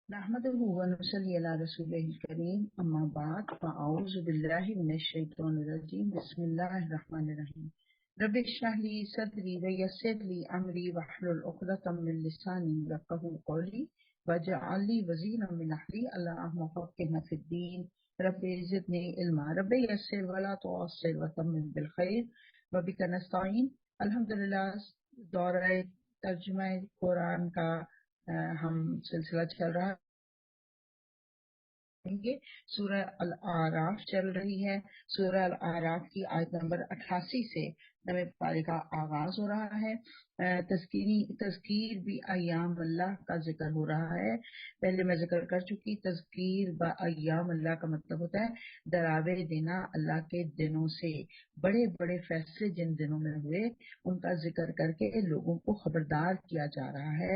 نحمده ونصلي على رسوله الكريم اما بعد فاعوذ بالله من الشيطان الرجيم بسم الله الرحمن الرحيم رب اشرح لي صدري ويسر لي امري واحلل عقدة من لساني يفقهوا قولي واجعل لي وزيرا من اهلي اللهم فقهنا في الدين رب زدني علما رب يسر ولا تعسر وتمم بالخير وبك نستعين الحمدللہ دورہ ترجمہ قرآن کا ہم سلسلہ چل رہا گے. سورہ الاعراف چل رہی ہے. سورہ الاعراف کی آیت نمبر 88 سے نویں پارے کا آغاز ہو رہا ہے. تذکیر بھی ایام اللہ کا ذکر ہو رہا ہے. پہلے میں ذکر کر چکی، تذکیر با ایام اللہ کا مطلب ہوتا ہے ڈراوے دینا اللہ کے دنوں سے. بڑے بڑے فیصلے جن دنوں میں ہوئے ان کا ذکر کر کے لوگوں کو خبردار کیا جا رہا ہے.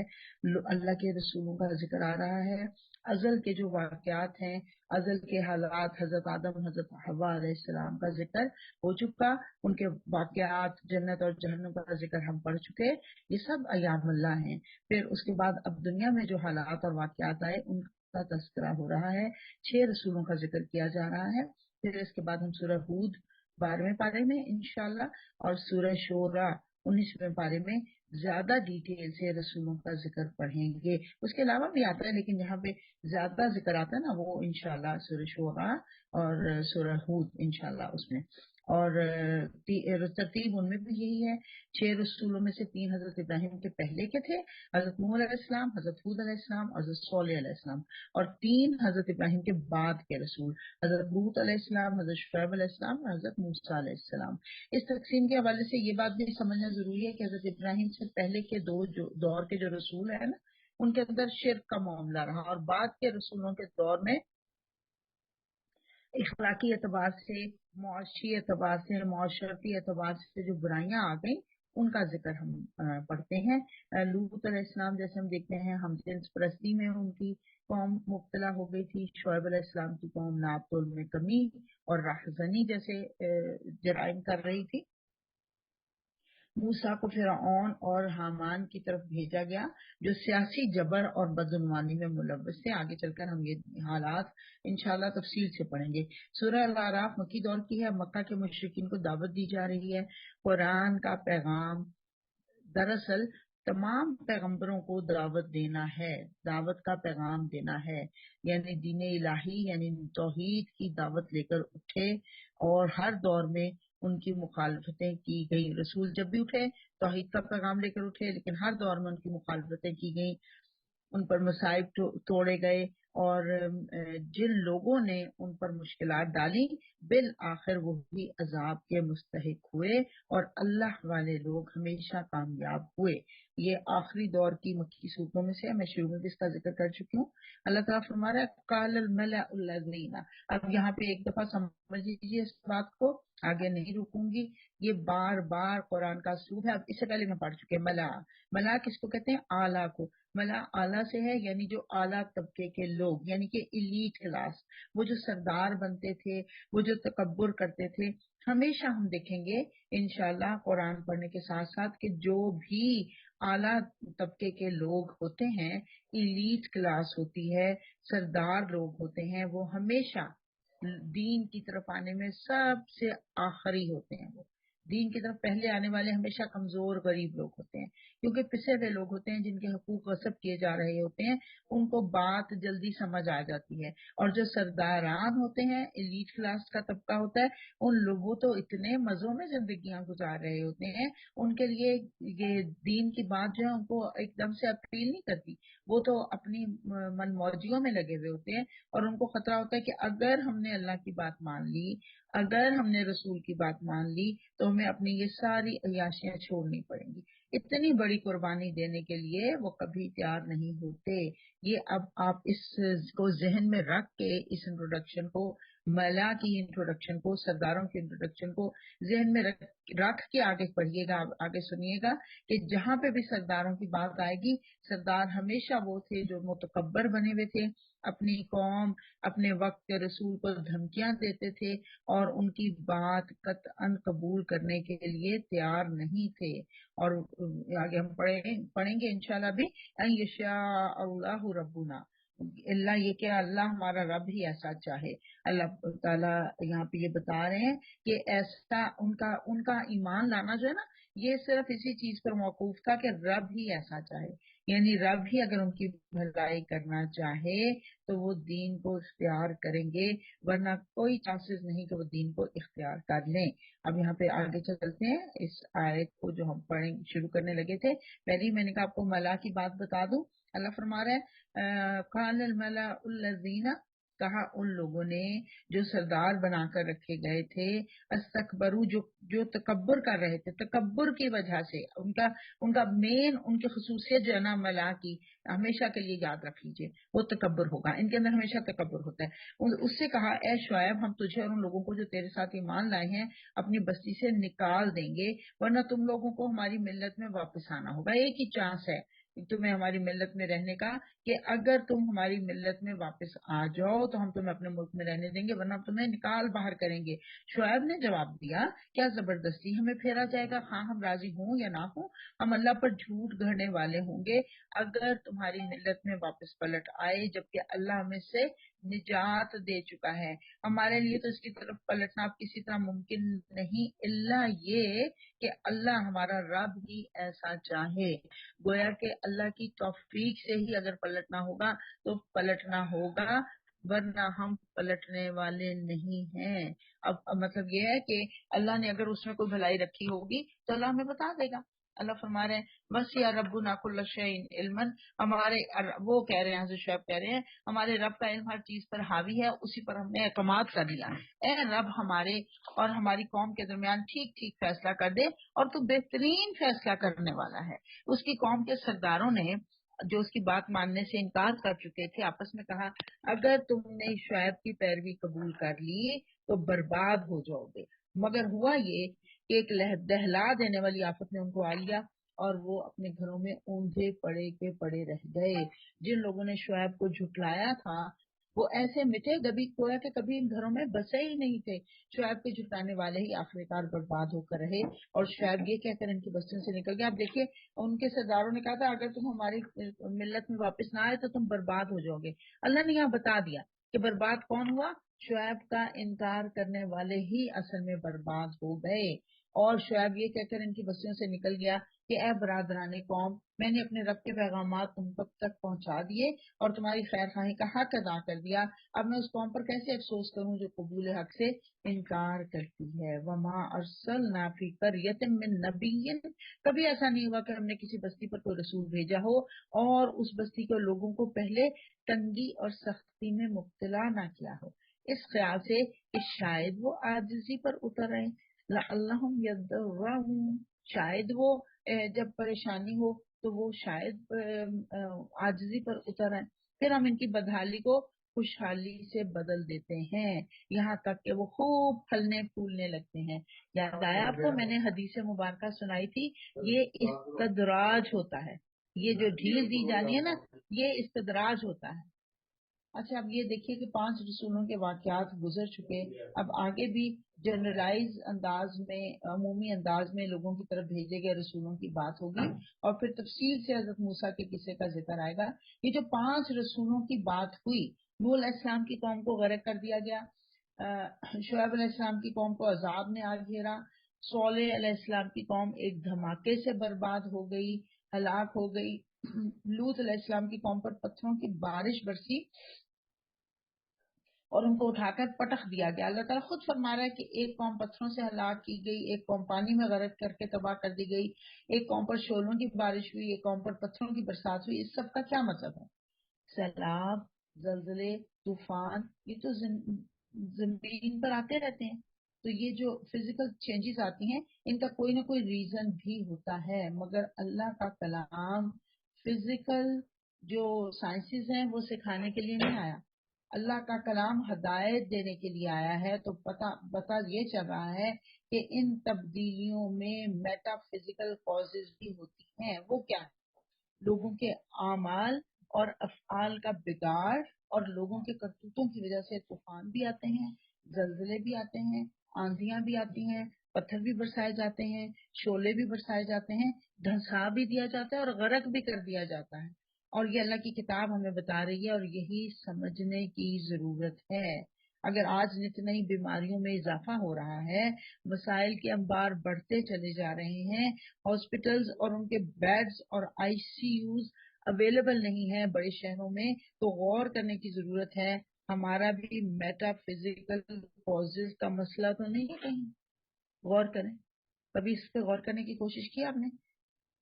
اللہ کے رسولوں کا ذکر آ رہا ہے. ازل کے جو واقعات ہیں، ازل کے حالات، حضرت آدم حضرت حوا علیہ السلام کا ذکر ہو چکا، ان کے واقعات، جنت اور جہنم کا ذکر ہم پڑھ چکے. یہ سب ایام اللہ ہیں. پھر اس کے بعد اب دنیا میں جو حالات اور واقعات آئے ان کا تذکرہ ہو رہا ہے. 6 رسولوں کا ذکر کیا جا رہا ہے. پھر اس کے بعد ہم سورہ ہود 12ویں پارے میں انشاءاللہ اور سورہ شورا 19ویں پارے میں زیادہ ڈیٹیل سے رسولوں کا ذکر پڑھیں گے. اس کے علاوہ بھی آتا ہے لیکن جہاں پہ زیادہ ذکر آتا ہے نا وہ انشاءاللہ سورہ شورا اور سورہ ہود انشاءاللہ اس میں. اور ترتیب ان میں بھی یہی ہے. 6 رسولوں میں سے 3 حضرت ابراہیم کے پہلے کے تھے، حضرت نوح علیہ السلام، حضرت ہود علیہ السلام اور حضرت صالح علیہ السلام. اور 3 حضرت ابراہیم کے بعد کے رسول، حضرت لوط علیہ السلام، حضرت شعیب علیہ السلام اور حضرت موسیٰ علیہ السلام. اس تقسیم کے حوالے سے یہ بات بھی سمجھنا ضروری ہے کہ حضرت ابراہیم سے پہلے کے دور کے جو رسول ہیں نا ان کے اندر شرک کا معاملہ رہا، اور بعد کے رسولوں کے دور میں اخلاقی اعتبار سے، معاشی اعتبار سے، معاشرتی اعتبار سے جو برائیاں آ گئیں ان کا ذکر ہم پڑھتے ہیں. لوط علیہ السلام جیسے ہم دیکھتے ہیں ہم جنس پرستی میں ان کی قوم مبتلا ہو گئی تھی. شعیب علیہ السلام کی قوم ناپ تول میں کمی اور راہزنی جیسے جرائم کر رہی تھی. موسیٰ کو فرعون اور حامان کی طرف بھیجا گیا جو سیاسی جبر اور بدعنوانی میں ملوث تھے. آگے چل کر ہم یہ حالات انشاءاللہ تفصیل سے پڑھیں گے. سورہ الاعراف مکی دور کی ہے. مکہ کے مشرکین کو دعوت دی جا رہی ہے. قرآن کا پیغام دراصل تمام پیغمبروں کو دعوت دینا ہے، دعوت کا پیغام دینا ہے، یعنی دین الہی یعنی توحید کی دعوت لے کر اٹھے. اور ہر دور میں ان کی مخالفتیں کی گئی. رسول جب بھی اٹھے توحید کا پیغام لے کر اٹھے، لیکن ہر دور میں ان کی مخالفتیں کی گئیں، ان پر مصائب توڑے گئے. اور جن لوگوں نے ان پر مشکلات ڈالی بالآخر وہ بھی عذاب کے مستحق ہوئے اور اللہ والے لوگ ہمیشہ کامیاب ہوئے. یہ آخری دور کی مکی صورتوں میں سے میں شروع میں بھی اس کا ذکر کر چکی ہوں. اللہ تعالیٰ فرما رہا ہے قال الملأ الذین. اب یہاں پہ ایک دفعہ سمجھ لیجیے اس بات کو، آگے نہیں رکوں گی. یہ بار بار قرآن کا اسلوب ہے. اب اس سے پہلے میں پڑھ چکے ملا. ملا کس کو کہتے ہیں؟ اعلیٰ کو. ملا اعلیٰ سے ہے یعنی جو اعلیٰ طبقے کے لوگ، یعنی کہ ایلیٹ کلاس، وہ جو سردار بنتے تھے، وہ جو تکبر کرتے تھے. ہمیشہ ہم دیکھیں گے انشاءاللہ قرآن پڑھنے کے ساتھ ساتھ کہ جو بھی اعلیٰ طبقے کے لوگ ہوتے ہیں، ایلیٹ کلاس ہوتی ہے، سردار لوگ ہوتے ہیں، وہ ہمیشہ دین کی طرف آنے میں سب سے آخری ہوتے ہیں. وہ دین کی طرف پہلے آنے والے ہمیشہ کمزور غریب لوگ ہوتے ہیں، کیونکہ پسے ہوئے لوگ ہوتے ہیں جن کے حقوق غصب کیے جا رہے ہوتے ہیں. ان کو بات جلدی سمجھ آ جاتی ہے. اور جو سرداران ہوتے ہیں، ایلیٹ کلاس کا طبقہ ہوتا ہے، ان لوگوں تو اتنے مزوں میں زندگیاں گزار رہے ہوتے ہیں، ان کے لیے یہ دین کی بات جو ہے ان کو ایک دم سے اپیل نہیں کرتی. وہ تو اپنی من موجیوں میں لگے ہوئے ہوتے ہیں، اور ان کو خطرہ ہوتا ہے کہ اگر ہم نے اللہ کی بات مان لی، اگر ہم نے رسول کی بات مان لی تو ہمیں اپنی یہ ساری عیاشیاں چھوڑنی پڑیں گی. اتنی بڑی قربانی دینے کے لیے وہ کبھی تیار نہیں ہوتے. یہ اب آپ اس کو ذہن میں رکھ کے اس انٹروڈکشن کو، ملا کی انٹروڈکشن کو، سرداروں کی انٹروڈکشن کو ذہن میں رکھ کے آگے پڑھیے گا، آگے سنیے گا کہ جہاں پہ بھی سرداروں کی بات آئے گی، سردار ہمیشہ وہ تھے جو متکبر بنے ہوئے تھے، اپنی قوم، اپنے وقت کے رسول کو دھمکیاں دیتے تھے اور ان کی بات قطعاً قبول کرنے کے لیے تیار نہیں تھے. اور آگے ہم پڑھیں گے انشاءاللہ بھی ان یشاء اللہ ربنا. اللہ یہ کہ اللہ ہمارا رب ہی ایسا چاہے. اللہ تعالیٰ یہاں پہ یہ بتا رہے ہیں کہ ایسا ان کا ایمان لانا جو ہے نا، یہ صرف اسی چیز پر موقوف تھا کہ رب ہی ایسا چاہے. یعنی رب ہی اگر ان کی بھلائی کرنا چاہے تو وہ دین کو اختیار کریں گے، ورنہ کوئی چانسز نہیں کہ وہ دین کو اختیار کر لیں. اب یہاں پہ آگے چلتے ہیں اس آیت کو جو ہم پڑھیں شروع کرنے لگے تھے. پہلے میں نے کہا آپ کو ملا کی بات بتا دوں. اللہ فرما رہا ہے قال الملأ الذین، کہا ان لوگوں نے جو سردار بنا کر رکھے گئے تھے، استکبرو جو تکبر کر رہے تھے، تکبر کی وجہ سے ان کا مین ان کی خصوصیت جو ہے نا ملا کی، ہمیشہ کے لیے یاد رکھ لیجئے، وہ تکبر ہوگا. ان کے اندر ہمیشہ تکبر ہوتا ہے. اس سے کہا اے شعیب ہم تجھے اور ان لوگوں کو جو تیرے ساتھ ایمان لائے ہیں اپنی بستی سے نکال دیں گے، ورنہ تم لوگوں کو ہماری ملت میں واپس آنا ہوگا. ایک ہی چانس ہے تمہیں ہماری ملت میں رہنے کا، کہ اگر تم ہماری ملت میں واپس آ جاؤ تو ہم تمہیں اپنے ملک میں رہنے دیں گے، ورنہ تمہیں نکال باہر کریں گے. شعیب نے جواب دیا کیا زبردستی ہمیں پھیرا جائے گا، خواہ ہم راضی ہوں یا نہ ہوں، ہم اللہ پر جھوٹ گھڑنے والے ہوں گے اگر تمہاری ملت میں واپس پلٹ آئے، جبکہ اللہ ہمیں سے نجات دے چکا ہے. ہمارے لیے تو اس کی طرف پلٹنا اب کسی طرح ممکن نہیں، الا یہ کہ اللہ ہمارا رب ہی ایسا چاہے. گویا کہ اللہ کی توفیق سے ہی اگر پلٹنا ہوگا تو پلٹنا ہوگا، ورنہ ہم پلٹنے والے نہیں ہیں. اب مطلب یہ ہے کہ اللہ نے اگر اس میں کوئی بھلائی رکھی ہوگی تو اللہ ہمیں بتا دے گا. اللہ فرما رہے ہیں بس یا ربنا کل شیء علما، ہمارے وہ کہہ رہے ہیں حضرت شعیب کہہ رہے ہیں ہمارے رب کا علم ہر چیز پر حاوی ہے، اسی پر ہم نے اعتماد کر لیا. اے رب ہمارے اور ہماری قوم کے درمیان ٹھیک ٹھیک فیصلہ کر دے، اور تو بہترین فیصلہ کرنے والا ہے. اس کی قوم کے سرداروں نے جو اس کی بات ماننے سے انکار کر چکے تھے آپس میں کہا اگر تم نے شعیب کی پیروی قبول کر لی تو برباد ہو جاؤ گے. مگر ہوا یہ کہ ایک دہلا دینے والی آفت نے ان کو آ لیا اور وہ اپنے گھروں میں اونجے پڑے کے پڑے رہ گئے. جن لوگوں نے شعیب کو جھٹلایا تھا وہ ایسے مٹے گبھی گویا کہ کبھی ان گھروں میں بسے ہی نہیں تھے. شعیب کے جھٹلانے والے ہی آخرکار برباد ہو کر رہے، اور شعیب یہ کہہ کر ان کی بستیوں سے نکل گئے. آپ دیکھیے ان کے سرداروں نے کہا تھا اگر تم ہماری ملت میں واپس نہ آئے تو تم برباد ہو جاؤ گے. اللہ نے یہاں بتا دیا کہ برباد کون ہوا، شعیب کا انکار کرنے والے ہی اصل میں برباد ہو گئے. اور شعیب یہ کہہ کر ان کی بستیوں سے نکل گیا کہ اے برادران قوم، میں نے اپنے رب کے پیغامات تم تک پہنچا دیے اور تمہاری خیر خواہی کا حق ادا کر دیا. اب میں اس قوم پر کیسے افسوس کروں جو قبول حق سے انکار کرتی ہے. وما ارسلنا فی قریۃ من نبی، کبھی ایسا نہیں ہوا کہ ہم نے کسی بستی پر کوئی رسول بھیجا ہو اور اس بستی کے لوگوں کو پہلے تنگی اور سختی میں مبتلا نہ کیا ہو، اس خیال سے کہ شاید وہ عاجزی پر اتر آئے. لعلہم یضرعون، شاید وہ جب پریشانی ہو تو وہ شاید عاجزی پر اتر آئے. پھر ہم ان کی بدحالی کو خوشحالی سے بدل دیتے ہیں یہاں تک کہ وہ خوب پھلنے پھولنے لگتے ہیں. یاد آیا آپ کو میں نے حدیث مبارکہ سنائی تھی، یہ استدراج ہوتا ہے، یہ جو ڈھیل دی جانی ہے نا یہ استدراج ہوتا ہے. اچھا اب یہ دیکھیے کہ 5 رسولوں کے واقعات گزر چکے، اب آگے بھی جنرلائز انداز میں عمومی انداز میں لوگوں کی طرف بھیجے گئے رسولوں کی بات ہوگی، اور پھر تفصیل سے حضرت موسیٰ کے قصے کا ذکر آئے گا. یہ جو 5 رسولوں کی بات ہوئی، نوح علیہ السلام کی قوم کو غرق کر دیا گیا، شعیب علیہ السلام کی قوم کو عذاب نے آ گھیرا، صالح علیہ السلام کی قوم ایک دھماکے سے برباد ہو گئی، ہلاک ہو گئی، لوط علیہ السلام کی قوم پر پتھروں کی بارش برسی اور ان کو اٹھا کر پٹخ دیا گیا. اللہ تعالیٰ خود فرما رہا ہے کہ ایک قوم پتھروں سے ہلاک کی گئی، ایک قوم پانی میں غرق کر کے تباہ کر دی گئی، ایک قوم پر شعلوں کی بارش ہوئی، ایک قوم پر پتھروں کی برسات ہوئی. اس سب کا کیا مطلب ہے؟ سیلاب، زلزلے، طوفان، یہ تو زمین پر آتے رہتے ہیں. تو یہ جو فزیکل چینجز آتی ہیں ان کا کوئی نہ کوئی ریزن بھی ہوتا ہے، مگر اللہ کا کلام فزیکل جو سائنسز ہیں وہ سکھانے کے لیے نہیں آیا. اللہ کا کلام ہدایت دینے کے لیے آیا ہے. تو پتہ یہ چل رہا ہے کہ ان تبدیلیوں میں میٹا فزیکل کازز بھی ہوتی ہیں. وہ کیا ہے؟ لوگوں کے اعمال اور افعال کا بگاڑ، اور لوگوں کے کرتوتوں کی وجہ سے طوفان بھی آتے ہیں، زلزلے بھی آتے ہیں، آندھیاں بھی آتی ہیں، پتھر بھی برسائے جاتے ہیں، شعلے بھی برسائے جاتے ہیں، دھنسا بھی دیا جاتا ہے اور غرق بھی کر دیا جاتا ہے. اور یہ اللہ کی کتاب ہمیں بتا رہی ہے، اور یہی سمجھنے کی ضرورت ہے۔ اگر آج نت نئی بیماریوں میں اضافہ ہو رہا ہے، وسائل کے انبار بڑھتے چلے جا رہے ہیں، ہاسپٹلز اور ان کے بیڈز اور آئی سی یوز اویلیبل نہیں ہیں بڑے شہروں میں، تو غور کرنے کی ضرورت ہے ہمارا بھی میٹا فزیکل کازز کا مسئلہ تو نہیں ہے کہیں۔ غور کریں، کبھی اس پہ غور کرنے کی کوشش کی آپ نے؟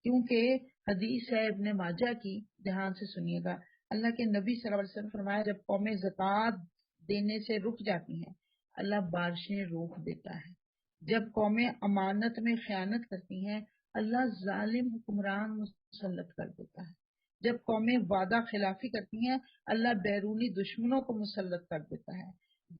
کیونکہ حدیث ہے ابن ماجہ کی، دھیان سے سنیے گا، اللہ کے نبی صلی اللہ علیہ وسلم فرمایا جب قومیں زکوٰۃ دینے سے رک جاتی ہیں اللہ بارشیں روک دیتا ہے، جب قومیں امانت میں خیانت کرتی ہیں اللہ ظالم حکمران مسلط کر دیتا ہے، جب قومیں وعدہ خلافی کرتی ہیں اللہ بیرونی دشمنوں کو مسلط کر دیتا ہے،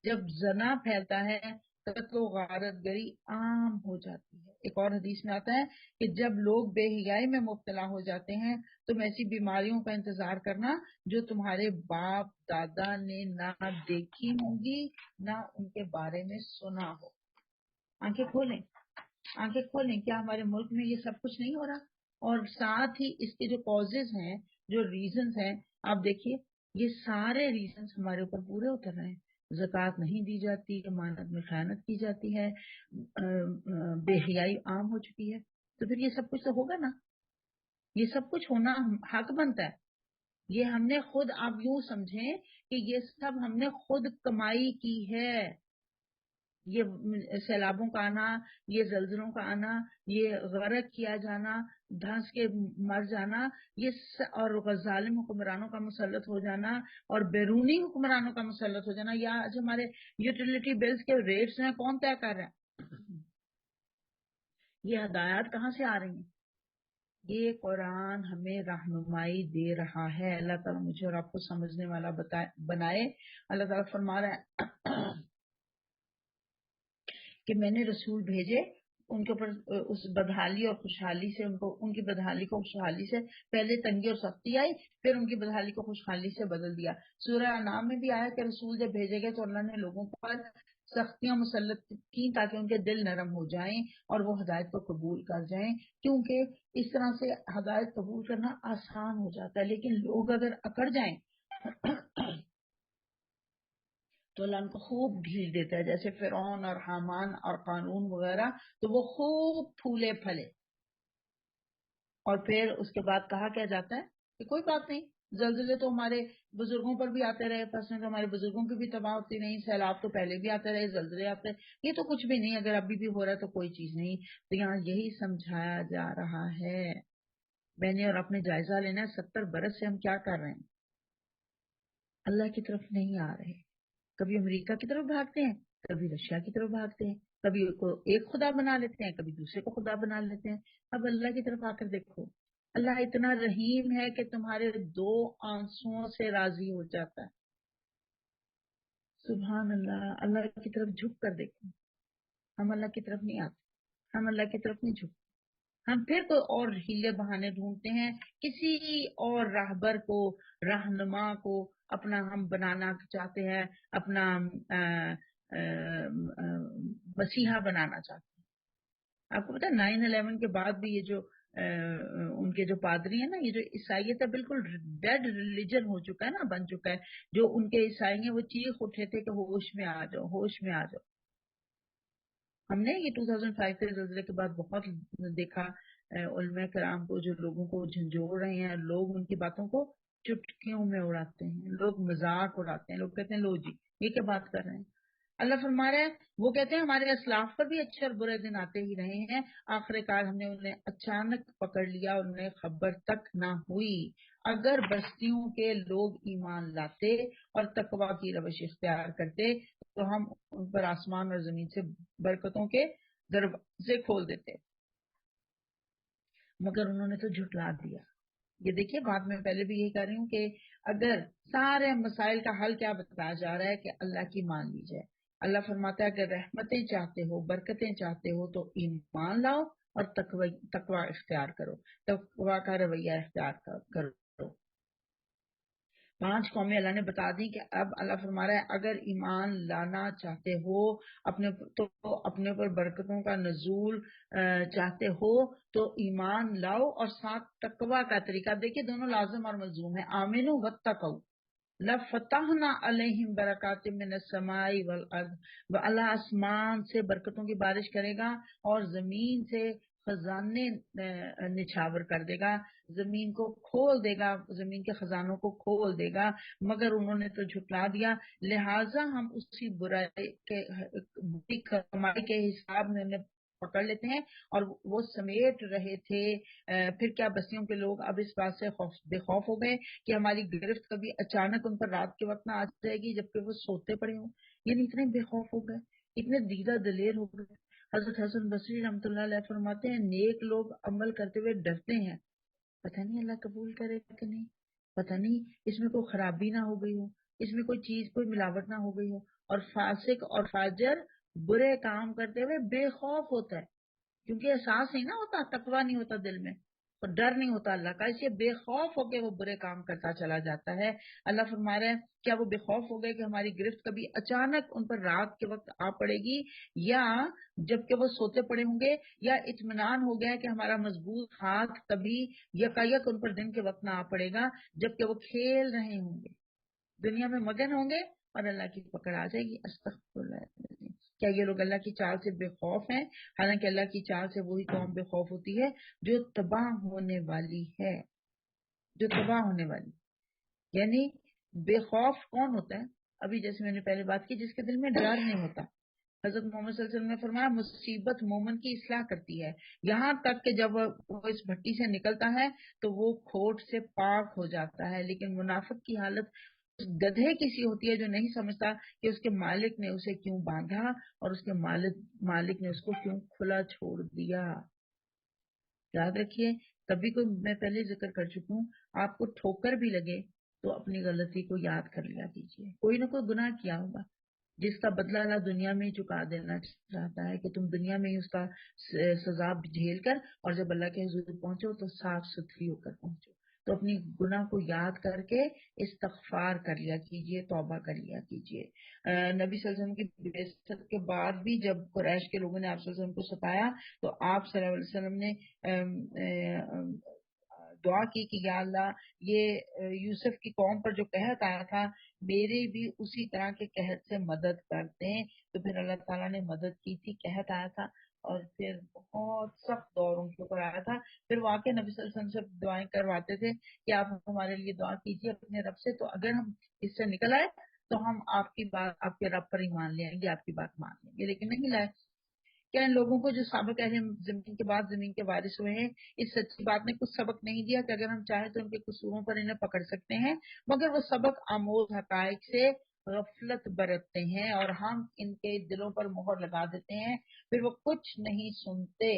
جب زنا پھیلتا ہے قتل و غارت گری عام ہو جاتی ہے۔ ایک اور حدیث میں آتا ہے کہ جب لوگ بے حیائی میں مبتلا ہو جاتے ہیں تم ایسی بیماریوں کا انتظار کرنا جو تمہارے باپ دادا نے نہ دیکھی ہوں گی نہ ان کے بارے میں سنا ہو۔ آنکھیں کھولیں، آنکھیں کھولیں، کیا ہمارے ملک میں یہ سب کچھ نہیں ہو رہا؟ اور ساتھ ہی اس کے جو کازز ہیں، جو ریزنز ہیں، آپ دیکھیے یہ سارے ریزنز ہمارے اوپر پورے اتر رہے ہیں۔ زکوٰۃ نہیں دی جاتی، امانت میں خیانت کی جاتی ہے، بے حیائی عام ہو چکی ہے، تو پھر یہ سب کچھ تو ہوگا نا، یہ سب کچھ ہونا حق بنتا ہے۔ یہ ہم نے خود، آپ یوں سمجھیں کہ یہ سب ہم نے خود کمائی کی ہے، یہ سیلابوں کا آنا، یہ زلزلوں کا آنا، یہ غرق کیا جانا، دھنس کے مر جانا، اور ظالم حکمرانوں کا مسلط ہو جانا اور بیرونی حکمرانوں کا مسلط ہو جانا، یا آج ہمارے یوٹیلیٹی بلز کے ریٹس ہیں کون طے کر رہا ہے؟ یہ ہدایات کہاں سے آ رہی ہیں؟ یہ قرآن ہمیں رہنمائی دے رہا ہے۔ اللہ تعالیٰ مجھے اور آپ کو سمجھنے والا بنائے۔ اللہ تعالیٰ فرما رہا ہے کہ میں نے رسول بھیجے ان کے اوپر اس بدحالی اور خوشحالی سے، ان کی بدحالی کو خوشحالی سے، پہلے تنگی اور سختی آئی پھر ان کی بدحالی کو خوشحالی سے بدل دیا۔ سورہ انعام میں بھی آیا کہ رسول جب بھیجے گئے تو اللہ نے لوگوں پر سختیاں مسلط کی تاکہ ان کے دل نرم ہو جائیں اور وہ ہدایت کو قبول کر جائیں، کیونکہ اس طرح سے ہدایت قبول کرنا آسان ہو جاتا ہے، لیکن لوگ اگر اکڑ جائیں تو اللہ ان کو خوب ڈھیل دیتا ہے، جیسے فرعون اور حامان اور قارون وغیرہ، تو وہ خوب پھولے پھلے، اور پھر اس کے بعد کہا کیا جاتا ہے کہ کوئی بات نہیں، زلزلے تو ہمارے بزرگوں پر بھی آتے رہے، فصلیں تو ہمارے بزرگوں کی بھی تباہ ہوتی نہیں، سیلاب تو پہلے بھی آتے رہے، زلزلے آتے رہے، یہ تو کچھ بھی نہیں، اگر ابھی بھی ہو رہا ہے تو کوئی چیز نہیں۔ تو یہاں یہی سمجھایا جا رہا ہے، میں نے اور اپنے جائزہ لینا ہے 70 برس سے ہم کیا کر رہے ہیں، اللہ کی طرف نہیں آ رہے، کبھی امریکہ کی طرف بھاگتے ہیں، کبھی رشیا کی طرف بھاگتے ہیں، کبھی کو ایک خدا بنا لیتے ہیں، کبھی دوسرے کو خدا بنا لیتے ہیں۔ اب اللہ کی طرف آ کر دیکھو، اللہ اتنا رحیم ہے کہ تمہارے 2 آنسوؤں سے راضی ہو جاتا ہے۔ سبحان اللہ، اللہ کی طرف جھک کر دیکھو، ہم اللہ کی طرف نہیں آتے، ہم اللہ کی طرف نہیں جھکتے، ہم پھر کوئی اور ہیلے بہانے ڈھونڈتے ہیں، کسی اور راہبر کو، رہنما کو اپنا ہم بنانا چاہتے ہیں، اپنا مسیحا بنانا چاہتے ہیں۔ آپ کو پتا 9/11 کے بعد بھی یہ جو ان کے جو پادری ہیں نا، یہ جو عیسائیت ہے بالکل ڈیڈ ریلیجن ہو چکا ہے نا، بن چکا ہے، جو ان کے عیسائی ہیں وہ چیخ اٹھے تھے کہ ہوش میں آ جاؤ، ہوش میں آ جاؤ۔ ہم نے یہ 2005 کے زلزلے کے بعد بہت دیکھا، علماء کرام کو جو لوگوں کو جھنجھوڑ رہے ہیں، لوگ ان کی باتوں کو چٹکیوں میں اڑاتے ہیں، لوگ مذاق اڑاتے ہیں، لوگ کہتے ہیں لو جی یہ کیا بات کر رہے ہیں۔ اللہ فرما رہا ہے، وہ کہتے ہیں ہمارے اسلاف پر بھی اچھے اور برے دن آتے ہی رہے ہیں، آخر کار ہم نے انہیں اچانک پکڑ لیا اور انہیں خبر تک نہ ہوئی۔ اگر بستیوں کے لوگ ایمان لاتے اور تقوی کی روش اختیار کرتے تو ہم ان پر آسمان اور زمین سے برکتوں کے دروازے کھول دیتے، مگر انہوں نے تو جھٹلا دیا۔ یہ دیکھیے بات میں پہلے بھی یہی کہہ رہی ہوں کہ اگر سارے مسائل کا حل کیا بتایا جا رہا ہے کہ اللہ کی مان لی جائے۔ اللہ فرماتا ہے اگر رحمتیں چاہتے ہو، برکتیں چاہتے ہو تو ایمان لاؤ اور تقوی اختیار کرو، تقوی کا رویہ اختیار کرو۔ 5 قومیں اللہ نے بتا دی کہ اب اللہ فرما رہا ہے اگر ایمان لانا چاہتے ہو تو اپنے اوپر برکتوں کا نزول چاہتے ہو تو ایمان لاؤ، اور ساتھ تقوی کا طریقہ دیکھیے دونوں لازم اور ملزوم ہے. آمنو واتقوا لفتحنا علیہم برکات من السماء والارض، اللہ آسمان سے برکتوں کی بارش کرے گا اور زمین سے خزانے نچھاور کر دے گا، زمین کو کھول دے گا، زمین کے خزانوں کو کھول دے گا، مگر انہوں نے تو جھٹلا دیا. لہٰذا ہم اسی بری کمائی کے حساب میں انہیں پکڑ لیتے ہیں اور وہ سمیٹ رہے تھے. پھر کیا بستیوں کے لوگ اب اس بات سے بے خوف ہو گئے کہ ہماری گرفت کبھی اچانک ان پر رات کے وقت نہ آ جائے گی جبکہ وہ سوتے پڑے ہوں. یعنی اتنے بے خوف ہو گئے، اتنے دیدہ دلیر ہو گئے. حضرت حسن بصری رحمۃ اللہ علیہ فرماتے ہیں نیک لوگ عمل کرتے ہوئے ڈرتے ہیں، پتہ نہیں اللہ قبول کرے کہ نہیں، پتہ نہیں اس میں کوئی خرابی نہ ہو گئی ہو، اس میں کوئی چیز کوئی ملاوٹ نہ ہو گئی ہو. اور فاسق اور فاجر برے کام کرتے ہوئے بے خوف ہوتا ہے، کیونکہ احساس نہیں نہ ہوتا، تقویٰ نہیں ہوتا دل میں اور ڈر نہیں ہوتا اللہ کا، اس لیے بے خوف ہو کے وہ برے کام کرتا چلا جاتا ہے. اللہ فرما رہا ہے کیا وہ بے خوف ہو گئے کہ ہماری گرفت کبھی اچانک ان پر رات کے وقت آ پڑے گی، یا جب کہ وہ سوتے پڑے ہوں گے، یا اطمینان ہو گیا کہ ہمارا مضبوط ہاتھ کبھی یکایک ان پر دن کے وقت نہ آ پڑے گا جب کہ وہ کھیل رہے ہوں گے، دنیا میں مگن ہوں گے اور اللہ کی پکڑ آ جائے گی. استغفر اللہ العظیم. کیا یہ لوگ اللہ کی چال سے بے خوف ہیں؟ حالانکہ اللہ کی چال سے وہی قوم بے خوف ہوتی ہے جو تباہ ہونے والی ہے، جو تباہ ہونے والی. یعنی بے خوف کون ہوتا ہے؟ ابھی جیسے میں نے پہلے بات کی، جس کے دل میں ڈر نہیں ہوتا. حضرت محمد صلی اللہ علیہ وسلم نے فرمایا مصیبت مومن کی اصلاح کرتی ہے، یہاں تک کہ جب وہ اس بھٹی سے نکلتا ہے تو وہ کھوٹ سے پاک ہو جاتا ہے. لیکن منافق کی حالت گدھے کی سی ہوتی ہے جو نہیں سمجھتا کہ اس کے مالک نے اسے کیوں باندھا اور اس کے مالک نے اس کو کیوں کھلا چھوڑ دیا. یاد رکھیے کبھی کوئی، میں پہلے ذکر کر چکی ہوں، آپ کو ٹھوکر بھی لگے تو اپنی غلطی کو یاد کر لیا کیجیے. کوئی نہ کوئی گناہ کیا ہوگا جس کا بدلہ اللہ دنیا میں ہی چکا دینا چاہتا ہے کہ تم دنیا میں ہی اس کا سزا جھیل کر اور جب اللہ کے حضور پہنچو تو صاف ستھری ہو کر پہنچو. تو اپنی گناہ کو یاد کر کے استغفار کر لیا کیجیے، توبہ کر لیا کیجیے. نبی صلی اللہ علیہ وسلم کی بعثت کے بعد بھی جب قریش کے لوگوں نے آپ صلی اللہ علیہ وسلم کو ستایا تو آپ صلی اللہ علیہ وسلم نے دعا کی کہ یا اللہ یہ یوسف کی قوم پر جو قحط آیا تھا میرے بھی اسی طرح کے قحط سے مدد کرتے ہیں. تو پھر اللہ تعالیٰ نے مدد کی تھی، قحط آیا تھا اور پھر بہت سخت دور ان کے اوپر آیا تھا. پھر واقعی نبی صلی اللہ علیہ وسلم سے دعائیں کرواتے تھے کہ آپ ہمارے لیے دعا کیجیے اپنے رب سے، تو اگر ہم اس سے نکل آئے تو ہم آپ کی بات، آپ کے رب پر ایمان لے آئیں گے، آپ کی بات مان لیں گے. لیکن نہیں لائے. کیا ان لوگوں کو جو سابق اہل زمین کے بعد زمین کے وارث ہوئے ہیں اس سچی بات نے کچھ سبق نہیں دیا کہ اگر ہم چاہیں تو ان کے قصوروں پر انہیں پکڑ سکتے ہیں، مگر وہ سبق آموز حقائق سے غفلت برتتے ہیں اور ہم ان کے دلوں پر مہر لگا دیتے ہیں. پھر وہ کچھ نہیں سنتے،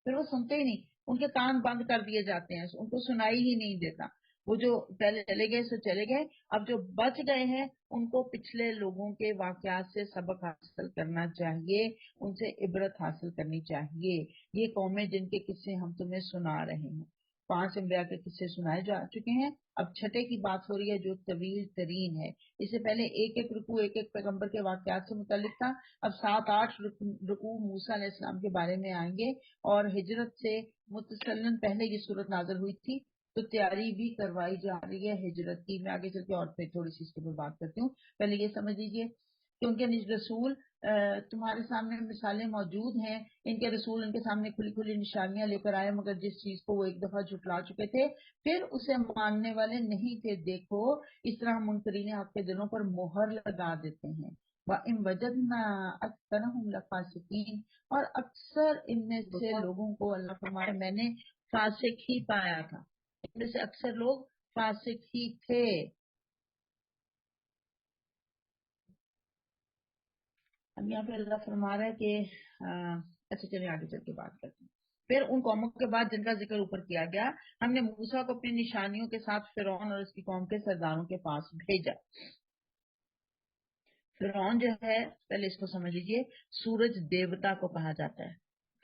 پھر وہ سنتے ہی نہیں، ان کے کان بند کر دیے جاتے ہیں، ان کو سنائی ہی نہیں دیتا. وہ جو پہلے چلے گئے سو چلے گئے، اب جو بچ گئے ہیں ان کو پچھلے لوگوں کے واقعات سے سبق حاصل کرنا چاہیے، ان سے عبرت حاصل کرنی چاہیے. یہ قومیں جن کے قصے ہم تمہیں سنا رہے ہیں، 5 انبیاء کے قصے سنائے جا چکے ہیں، اب چھٹے کی بات ہو رہی ہے جو طویل ترین ہے. اس سے پہلے ایک ایک رکوع ایک ایک پیغمبر کے واقعات سے متعلق تھا، اب 7-8 رکوع موسیٰ علیہ السلام کے بارے میں آئیں گے. اور ہجرت سے متصلاً پہلے یہ صورت نازل ہوئی تھی تو تیاری بھی کروائی جا رہی ہے ہجرت کی. میں آگے چل کے اور پھر تھوڑی سی اس کے اوپر بات کرتی ہوں. پہلے یہ سمجھ لیجیے کیونکہ رسول تمہارے سامنے مثالیں موجود ہیں، ان کے رسول ان کے سامنے کھلی کھلی نشانیاں لے کر آئے، مگر جس چیز کو وہ ایک دفعہ جھٹلا چکے تھے پھر اسے ماننے والے نہیں تھے. دیکھو اس طرح منکرین آپ کے دلوں پر مہر لگا دیتے ہیں. وَإِن وَجَدْنَا أَكْثَرَهُمْ لَفَاسِقِينَ، اور اکثر ان میں سے لوگوں کو اللہ فرمایا میں نے فاسق ہی پایا تھا، ان میں سے اکثر لوگ فاسق ہی تھے. اب یہاں پہ اللہ فرما رہا ہے کہ اچھا چلیے آگے چل کے بات کرتے ہیں. پھر ان قوموں کے بعد جن کا ذکر اوپر کیا گیا ہم نے موسیٰ کو اپنی نشانیوں کے ساتھ فرعون اور اس کی قوم کے سرداروں کے پاس بھیجا. فرعون جو ہے پہلے اس کو سمجھ لیجیے سورج دیوتا کو کہا جاتا ہے.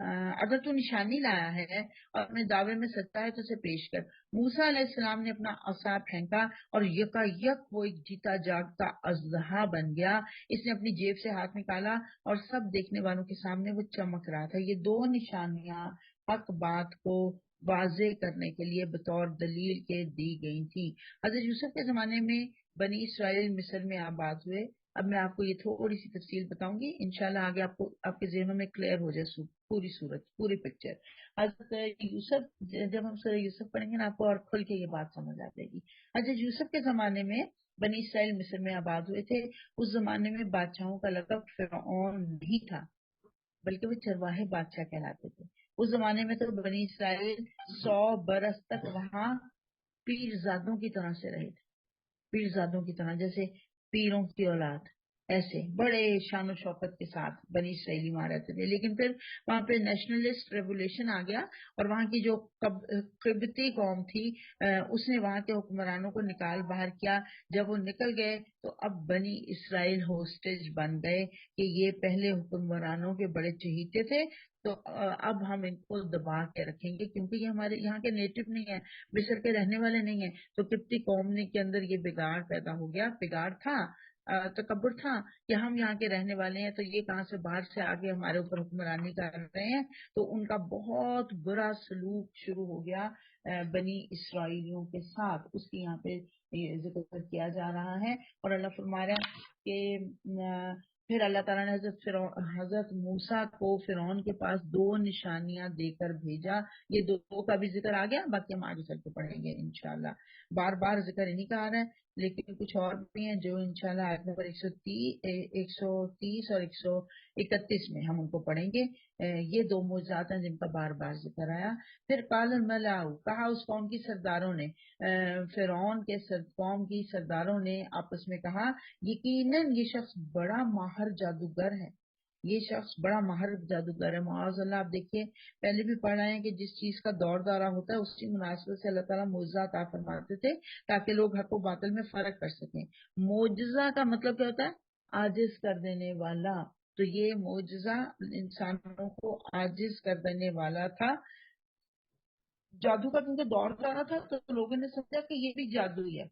اگر تو نشانی لایا ہے اور اپنے دعوے میں سچا ہے تو اسے پیش کر۔ موسیٰ علیہ السلام نے اپنا عصا پھینکا اور یکا یک وہ ایک جیتا جاگتا اژدہا بن گیا۔ اس نے اپنی جیب سے ہاتھ نکالا اور سب دیکھنے والوں کے سامنے وہ چمک رہا تھا۔ یہ دو نشانیاں حق بات کو واضح کرنے کے لیے بطور دلیل کے دی گئی تھی۔ حضرت یوسف کے زمانے میں بنی اسرائیل مصر میں آباد ہوئے۔ اب میں آپ کو یہ تھوڑی سی تفصیل بتاؤں گی، انشاءاللہ آگے آپ کو آپ کے ذہنوں میں کلیئر ہو جائے پوری صورت، پوری پکچر۔ حضرت یوسف، جب ہم سورہ یوسف پڑھیں گے نا آپ کو اور کھل کے یہ بات سمجھ آ جائے گی۔ حضرت یوسف کے زمانے میں بنی اسرائیل مصر میں آباد ہوئے تھے۔ اس زمانے میں بادشاہوں کا لقب فرعون نہیں تھا بلکہ وہ چرواہے بادشاہ کہلاتے تھے۔ اس زمانے میں تو بنی اسرائیل 100 برس تک وہاں پیرزادوں کی طرح سے رہے تھے، پیرزادوں کی طرح، جیسے پیروں کی اولاد، ایسے بڑے شان و شوکت کے ساتھ بنی اسرائیلی وہاں رہتے تھے۔ لیکن پھر وہاں پہ نیشنلسٹ ریولیوشن آ گیا اور وہاں کی جو قبطی قوم تھی اس نے وہاں کے حکمرانوں کو نکال باہر کیا۔ جب وہ نکل گئے تو اب بنی اسرائیل ہوسٹیج بن گئے کہ یہ پہلے حکمرانوں کے بڑے چہیتے تھے، تو اب ہم ان کو دبا کے رکھیں گے کیونکہ یہ ہمارے یہاں کے نیٹو نہیں ہیں، مصر کے رہنے والے نہیں ہیں۔ تو قبطی قوم کے اندر یہ بگاڑ پیدا ہو گیا، بگاڑ تھا، تکبر تھا کہ ہم یہاں کے رہنے والے ہیں تو یہ کہاں سے باہر سے آگے ہمارے اوپر حکمرانی کر رہے ہیں۔ تو ان کا بہت برا سلوک شروع ہو گیا بنی اسرائیلیوں کے ساتھ، اس کی یہاں پہ ذکر کیا جا رہا ہے۔ اور اللہ فرما رہا ہے کہ پھر اللہ تعالیٰ نے حضرت موسیٰ کو فرعون کے پاس 2 نشانیاں دے کر بھیجا۔ یہ 2 کا بھی ذکر آ گیا، باقی ہم آگے چل کے پڑھیں گے انشاءاللہ۔ بار بار ذکر انہیں کا آ رہا ہے لیکن کچھ اور بھی ہیں جو انشاءاللہ آیت نمبر 130 اور 131 میں ہم ان کو پڑھیں گے۔ یہ 2 معجزات ہیں جن کا بار بار ذکر آیا۔ پھر قال الملأ، کہا اس قوم کی سرداروں نے، فرعون کے قوم کی سرداروں نے آپس میں کہا، یقیناً یہ شخص بڑا ماہر جادوگر ہے، یہ شخص بڑا ماہر جادوگر ہے۔ معاذ اللہ، آپ دیکھیے پہلے بھی پڑھ رہے ہیں کہ جس چیز کا دور دورہ ہوتا ہے اسی مناسبت سے اللہ تعالیٰ معجزہ عطا فرماتے تھے تاکہ لوگ حق و باطل میں فرق کر سکیں۔ معجزہ کا مطلب کیا ہوتا ہے؟ عاجز کر دینے والا۔ تو یہ معجزہ انسانوں کو عاجز کر دینے والا تھا۔ جادو کا کیونکہ دور دورہ تھا تو لوگوں نے سمجھا کہ یہ بھی جادو ہی ہے۔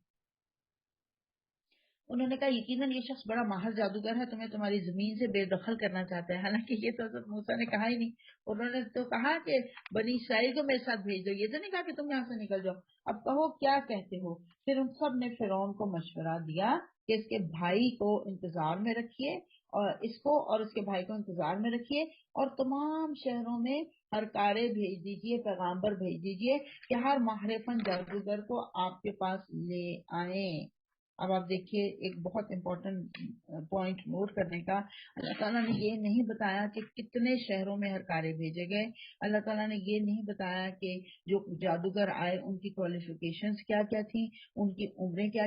انہوں نے کہا یقیناً یہ شخص بڑا ماہر جادوگر ہے، تمہیں تمہاری زمین سے بے دخل کرنا چاہتا ہے۔ حالانکہ یہ تو حضرت موسیٰ نے کہا ہی نہیں، انہوں نے تو کہا کہ بنی اسرائیل کو میرے ساتھ بھیج دو، یہ تو نہیں کہا کہ تم یہاں سے نکل جاؤ، اب کہو کیا کہتے ہو۔ پھر ان سب نے فرعون کو مشورہ دیا کہ اس کے بھائی کو انتظار میں رکھیے، اور اس کو اور اس کے بھائی کو انتظار میں رکھیے، اور تمام شہروں میں ہر کارے بھیج دیجئے، پیغامبر بھیج دیجئے کہ ہر ماہر فن جادوگر کو آپ کے پاس لے آئیں۔ اب آپ دیکھیے ایک بہت امپورٹنٹ پوائنٹ نوٹ کرنے کا، اللہ تعالیٰ نے یہ نہیں بتایا کہ کتنے شہروں میں ہر کارے بھیجے گئے، اللہ تعالیٰ نے یہ نہیں بتایا کہ جو جادوگر آئے ان کی کوالیفیکیشنز کیا کیا تھیں، ان کی عمریں کیا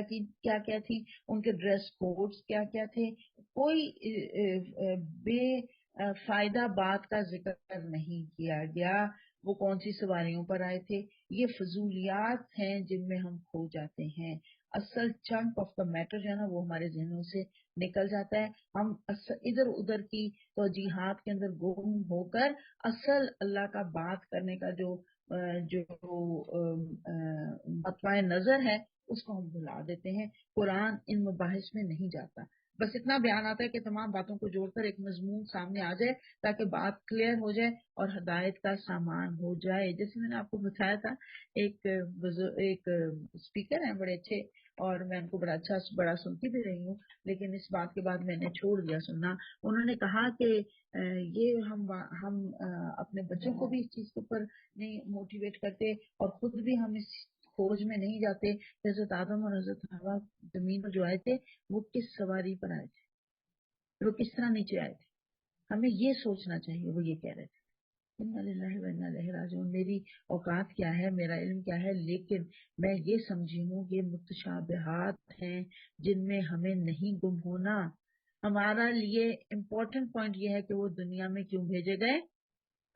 کیا تھیں، ان کے ڈریس کوڈز کیا کیا تھے۔ کوئی بے فائدہ بات کا ذکر نہیں کیا گیا۔ وہ کون سی سواریوں پر آئے تھے، یہ فضولیات ہیں جن میں ہم کھو جاتے ہیں۔ اصل چنک آف دا میٹر جو ہے نا وہ ہمارے ذہنوں سے نکل جاتا ہے، ہم ادھر ادھر کی توجیحات کے اندر گم ہو کر اصل اللہ کا بات کرنے کا جو مطمع نظر ہے اس کو ہم بھلا دیتے ہیں۔ قرآن ان مباحث میں نہیں جاتا، بس اتنا بیان آتا ہے کہ تمام باتوں کو جوڑ کر ایک مضمون سامنے آ جائے تاکہ بات کلیئر ہو جائے اور ہدایت کا سامان ہو جائے۔ جیسے میں نے آپ کو بتایا تھا، ایک اسپیکر ہیں بڑے اچھے اور میں ان کو بڑا سنتی بھی رہی ہوں، لیکن اس بات کے بعد میں نے چھوڑ دیا سننا۔ انہوں نے کہا کہ یہ ہم اپنے بچوں کو بھی اس چیز کے اوپر نہیں موٹیویٹ کرتے اور خود بھی ہم اس کھوج میں نہیں جاتے۔ حضرت آدم اور حضرت حوا زمین پر جو آئے تھے وہ کس سواری پر آئے تھے، وہ کس طرح نیچے آئے تھے، ہمیں یہ سوچنا چاہیے۔ وہ یہ کہہ رہے تھے انا للہ و انا الیہ راجعون، میری اوقات کیا ہے، میرا علم کیا ہے، لیکن میں یہ سمجھی ہوں یہ متشابہات ہیں جن میں ہمیں نہیں گم ہونا۔ ہمارا لیے امپورٹنٹ پوائنٹ یہ ہے کہ وہ دنیا میں کیوں بھیجے گئے،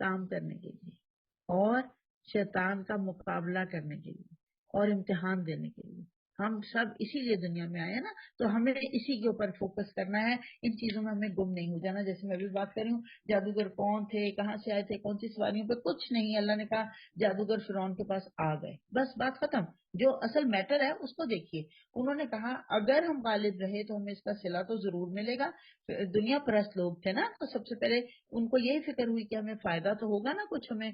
کام کرنے کے لیے اور شیطان کا مقابلہ کرنے کے لیے اور امتحان دینے کے لیے۔ ہم سب اسی لیے دنیا میں آئے ہیں نا، تو ہمیں اسی کے اوپر فوکس کرنا ہے، ان چیزوں میں ہمیں گم نہیں ہو جانا. جیسے میں بھی بات کر رہی ہوں، جادوگر کون تھے، کہاں سے آئے تھے، کون سی سواریوں پہ، کچھ نہیں. اللہ نے کہا جادوگر فرعون کے پاس آ گئے، بس بات ختم. جو اصل میٹر ہے اس کو دیکھیے. انہوں نے کہا اگر ہم غالب رہے تو ہمیں اس کا صلہ تو ضرور ملے گا. دنیا پرست لوگ تھے نا، تو سب سے پہلے ان کو یہی فکر ہوئی کہ ہمیں فائدہ تو ہوگا نا کچھ، ہمیں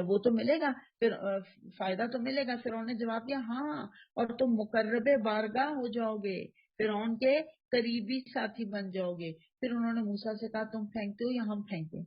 وہ تو ملے گا، پھر فائدہ تو ملے گا. فرعون نے جواب دیا ہاں، اور تم مقرب بارگاہ ہو جاؤ گے، فرعون کے قریبی ساتھی بن جاؤ گے. پھر انہوں نے موسیٰ سے کہا تم پھینکتے ہو یا ہم پھینکیں؟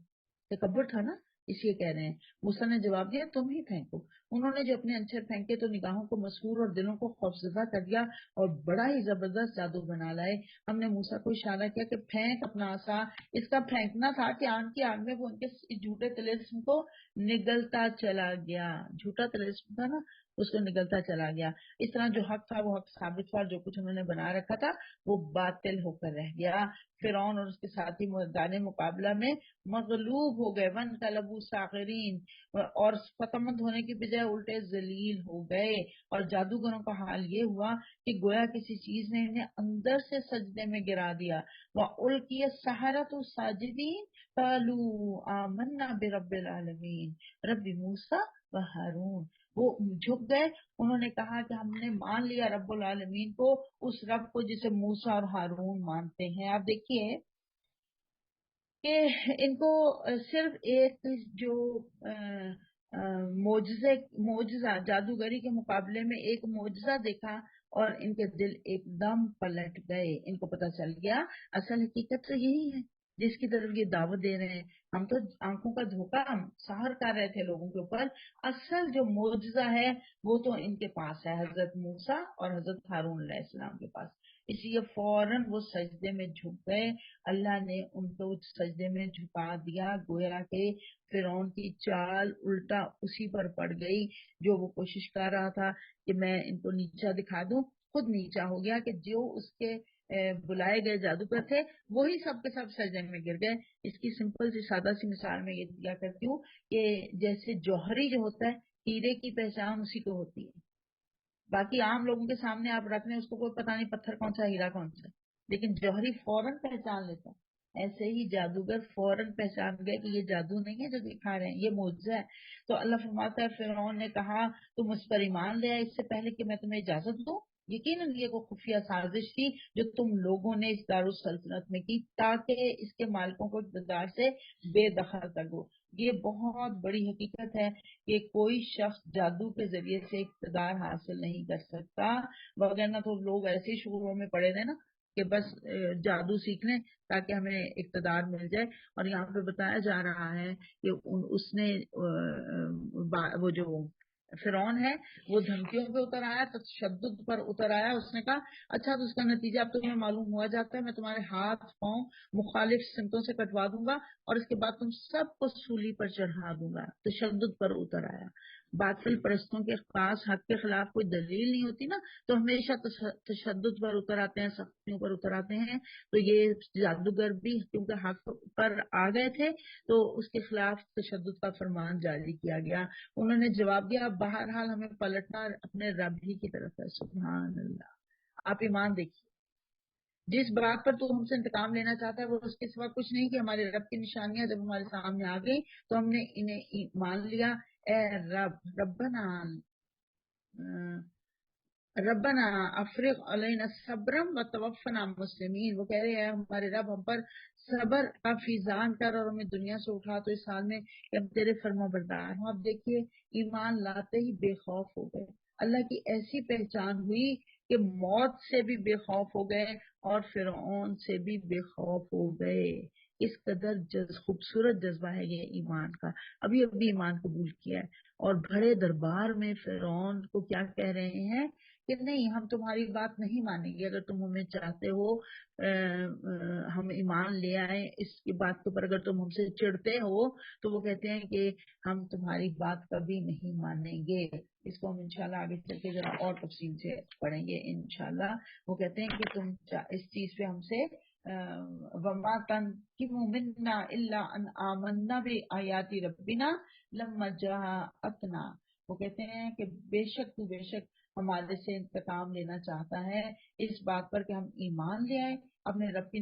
تکبر تھا نا، اس لیے کہہ رہے ہیں. موسیٰ نے جواب دیا تم ہی پھینکو. انہوں نے جو اپنے انچر پھینکے تو نگاہوں کو مسحور اور دلوں کو خوفزدہ کر دیا اور بڑا ہی زبردست جادو بنا لائے. ہم نے موسیٰ کو اشارہ کیا کہ پھینک اپنا عصا. اس کا پھینکنا تھا کہ آگ کی آگ میں وہ ان کے جھوٹے طلسم کو نگلتا چلا گیا. جھوٹا طلسم تھا نا، اس کو نگلتا چلا گیا. اس طرح جو حق تھا وہ حق ثابت ہوا، جو کچھ انہوں نے بنا رکھا تھا وہ باطل ہو کر رہ گیا. فرعون اور اس کے ساتھی میدان مقابلہ میں مغلوب ہو گئے. ون قلبوا صاغرین، اور فتح مند ہونے کی بجائے الٹے ذلیل ہو گئے. اور جادوگروں کا حال یہ ہوا کہ گویا کسی چیز نے انہیں اندر سے سجدے میں گرا دیا. وَأُلْقِيَ السَّحَرَةُ ساجدین قَالُوا آمَنَّا بِرَبِّ الْعَالَمِينَ رب موسیٰ و ہارون. وہ جھک گئے، انہوں نے کہا کہ ہم نے مان لیا رب العالمین کو، اس رب کو جسے موسیٰ اور ہارون مانتے ہیں. آپ دیکھیے کہ ان کو صرف ایک جو معجزہ جادوگری کے مقابلے میں ایک معجزہ دیکھا اور ان کے دل ایک دم پلٹ گئے. ان کو پتہ چل گیا اصل حقیقت تو یہی ہے جس کی طرف یہ دعوت دے رہے ہیں. ہم تو آنکھوں کا دھوکہ ہم سحر کر رہے تھے لوگوں کے اوپر. اصل جو معجزہ ہے وہ تو ان کے پاس ہے، حضرت موسیٰ اور حضرت ہارون علیہ السلام کے پاس. اس لیے فوراً وہ سجدے میں جھک گئے. اللہ نے ان کو سجدے میں جھکا دیا، گویا کہ فرعون کی چال الٹا اسی پر پڑ گئی. جو وہ کوشش کر رہا تھا کہ میں ان کو نیچا دکھا دوں، خود نیچا ہو گیا کہ جو اس کے بلائے گئے جادوگر تھے وہی سب کے سب سجدے میں گر گئے. اس کی سمپل سی سادہ سی مثال میں یہ دیا کرتی ہوں کہ جیسے جوہری جو ہوتا ہے، ہیرے کی پہچان اسی کو ہوتی ہے. باقی عام لوگوں کے سامنے آپ رکھ لیں، اس کو کوئی پتہ نہیں پتھر کون سا ہیرا کون سا، لیکن جوہری فوراً پہچان لیتا. ایسے ہی جادوگر فوراً پہچان گئے کہ یہ جادو نہیں ہے جو دکھا رہے ہیں، یہ معجزہ ہے. تو اللہ فرماتا ہے فرعون نے کہا تم اس پر ایمان لے آئے اس سے پہلے کہ میں تمہیں اجازت دوں. یقیناً یہ کوئی خفیہ سازش تھی جو تم لوگوں نے اس دارالسلطنت میں کی تاکہ اس کے مالکوں کو اقتدار سے بے دخل کر دو. یہ بہت بڑی حقیقت ہے کہ کوئی شخص جادو کے ذریعے سے اقتدار حاصل نہیں کر سکتا، وغیرہ تو لوگ ایسے شعوروں میں پڑے رہے نا کہ بس جادو سیکھ لیں تاکہ ہمیں اقتدار مل جائے. اور یہاں پہ بتایا جا رہا ہے کہ اس نے وہ جو فرعون ہے وہ دھمکیوں پہ اتر آیا، تشدد پر اتر آیا. اس نے کہا اچھا تو اس کا نتیجہ اب تمہیں معلوم ہوا جاتا ہے، میں تمہارے ہاتھ پاؤں مخالف سمتوں سے کٹوا دوں گا اور اس کے بعد تم سب کو سولی پر چڑھا دوں گا. تشدد پر اتر آیا. باطل پرستوں کے پاس حق کے خلاف کوئی دلیل نہیں ہوتی نا، تو ہمیشہ تشدد پر اتر آتے ہیں، سختیوں پر اتر آتے ہیں. تو یہ جادوگر بھی کیونکہ حق پر آ گئے تھے تو اس کے خلاف تشدد کا فرمان جاری کیا گیا. انہوں نے جواب دیا بہرحال ہمیں پلٹنا اپنے رب ہی کی طرف ہے. سبحان اللہ. آپ ایمان دیکھیے، جس بات پر تو ہم سے انتقام لینا چاہتا ہے وہ اس کے سوا کچھ نہیں کہ ہمارے رب کی نشانیاں جب ہمارے سامنے آ گئی تو ہم نے انہیں مان لیا. اے رب، ربنا افرغ علینا صبرا وتوفنا مسلمین. وہ کہہ رہے ہیں ہمارے رب ہم پر صبر کا فیضان کر اور ہمیں دنیا سے اٹھا تو اس حال میں کہ ہم تیرے فرما بردار ہوں. اب دیکھیے ایمان لاتے ہی بے خوف ہو گئے. اللہ کی ایسی پہچان ہوئی کہ موت سے بھی بے خوف ہو گئے اور فرعون سے بھی بے خوف ہو گئے. اس قدر خوبصورت جذبہ ہے یہ ایمان کا. ابھی ایمان قبول کیا ہے اور بڑے دربار میں فرعون کو کیا کہہ رہے ہیں کہ نہیں ہم تمہاری بات نہیں مانیں گے. اگر تم ہمیں چاہتے ہو ہم ایمان لے آئیں اس کی بات کے اوپر، اگر تم ہم سے چڑھتے ہو تو وہ کہتے ہیں کہ ہم تمہاری بات کبھی نہیں مانیں گے. اس کو ہم انشاءاللہ آگے چل کے ذرا اور تفصیل سے پڑھیں گے انشاءاللہ. وہ کہتے ہیں کہ تم اس چیز پہ ہم سے وما تنقموا منا الا ان آمنا بآیات ربنا لما جاءتنا. وہ کہتے ہیں کہ بے شک ہمارے سے انتقام لینا چاہتا ہے اس بات پر کہ ہم ایمان لے آئے، اپنے رب کی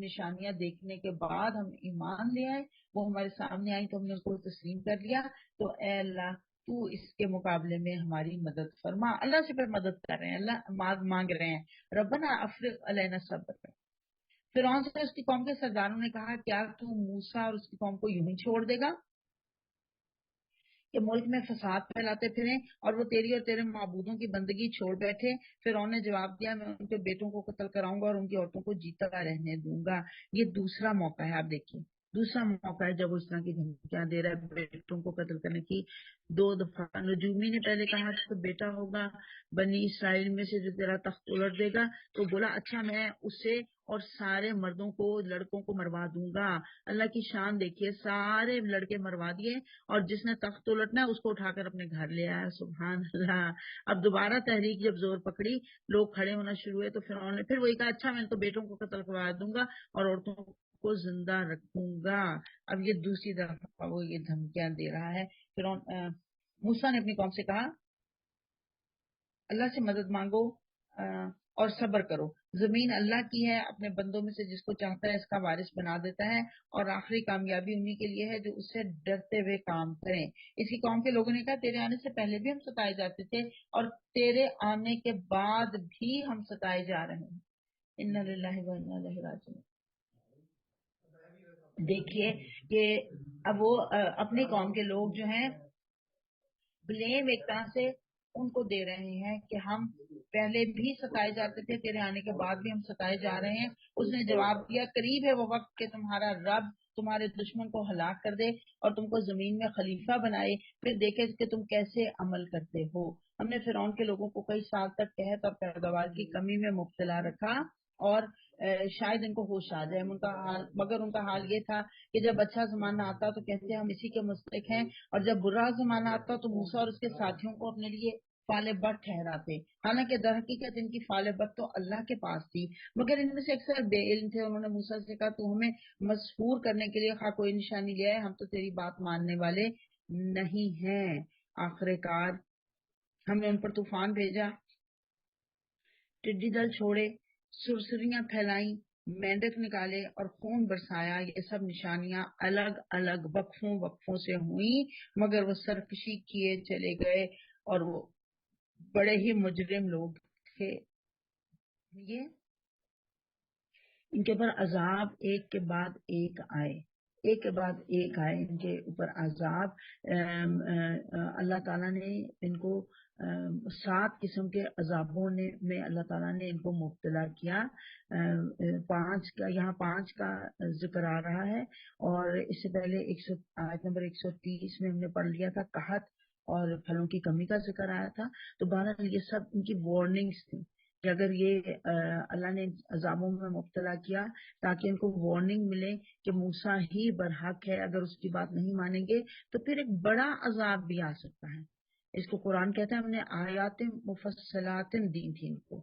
نشانیاں دیکھنے کے بعد ہم ایمان لے آئے، وہ ہمارے سامنے آئی تو ہم نے اس کو تسلیم کر لیا، تو اے اللہ تو اس کے مقابلے میں ہماری مدد فرما۔ اللہ سے پھر مدد کر رہے ہیں، اللہ مانگ رہے ہیں، ربنا افرغ علینا صبر۔ فرعون سے اس کی قوم کے سرداروں نے کہا کیا تو موسیٰ اور اس کی قوم کو یوں ہی چھوڑ دے گا کہ ملک میں فساد پھیلاتے پھریں اور وہ تیری اور تیرے معبودوں کی بندگی چھوڑ بیٹھے؟ فرعون نے جواب دیا میں ان کے بیٹوں کو قتل کراؤں گا اور ان کی عورتوں کو جیتا رہنے دوں گا۔ یہ دوسرا موقع ہے، آپ دیکھیے دوسرا موقع ہے جب اس طرح کی دھمکیاں دے رہا ہے بیٹوں کو قتل کرنے کی۔ 2 دفعہ نجومی نے پہلے کہا تو بیٹا ہوگا بنی اسرائیل میں سے جو تیرا تخت الٹ دے گا، تو بولا اچھا میں اسے اور سارے مردوں کو لڑکوں کو مروا دوں گا۔ اللہ کی شان دیکھیے، سارے لڑکے مروا دیے اور جس نے تخت الٹنا ہے اس کو اٹھا کر اپنے گھر لے آیا۔ سبحان اللہ۔ اب دوبارہ تحریک جب زور پکڑی، لوگ کھڑے ہونا شروع ہوئے، تو فرعون نے پھر وہی کہا اچھا میں تو بیٹوں کو قتل کروا دوں گا اور عورتوں کو زندہ رکھوں گا۔ اب یہ دوسری دفعہ وہ یہ دھمکیاں دے رہا ہے۔ فرعون موسیٰ نے اپنی قوم سے کہا اللہ سے مدد مانگو اور صبر کرو، زمین اللہ کی ہے، اپنے بندوں میں سے جس کو چاہتا ہے اس کا وارث بنا دیتا ہے، اور آخری کامیابی انہی کے لیے ہے جو اس سے ڈرتے ہوئے کام کریں۔ اس کی قوم کے لوگوں نے کہا تیرے آنے سے پہلے بھی ہم ستائے جاتے تھے اور تیرے آنے کے بعد بھی ہم ستائے جا رہے ہیں، انا للہ و انا الیہ راجعون۔ دیکھیے کہ اب وہ اپنی قوم کے لوگ جو ہیں بلیم ایک طرح سے ان کو دے رہے ہیں کہ ہم پہلے بھی ستائے جاتے تھے، تیرے آنے کے بعد بھی ہم ستائے جا رہے ہیں۔ اس نے جواب دیا قریب ہے وہ وقت کہ تمہارا رب تمہارے دشمن کو ہلاک کر دے اور تم کو زمین میں خلیفہ بنائے، پھر دیکھے کہ تم کیسے عمل کرتے ہو۔ ہم نے فرعون کے لوگوں کو کئی سال تک قحط اور پیداوار کی کمی میں مبتلا رکھا اور شاید ان کو ہوش آ جائے، مگر ان کا حال یہ تھا کہ جب اچھا زمانہ آتا تو کہتے ہم اسی کے مستحق ہیں، اور جب برا زمانہ آتا تو موسیٰ اور اس کے ساتھیوں کو اپنے لیے فال بٹ ٹھہراتے، حالانکہ در حقیقت ان کی فال بٹ تو اللہ کے پاس تھی، مگر ان میں سے اکثر بے علم تھے۔ انہوں نے موسیٰ سے کہا تو ہمیں مسحور کرنے کے لیے خواہ کوئی نشانی لے آئے، ہم تو تیری بات ماننے والے نہیں ہیں۔ آخر کار ہم نے ان پر طوفان بھیجا، ٹڈی دل چھوڑے، سرسریاں پھیلائیں، مینڈک نکالے اور خون برسایا۔ یہ سب نشانیاں الگ الگ وقفوں سے ہوئیں، مگر وہ سرکشی کیے چلے گئے اور وہ بڑے ہی مجرم لوگ تھے۔ یہ ان کے اوپر عذاب ایک کے بعد ایک آئے، ایک کے بعد ایک آئے ان کے اوپر عذاب۔ اللہ تعالیٰ نے ان کو 7 قسم کے عذابوں میں اللہ تعالیٰ نے ان کو مبتلا کیا۔ 5 کا یہاں 5 کا ذکر آ رہا ہے، اور اس سے پہلے آیت نمبر 130 میں ہم نے پڑھ لیا تھا قحط اور پھلوں کی کمی کا ذکر آیا تھا۔ تو بہرحال یہ سب ان کی وارننگز تھیں کہ اگر یہ اللہ نے عذابوں میں مبتلا کیا تاکہ ان کو وارننگ ملے کہ موسیٰ ہی برحق ہے، اگر اس کی بات نہیں مانیں گے تو پھر ایک بڑا عذاب بھی آ سکتا ہے۔ اس کو قرآن کہتا ہے ہم نے آیات مفصلات دی تھی ان کو،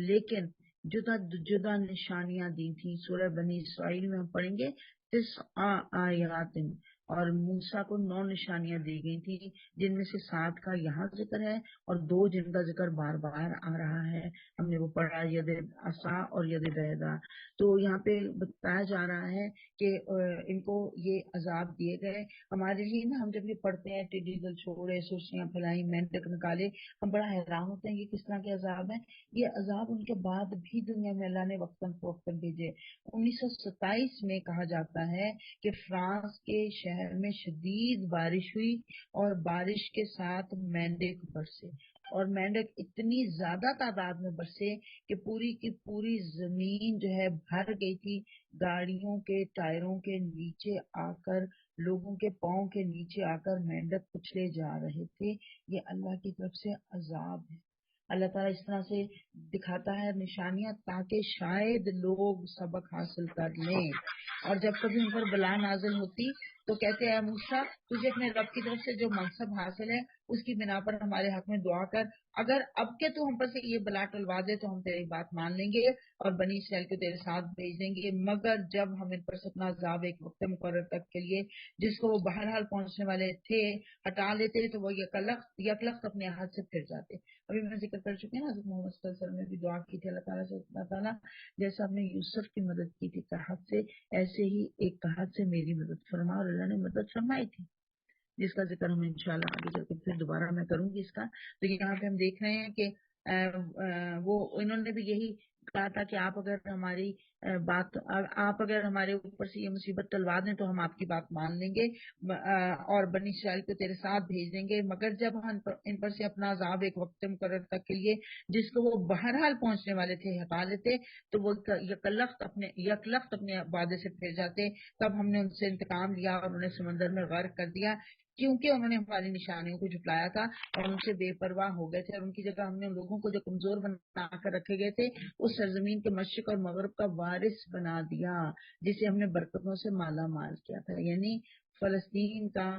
لیکن جدا جدا نشانیاں دی تھیں۔ سورہ بنی اسرائیل میں ہم پڑھیں گے 9 آیات، اور موسیٰ کو 9 نشانیاں دی گئی تھی، جن میں سے 7 کا یہاں ذکر ہے اور 2 جن کا ذکر بار بار آ رہا ہے، ہم نے وہ پڑھا ید عصا اور ید بیضا۔ تو یہاں پہ بتایا جا رہا ہے کہ ان کو یہ عذاب دیے گئے۔ ہمارے لیے نا ہم جب یہ پڑھتے ہیں ٹڈی دل چھوڑے، سرسیاں پھیلائیں، مینڈک نکالے، ہم بڑا حیران ہوتے ہیں یہ کس طرح کے عذاب ہیں۔ یہ عذاب ان کے بعد بھی دنیا میں اللہ نے وقتاً فوقتاً بھیجے۔ 1927 میں کہا جاتا ہے کہ فرانس کے شہر میں شدید بارش ہوئی اور بارش کے ساتھ مینڈک برسے، اور مینڈک اتنی زیادہ تعداد میں برسے کہ پوری کی پوری زمین جو ہے بھر گئی تھی، گاڑیوں کے ٹائروں کے نیچے آ کر، لوگوں کے پاؤں کے نیچے آ کر مینڈک کچلے جا رہے تھے۔ یہ اللہ کی طرف سے عذاب ہے۔ اللہ تعالیٰ اس طرح سے دکھاتا ہے نشانیاں تاکہ شاید لوگ سبق حاصل کر لیں، اور جب کبھی ان پر بلا نازل ہوتی تو کہتے ہیں موسیٰ تجھے اپنے رب کی طرف سے جو منصب حاصل ہے اس کی بنا پر ہمارے حق میں دعا کر، اگر اب کے تو ہم پر سے یہ بلا ٹلوا دے تو ہم تیری بات مان لیں گے اور بنی اسرائیل کو تیرے ساتھ بھیج دیں گے، مگر جب ہم ان پر سے اپنا عذاب ایک وقت مقرر تک کے لیے جس کو وہ بہرحال پہنچنے والے تھے ہٹا لیتے تو وہ یکلخت اپنے ہاتھ سے پھر جاتے۔ ابھی میں ذکر کر چکی ہوں حضرت محمد صلی اللہ علیہ وسلم نے بھی دعا کی تھی اللہ تعالیٰ سے، اللہ تعالیٰ جیسا آپ نے یوسف کی مدد کی تھی قحط سے، ایسے ہی ایک قحط سے میری مدد فرما، اور اللہ نے مدد فرمائی تھی جس کا ذکر ہم انشاءاللہ آگے چل کے پھر دوبارہ میں کروں گی اس کا۔ تو یہاں پہ ہم دیکھ رہے ہیں کہ وہ انہوں نے بھی یہی کہا تھا کہ آپ اگر ہماری بات، آپ اگر ہمارے اوپر سے یہ مصیبت ٹلوا دیں تو ہم آپ کی بات مان لیں گے اور بنی اسرائیل کو تیرے ساتھ بھیج دیں گے، مگر جب ہم ان پر سے اپنا عذاب ایک وقت مقرر تک کے لیے جس کو وہ بہرحال پہنچنے والے تھے ہٹا لیتے تو وہ یکلخت اپنے وعدے سے پھر جاتے، تب ہم نے ان سے انتقام لیا اور انہیں سمندر میں غرق کر دیا کیونکہ انہوں نے ہماری نشانیوں کو جھٹلایا تھا اور ان سے بے پرواہ ہو گئے تھے، اور ان کی جگہ ہم نے ان لوگوں کو جو کمزور بنا کر رکھے گئے تھے اس سرزمین کے مشرق اور مغرب کا وارث بنا دیا جسے ہم نے برکتوں سے مالا مال کیا تھا، یعنی فلسطین کا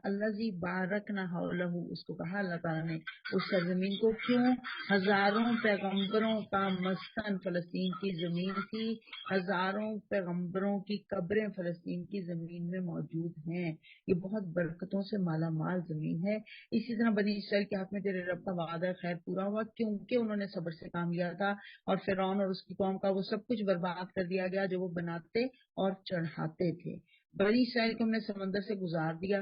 الذی بارکنا حولہ، اس کو کہا اللہ تعالیٰ نے اس سرزمین کو، کیوں؟ ہزاروں پیغمبروں کا مسکن فلسطین کی زمین تھی، ہزاروں پیغمبروں کی قبریں فلسطین کی زمین میں موجود ہیں، یہ بہت برکتوں سے مالا مال زمین ہے۔ اسی طرح بنی اسرائیل کے حق میں تیرے رب کا وعدہ خیر پورا ہوا کیونکہ انہوں نے صبر سے کام لیا تھا، اور فرعون اور اس کی قوم کا وہ سب کچھ برباد کر دیا گیا جو وہ بناتے اور چڑھاتے تھے۔ بنی اسرائیل کو ہم نے سمندر سے گزار دیا،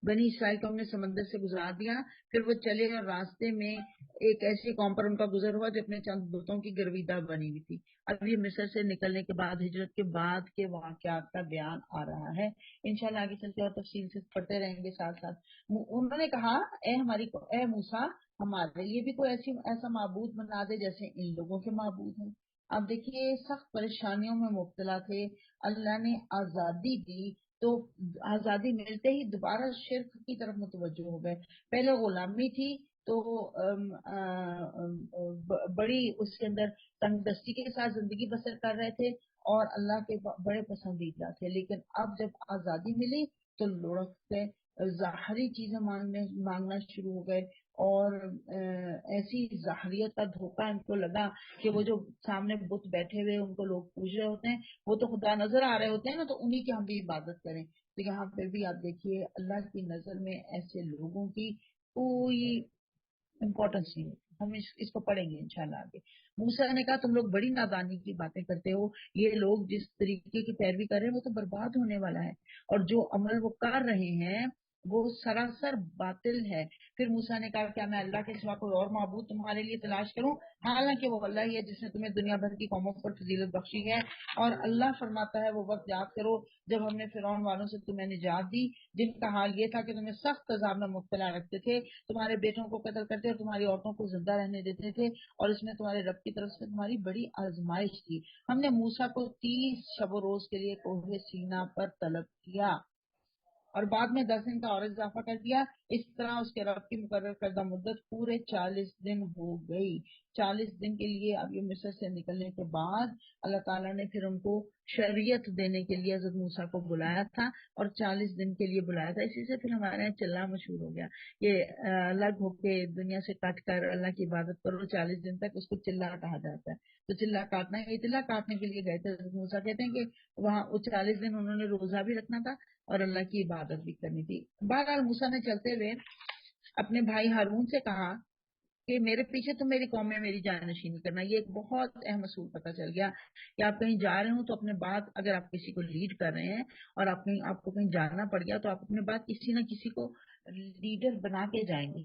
بنی اسرائیل کو ہم نے سمندر سے گزار دیا، پھر وہ چلے اور راستے میں ایک ایسی قوم پر ان کا گزر ہوا جو اپنے چند بتوں کی گرویدہ بنی ہوئی تھی۔ اب یہ مصر سے نکلنے کے بعد، ہجرت کے بعد کے واقعات کا بیان آ رہا ہے، انشاءاللہ آگے چل کے اور تفصیل سے پڑھتے رہیں گے ساتھ ساتھ۔ انہوں نے کہا اے موسیٰ ہمارے لیے بھی کوئی ایسا معبود بنا دے جیسے ان لوگوں کے معبود ہیں۔ اب دیکھیے سخت پریشانیوں میں مبتلا تھے، اللہ نے آزادی دی تو آزادی ملتے ہی دوبارہ شرک کی طرف متوجہ ہو گئے۔ پہلے غلامی تھی تو بڑی اس کے اندر تنگ دستی کے ساتھ زندگی بسر کر رہے تھے اور اللہ کے بڑے پسندیدہ تھے، لیکن اب جب آزادی ملی تو لڑکتے ظاہری چیزیں مانگنا شروع ہو گئے، اور ایسی ظاہریت کا دھوکہ ان کو لگا کہ وہ جو سامنے بت بیٹھے ہوئے ان کو لوگ پوچھ رہے ہوتے ہیں وہ تو خدا نظر آ رہے ہوتے ہیں نا، تو انہی کی ہم بھی عبادت کریں۔ تو یہاں پہ بھی آپ دیکھیے اللہ کی نظر میں ایسے لوگوں کی کوئی امپورٹنس نہیں ہوتی۔ ہم اس کو پڑھیں گے انشاءاللہ آگے۔ موسیٰ نے کہا تم لوگ بڑی نادانی کی باتیں کرتے ہو، یہ لوگ جس طریقے کی پیروی کر رہے ہیں وہ تو برباد ہونے والا ہے، اور جو عمل وہ کر رہے ہیں وہ سراسر باطل ہے۔ پھر موسیٰ نے کہا کیا میں اللہ کے سوا کوئی اور معبود تمہارے لیے تلاش کروں، حالانکہ وہ اللہ ہی ہے جس نے تمہیں دنیا بھر کی قوموں پر فضیلت بخشی ہے، اور اللہ فرماتا ہے وہ وقت یاد کرو جب ہم نے فرعون والوں سے تمہیں نجات دی جن کا حال یہ تھا کہ تمہیں سخت عذاب میں مبتلا رکھتے تھے، تمہارے بیٹوں کو قتل کرتے اور تمہاری عورتوں کو زندہ رہنے دیتے تھے، اور اس میں تمہارے رب کی طرف سے تمہاری بڑی آزمائش تھی۔ ہم نے موسیٰ کو 30 شب و روز کے لیے کوہ سینا پر طلب کیا اور بعد میں 10 دن کا اور اضافہ کر دیا، اس طرح اس کے رب کی مقرر کردہ مدت پورے 40 دن ہو گئی۔ 40 دن کے لیے اب یہ مصر سے نکلنے کے بعد اللہ تعالیٰ نے پھر ان کو شریعت دینے کے لیے حضرت موسیٰ کو بلایا تھا اور 40 دن کے لیے بلایا تھا۔ اسی سے پھر ہمارے یہاں چلہ مشہور ہو گیا، یہ الگ ہو کے دنیا سے کٹ کر اللہ کی عبادت کرو 40 دن تک، اس کو چلہ کہا جاتا ہے۔ تو چلہ کاٹنا ہے، یہ چلہ کاٹنے کے لیے گئے تھے حضرت موسیٰ، کہتے ہیں کہ وہاں 40 دن انہوں نے روزہ بھی رکھنا تھا اور اللہ کی عبادت بھی کرنی تھی۔ بہرحال موسیٰ نے چلتے ہوئے اپنے بھائی ہارون سے کہا کہ میرے پیچھے تم میری قوم میں میری جانشینی کرنا۔ یہ ایک بہت اہم اصول پتہ چل گیا کہ آپ کہیں جا رہے ہوں تو اپنے بعد اگر آپ کسی کو لیڈ کر رہے ہیں اور آپ کو کہیں جانا پڑ گیا تو آپ اپنے بعد کسی نہ کسی کو لیڈر بنا کے جائیں گے،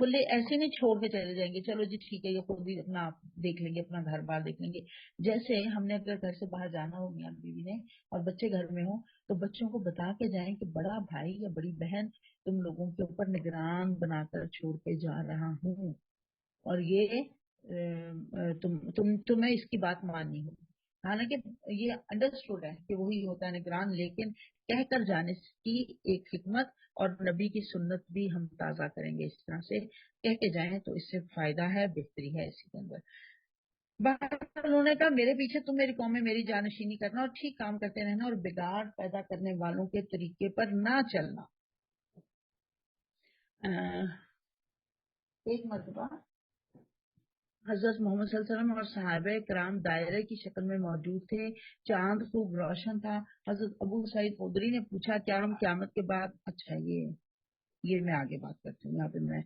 کھلے ایسے نہیں چھوڑ کے چلے جائیں گے چلو جی ٹھیک ہے یہ خود بھی اپنا آپ دیکھ لیں گے، اپنا گھر بار دیکھ لیں گے۔ جیسے ہم نے اگر گھر سے باہر جانا ہو میاں بیوی نے اور بچے گھر میں ہوں تو بچوں کو بتا کے جائیں کہ بڑا بھائی یا بڑی بہن تم لوگوں کے اوپر نگران بنا کر چھوڑ کے جا رہا ہوں، اور یہ تمہیں اس کی بات ماننی ہوگی۔ حالانکہ یہ انڈرسٹوڈ ہے کہ وہی ہوتا ہے نگران، لیکن کہہ کر جانے کی ایک حکمت اور نبی کی سنت بھی ہم تازہ کریں گے، اس طرح سے کہہ کے جائیں تو اس سے فائدہ ہے، بہتری ہے اسی کے اندر۔ بہرحال انہوں نے کہا میرے پیچھے تم میری قوم میں میری جانشینی کرنا اور ٹھیک کام کرتے رہنا اور بگاڑ پیدا کرنے والوں کے طریقے پر نہ چلنا۔ ایک مرتبہ حضرت محمد صلی اللہ علیہ وسلم اور صحابہ کرام دائرے کی شکل میں موجود تھے، چاند خوب روشن تھا۔ حضرت ابو سعید خدری نے پوچھا کیا ہم قیامت کے بعد، اچھا یہ میں آگے بات کرتی ہوں، یہاں پہ میں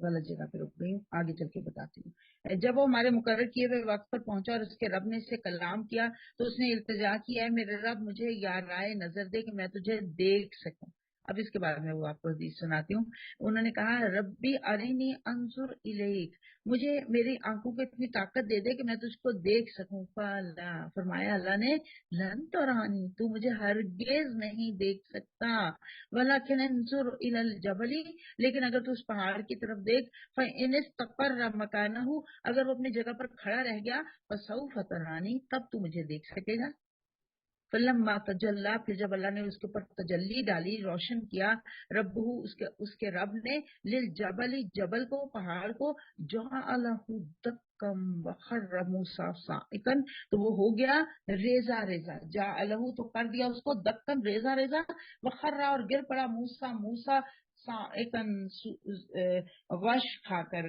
غلط جگہ پہ رک گئی ہوں، آگے چل کے بتاتی ہوں۔ جب وہ ہمارے مقرر کیے ہوئے وقت پر پہنچا اور اس کے رب نے اس سے کلام کیا تو اس نے التجا کیا ہے میرے رب مجھے یا رائے نظر دے کہ میں تجھے دیکھ سکوں۔ اب اس کے بعد میں وہ آپ کو حدیث سناتی ہوں۔ انہوں نے کہا ربی ارینی انظر الیک، مجھے میری آنکھوں کو اتنی طاقت دے دے کہ میں تجھ کو دیکھ سکوں۔ فرمایا اللہ نے لن ترانی، تو مجھے ہرگز نہیں دیکھ سکتا، ولیکن انظر الی الجبل، لیکن اگر تو اس پہاڑ کی طرف دیکھ، فإن استقر مکانہ، اگر وہ اپنی جگہ پر کھڑا رہ گیا، فسوف ترانی، تب تو مجھے دیکھ سکے گا۔ فلما تجلی، پھر جب اللہ نے اس کے اوپر تجلی ڈالی، روشن کیا، رب اس کے رب نے للجبل، جبل کو، پہاڑ کو، جعلہ دکم وخر موسیٰ صاعقا، تو وہ ہو گیا ریزہ ریزہ، جعلہ تو کر دیا اس کو، دکم ریزہ ریزہ، وخر اور گر پڑا موسیٰ صاعقا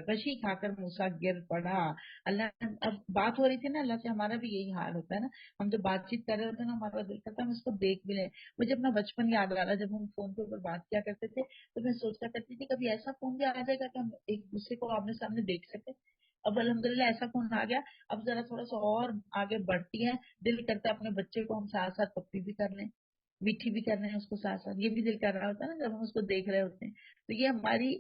غشی کھا کر موسیٰ گر پڑا۔ اللہ، اب بات ہو رہی تھی نا اللہ سے، ہمارا بھی یہی حال ہوتا ہے نا، ہم جب بات چیت کر رہے ہوتے ہیں نا ہمارا دل کرتا ہے ہم اس کو دیکھ بھی لیں۔ مجھے اپنا بچپن یاد آ رہا، جب ہم فون کے اوپر بات کیا کرتے تھے تو میں سوچا کرتی تھی کبھی ایسا فون بھی آ جائے گا کہ ہم ایک دوسرے کو آمنے سامنے دیکھ سکیں۔ اب الحمدللہ ایسا فون آ گیا، اب ذرا تھوڑا سا اور آگے بڑھتی ہے، دل کرتا ہے اپنے بچے کو ہم ساتھ ساتھ پپی بھی کر لیں، میٹھی بھی کر رہے ہیں اس کو ساتھ ساتھ، یہ بھی دل کر رہا ہوتا ہے نا جب ہم اس کو دیکھ رہے ہوتے ہیں۔ تو یہ ہماری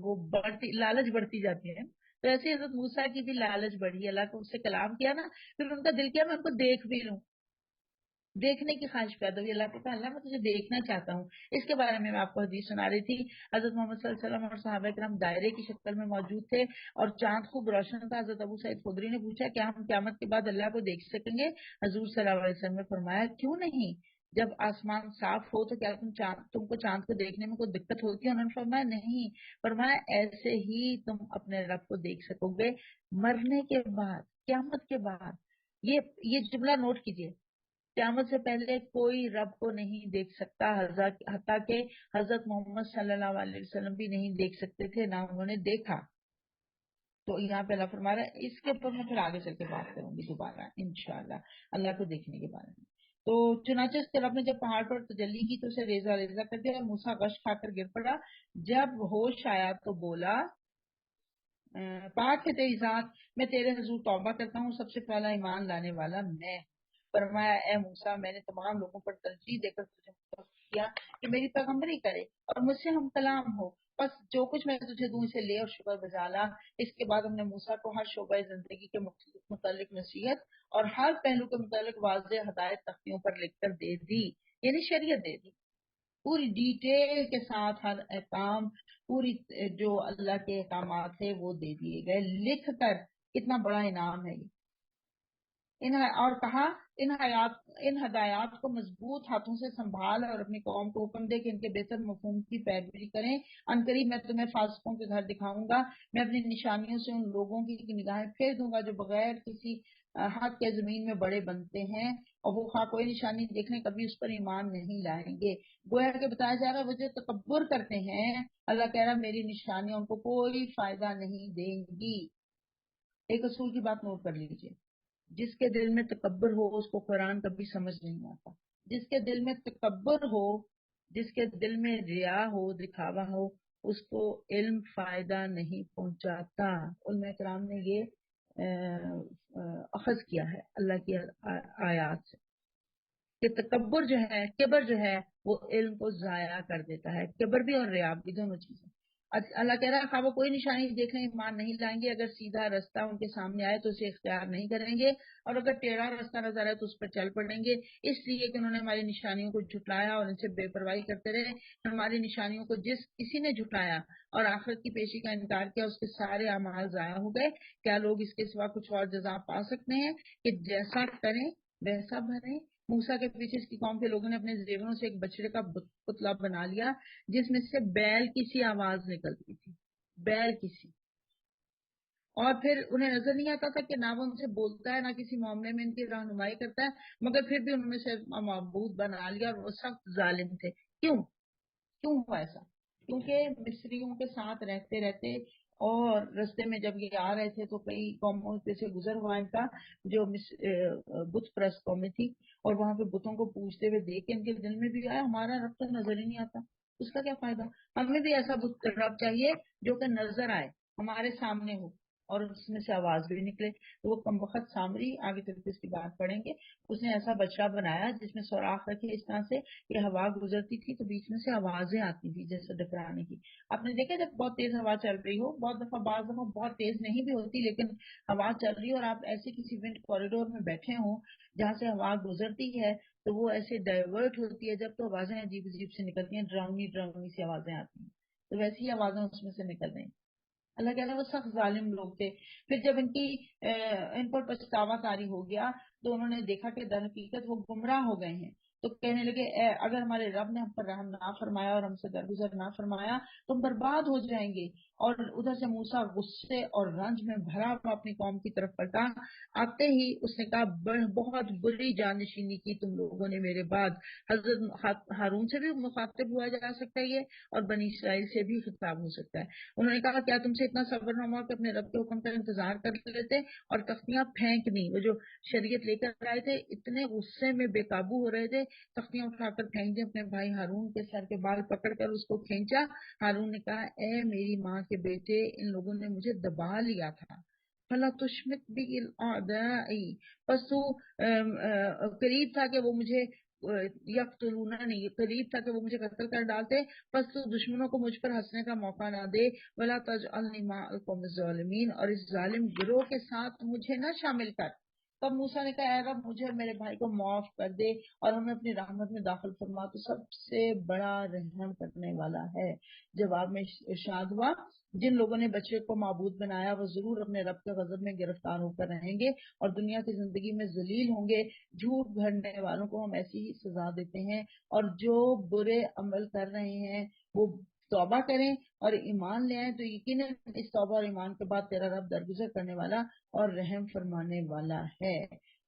وہ بڑھتی لالچ بڑھتی جاتی ہے۔ تو ایسے حضرت موسیٰ کی بھی لالچ بڑھی، اللہ کو اس سے کلام کیا نا، پھر ان کا دل کیا میں ان کو دیکھ بھی لوں، دیکھنے کی خواہش پیدا ہوئی، اللہ کو کہا اللہ میں تجھے دیکھنا چاہتا ہوں۔ اس کے بارے میں آپ کو حدیث سنا رہی تھی۔ حضرت محمد صلی اللہ علیہ وسلم اور صحابہ کرام دائرے کی شکل میں موجود تھے اور چاند خوب روشن تھا۔ حضرت ابو سعید خدری نے پوچھا کیا ہم قیامت کے بعد اللہ کو دیکھ سکیں گے؟ حضور صلی اللہ علیہ وسلم نے فرمایا کیوں نہیں، جب آسمان صاف ہو تو کیا تم کو چاند کو دیکھنے میں کوئی دقت ہوتی ہے؟ انہوں نے فرمایا نہیں، فرمایا ایسے ہی تم اپنے رب کو دیکھ سکو گے مرنے کے بعد، قیامت کے بعد۔ یہ جملہ نوٹ کیجئے، قیامت سے پہلے کوئی رب کو نہیں دیکھ سکتا، حتیٰ کہ حضرت محمد صلی اللہ علیہ وسلم بھی نہیں دیکھ سکتے تھے، نہ انہوں نے دیکھا۔ تو یہاں پہ اللہ فرما رہا ہے، اس کے اوپر میں پھر آگے چل کے بات کروں گی دوبارہ انشاءاللہ اللہ کو دیکھنے کے بارے میں۔ تو چنانچہ اس کے رب نے جب پہاڑ پر تجلی کی تو اسے ریزہ ریزہ کر دیا اور موسیٰ غش کھا کر گر پڑا۔ جب ہوش آیا تو بولا پاک ہے تیری ذات، میں تیرے حضور توبہ کرتا ہوں، سب سے پہلا ایمان لانے والا میں۔ فرمایا اے موسیٰ میں نے تمام لوگوں پر ترجیح دے کر تجھے متفق کیا کہ میری پیغمبری کرے اور مجھ سے ہم کلام ہو، بس جو کچھ میں تجھے دوں اسے لے اور شکر بجا لا۔ اس کے بعد ہم نے موسیٰ کو ہر شعبہ زندگی کے متعلق نصیحت اور ہر پہلو کے متعلق واضح ہدایت تختیوں پر لکھ کر دے دی، یعنی شریعت دے دی پوری ڈیٹیل کے ساتھ، ہر احکام پوری جو اللہ کے احکامات تھے وہ دے دیے گئے لکھ کر۔ کتنا بڑا انعام ہے یہ۔ اور کہا ان ہدایات کو مضبوط ہاتھوں سے سنبھال اور اپنی قوم کو حکم دے کہ ان کے بہتر مفہوم کی پیروی کریں۔ ان قریب میں تمہیں فاسقوں کے گھر دکھاؤں گا، میں اپنی نشانیوں سے ان لوگوں کی نگاہیں پھیر دوں گا جو بغیر کسی حق کے زمین میں بڑے بنتے ہیں اور وہ خواہ کوئی نشانی دیکھنے کبھی اس پر ایمان نہیں لائیں گے۔ گویا کہ بتایا جا رہا ہے وہ جو تکبر کرتے ہیں، اللہ کہہ رہا میری نشانیاں ان کو کوئی فائدہ نہیں دیں گی۔ ایک اصول کی بات نوٹ کر لیجئے، جس کے دل میں تکبر ہو اس کو قرآن کبھی سمجھ نہیں آتا۔ جس کے دل میں تکبر ہو، جس کے دل میں ریا ہو، دکھاوا ہو، اس کو علم فائدہ نہیں پہنچاتا۔ علماء کرام نے یہ اخذ کیا ہے اللہ کی آیات سے کہ تکبر جو ہے، کبر جو ہے، وہ علم کو ضائع کر دیتا ہے۔ کبر بھی اور ریا بھی، دونوں چیزیں۔ اللہ کہہ رہا ہے خواہ وہ کوئی نشانی دیکھیں ایمان نہیں لائیں گے، اگر سیدھا رستہ ان کے سامنے آئے تو اسے اختیار نہیں کریں گے، اور اگر ٹیڑھا رستہ نظر آئے تو اس پر چل پڑیں گے، اس لیے کہ انہوں نے ہماری نشانیوں کو جھٹلایا اور ان سے بے پرواہی کرتے رہے۔ ہماری نشانیوں کو جس کسی نے جھٹلایا اور آخرت کی پیشی کا انکار کیا اس کے سارے اعمال ضائع ہو گئے۔ کیا لوگ اس کے سوا کچھ اور جزا پا سکتے ہیں کہ جیسا کریں ویسا بھریں؟ موسیٰ کے پیچھے اس کی قوم کے لوگوں نے اپنے زیوروں سے ایک بچڑے کا پتلا بنا لیا جس میں سے بیل کی سی آواز نکلتی تھی، بیل کی سی، اور پھر انہیں نظر نہیں آتا تھا کہ نہ وہ ان سے بولتا ہے نہ کسی معاملے میں ان کی رہنمائی کرتا ہے، مگر پھر بھی انہوں نے سے معبود بنا لیا اور وہ سخت ظالم تھے۔ کیوں ہوا ایسا؟ کیونکہ مصریوں کے ساتھ رہتے رہتے اور رستے میں جب یہ آ رہے تھے تو کئی قوموں سے گزر ہوا ان کا، جو بت پرست قومیں تھی، اور وہاں پہ بتوں کو پوجتے ہوئے دیکھ کے ان کے دل میں بھی آیا ہمارا رب تو نظر ہی نہیں آتا، اس کا کیا فائدہ، ہمیں بھی ایسا بت رب چاہیے جو کہ نظر آئے، ہمارے سامنے ہو اور اس میں سے آواز بھی نکلے۔ تو وہ کم وقت سامری، آگے چل کے اس کی بات پڑھیں گے، اس نے ایسا بچہ بنایا جس میں سوراخ رکھے اس طرح سے کہ ہوا گزرتی تھی تو بیچ میں سے آوازیں آتی تھی جیسے ٹکرانے کی۔ آپ نے دیکھا جب بہت تیز ہوا چل رہی ہو، بعض دفعہ بہت تیز نہیں بھی ہوتی لیکن ہوا چل رہی ہو اور آپ ایسے کسی ونڈ کوریڈور میں بیٹھے ہوں جہاں سے ہوا گزرتی ہے تو وہ ایسے ڈائیورٹ ہوتی ہے جب تو آوازیں عجیب عجیب سے نکلتی ہیں، ڈراؤنی سی آوازیں آتی ہیں، تو ویسی ہی آوازیں اس میں سے نکل رہی ہیں۔ اللہ کہتا ہے وہ سخت ظالم لوگ تھے۔ پھر جب ان پر پچھتاوا طاری ہو گیا تو انہوں نے دیکھا کہ در حقیقت وہ گمراہ ہو گئے ہیں، تو کہنے لگے اگر ہمارے رب نے ہم پر رحم نہ فرمایا اور ہم سے درگزر نہ فرمایا تو ہم برباد ہو جائیں گے۔ اور ادھر سے موسیٰ غصے اور رنج میں بھرا ہوا اپنی قوم کی طرف پلٹا، آتے ہی اس نے کہا بہت بری جانشینی کی تم لوگوں نے میرے بعد۔ حضرت ہارون سے بھی مخاطب ہوا جا سکتا ہے یہ، اور بنی اسرائیل سے بھی خطاب ہو سکتا ہے۔ انہوں نے کہا کیا تم سے اتنا صبر نہ ہوا کہ اپنے رب کے حکم کا انتظار کر لیتے اور تختیاں پھینکنی، وہ جو شریعت لے کر آئے تھے اتنے غصے میں بے قابو ہو رہے تھے، تختیاں اٹھا کر پھینک دیں۔ اپنے بھائی ہارون کے سر کے بال پکڑ کر اس کو کھینچا۔ ہارون نے کہا اے میری ماں کے بیٹے، ان لوگوں نے مجھے دبا لیا تھا، فلا تشمت بھی الاعدائی، بس تو قریب تھا کہ وہ مجھے نہیں، قریب تھا کہ وہ مجھے قتل کر ڈالتے، بس تو دشمنوں کو مجھ پر ہنسنے کا موقع نہ دے، ولا تجعلنی مع القوم الظالمین، اور اس ظالم گروہ کے ساتھ مجھے نہ شامل کر۔ تب موسیٰ نے کہا اے رب مجھے اور میرے بھائی کو معاف کر دے اور ہمیں اپنی رحمت میں داخل فرما، تو سب سے بڑا رحم کرنے والا ہے۔ جواب میں ارشاد ہوا جن لوگوں نے بچے کو معبود بنایا وہ ضرور اپنے رب کے غضب میں گرفتار ہو کر رہیں گے اور دنیا کی زندگی میں ذلیل ہوں گے۔ جھوٹ گھڑنے والوں کو ہم ایسی ہی سزا دیتے ہیں، اور جو برے عمل کر رہے ہیں وہ توبہ کریں اور ایمان لے آئیں تو یقیناً اس توبہ اور ایمان کے بعد تیرا رب درگزر کرنے والا اور رحم فرمانے والا ہے۔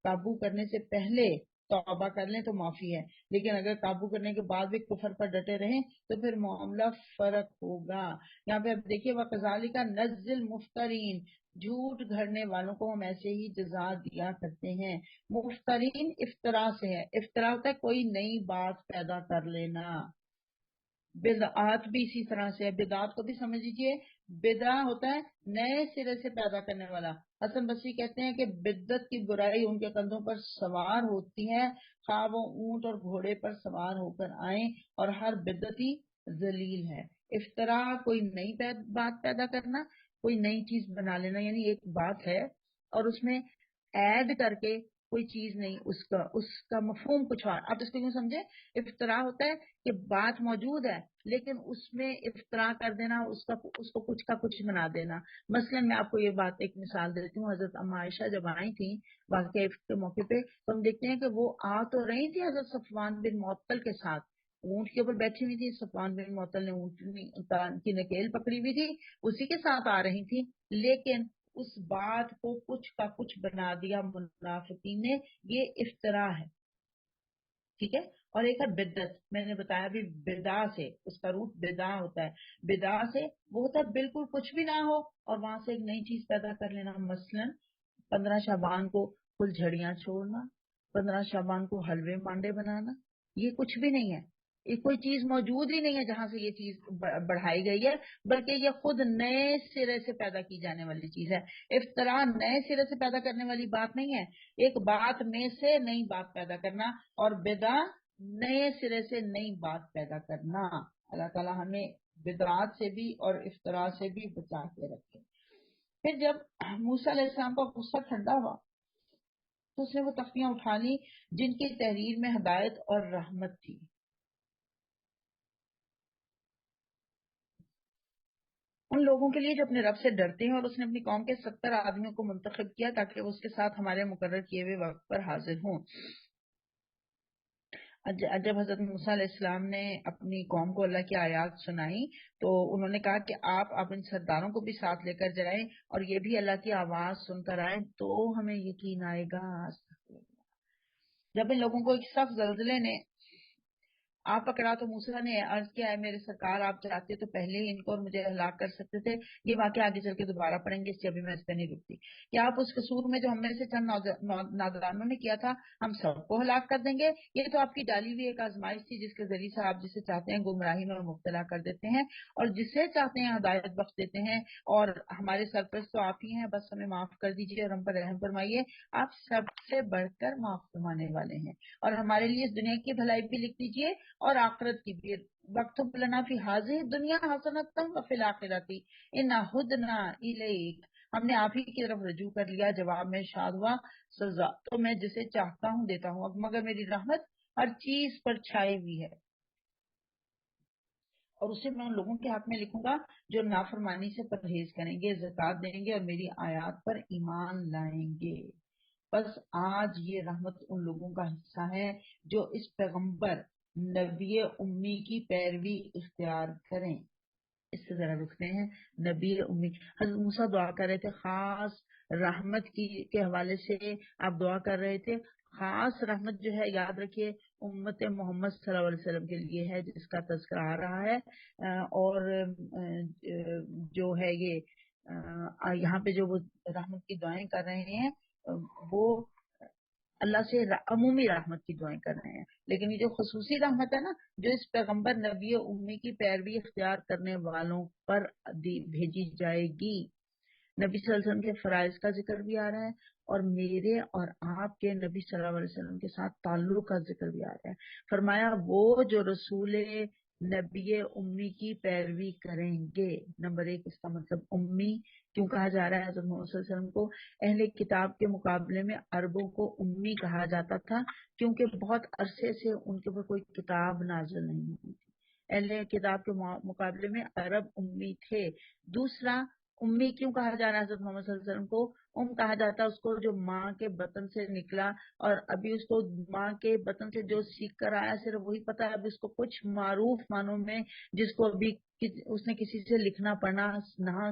قابو کرنے سے پہلے توبہ کر لیں تو معافی ہے، لیکن اگر قابو کرنے کے بعد بھی کفر پر ڈٹے رہیں تو پھر معاملہ فرق ہوگا۔ یہاں پہ اب دیکھیے وَكَذَلِكَ نَجْزِي الْمُفْتَرِينَ، جھوٹ گھڑنے والوں کو ہم ایسے ہی جزا دیا کرتے ہیں۔ مفترین افطرا سے ہے، افطرا ہوتا ہے کوئی نئی بات پیدا کر لینا، بدعات بھی اسی طرح سے ہے، بدعات کو بھی سمجھ لیجیے، بدعا ہوتا ہے نئے سرے سے پیدا کرنے والا۔ حسن بصری کہتے ہیں کہ بدعت کی برائی ان کے کندھوں پر سوار ہوتی ہے، خواہ وہ اونٹ اور گھوڑے پر سوار ہو کر آئیں، اور ہر بدعتی ذلیل ہے۔ افطرا کوئی نئی بات پیدا کرنا، کوئی نئی چیز بنا لینا، یعنی ایک بات ہے اور اس میں ایڈ کر کے کوئی چیز نہیں، اس کا مفہوم کچھ اور۔ آپ اس کو یوں سمجھے افطرا ہوتا ہے کہ بات موجود ہے لیکن اس میں افطرا کر دینا، اس کو کچھ کا کچھ بنا دینا۔ مثلا میں آپ کو یہ بات ایک مثال دیتی ہوں، حضرت اما عائشہ جب آئی تھیں واقعہ کے موقع پہ تو ہم دیکھتے ہیں کہ وہ آ تو رہی تھی حضرت صفوان بن معطل کے ساتھ، اونٹ کے اوپر بیٹھی ہوئی تھی، صفوان بن معطل نے اونٹ کی نکیل پکڑی ہوئی تھی، اسی کے ساتھ آ رہی تھی، لیکن اس بات کو کچھ کا کچھ بنا دیا منافقین نے، یہ افطرا ہے، ٹھیک ہے۔ اور ایک ہے بدعت، میں نے بتایا بھی بدا سے، اس کا روٹ بدا ہوتا ہے، بدا سے وہ ہوتا ہے بالکل کچھ بھی نہ ہو اور وہاں سے ایک نئی چیز پیدا کر لینا۔ مثلا 15 شعبان کو پھل جھڑیاں چھوڑنا، 15 شعبان کو حلوے مانڈے بنانا، یہ کچھ بھی نہیں ہے، یہ کوئی چیز موجود ہی نہیں ہے جہاں سے یہ چیز بڑھائی گئی ہے، بلکہ یہ خود نئے سرے سے پیدا کی جانے والی چیز ہے۔ افطرا نئے سرے سے پیدا کرنے والی بات نہیں ہے، ایک بات میں سے نئی بات پیدا کرنا، اور بدع نئے سرے سے نئی بات پیدا کرنا۔ اللہ تعالیٰ ہمیں بدعات سے بھی اور افطرا سے بھی بچا کے رکھے۔ پھر جب موسیٰ علیہ السلام کا غصہ ٹھنڈا ہوا تو اس نے وہ تختیاں اٹھا لی جن کی تحریر میں ہدایت اور رحمت تھی۔ ان لوگوں کے لیے جو اپنے رب سے ڈرتے ہیں، اور اس نے اپنی قوم کے 70 آدمیوں کو منتخب کیا تاکہ وہ اس کے ساتھ ہمارے مقرر کیے ہوئے وقت پر حاضر ہوں۔ جب حضرت موسیٰ علیہ السلام نے اپنی قوم کو اللہ کی آیات سنائی تو انہوں نے کہا کہ آپ ان سرداروں کو بھی ساتھ لے کر جائیں اور یہ بھی اللہ کی آواز سن کر آئیں تو ہمیں یقین آئے گا۔ جب ان لوگوں کو ایک سخت زلزلے نے آپ پکڑا تو موسیٰ نے عرض کیا ہے میرے سرکار آپ چاہتے تو پہلے ہی ان کو اور مجھے ہلاک کر سکتے تھے، یہ واقعہ آگے چل کے دوبارہ پڑھیں گے، اس لیے ابھی میں اس پہ نہیں رکتی۔ کیا آپ اس قصور میں جو ہم میں سے چند نادرانوں نے کیا تھا ہم سب کو ہلاک کر دیں گے؟ یہ تو آپ کی ڈالی ہوئی ایک آزمائش تھی جس کے ذریعے سے آپ جسے چاہتے ہیں گمراہی میں مبتلا کر دیتے ہیں اور جسے چاہتے ہیں ہدایت بخش دیتے ہیں، اور ہمارے سرپرست تو آپ ہی ہیں، بس ہمیں معاف کر دیجیے اور ہم پر رحم فرمائیے، آپ سب سے بڑھ کر معاف فرمانے والے ہیں، اور ہمارے لیے اس دنیا کی بھلائی بھی لکھ دیجیے اور آخرت کی بھی۔ وقت لنا فی حاضر دنیا حسنتم وفی الآخرتی ان ہدنا الیک، ہم نے آپ ہی کی طرف رجوع کر لیا، جواب میں ارشاد ہوا سزا تو میں جسے چاہتا ہوں دیتا ہوں، اب مگر میری رحمت ہر چیز پر چھائی ہوئی ہے، اور اسے میں ان لوگوں کے حق میں لکھوں گا جو نافرمانی سے پرہیز کریں گے، زکات دیں گے اور میری آیات پر ایمان لائیں گے۔ بس آج یہ رحمت ان لوگوں کا حصہ ہے جو اس پیغمبر نبی امی کی پیروی اختیار کریں۔ اس سے ذرا رکتے ہیں۔ نبی امی، حضرت موسیٰ دعا کر رہے تھے خاص رحمت کی کے حوالے سے، آپ دعا کر رہے تھے خاص رحمت جو ہے یاد رکھیے امت محمد صلی اللہ علیہ وسلم کے لیے ہے جس کا تذکرہ آ رہا ہے، اور جو ہے یہ یہاں پہ جو وہ رحمت کی دعائیں کر رہے ہیں وہ اللہ سے عمومی رحمت کی دعائیں کر رہے ہیں، لیکن یہ جو خصوصی رحمت ہے نا جو اس پیغمبر نبی امی کی پیروی اختیار کرنے والوں پر بھیجی جائے گی، نبی صلی اللہ علیہ وسلم کے فرائض کا ذکر بھی آ رہا ہے اور میرے اور آپ کے نبی صلی اللہ علیہ وسلم کے ساتھ تعلق کا ذکر بھی آ رہا ہے۔ فرمایا وہ جو رسول نبی امی کی پیروی کریں گے، نمبر ایک اس کا مطلب امی کیوں کہا جا رہا ہے حضرت محمد صلی اللہ علیہ وسلم کو؟ اہل کتاب کے مقابلے میں عربوں کو امی کہا جاتا تھا کیونکہ بہت عرصے سے ان کے اوپر کوئی کتاب نازل نہیں ہوئی تھی، اہل کتاب کے مقابلے میں عرب امی تھے۔ دوسرا، امی کیوں کہا جا رہا ہے حضرت محمد صلی اللہ علیہ وسلم کو؟ کہا جاتا ہے اس کو جو ماں کے بطن سے نکلا اور ابھی اس کو ماں کے بطن سے جو سیکھ کر آیا صرف وہی پتا ہے، ابھی اس کو کچھ معروف معنوں میں جس کو ابھی اس نے کسی سے لکھنا پڑھنا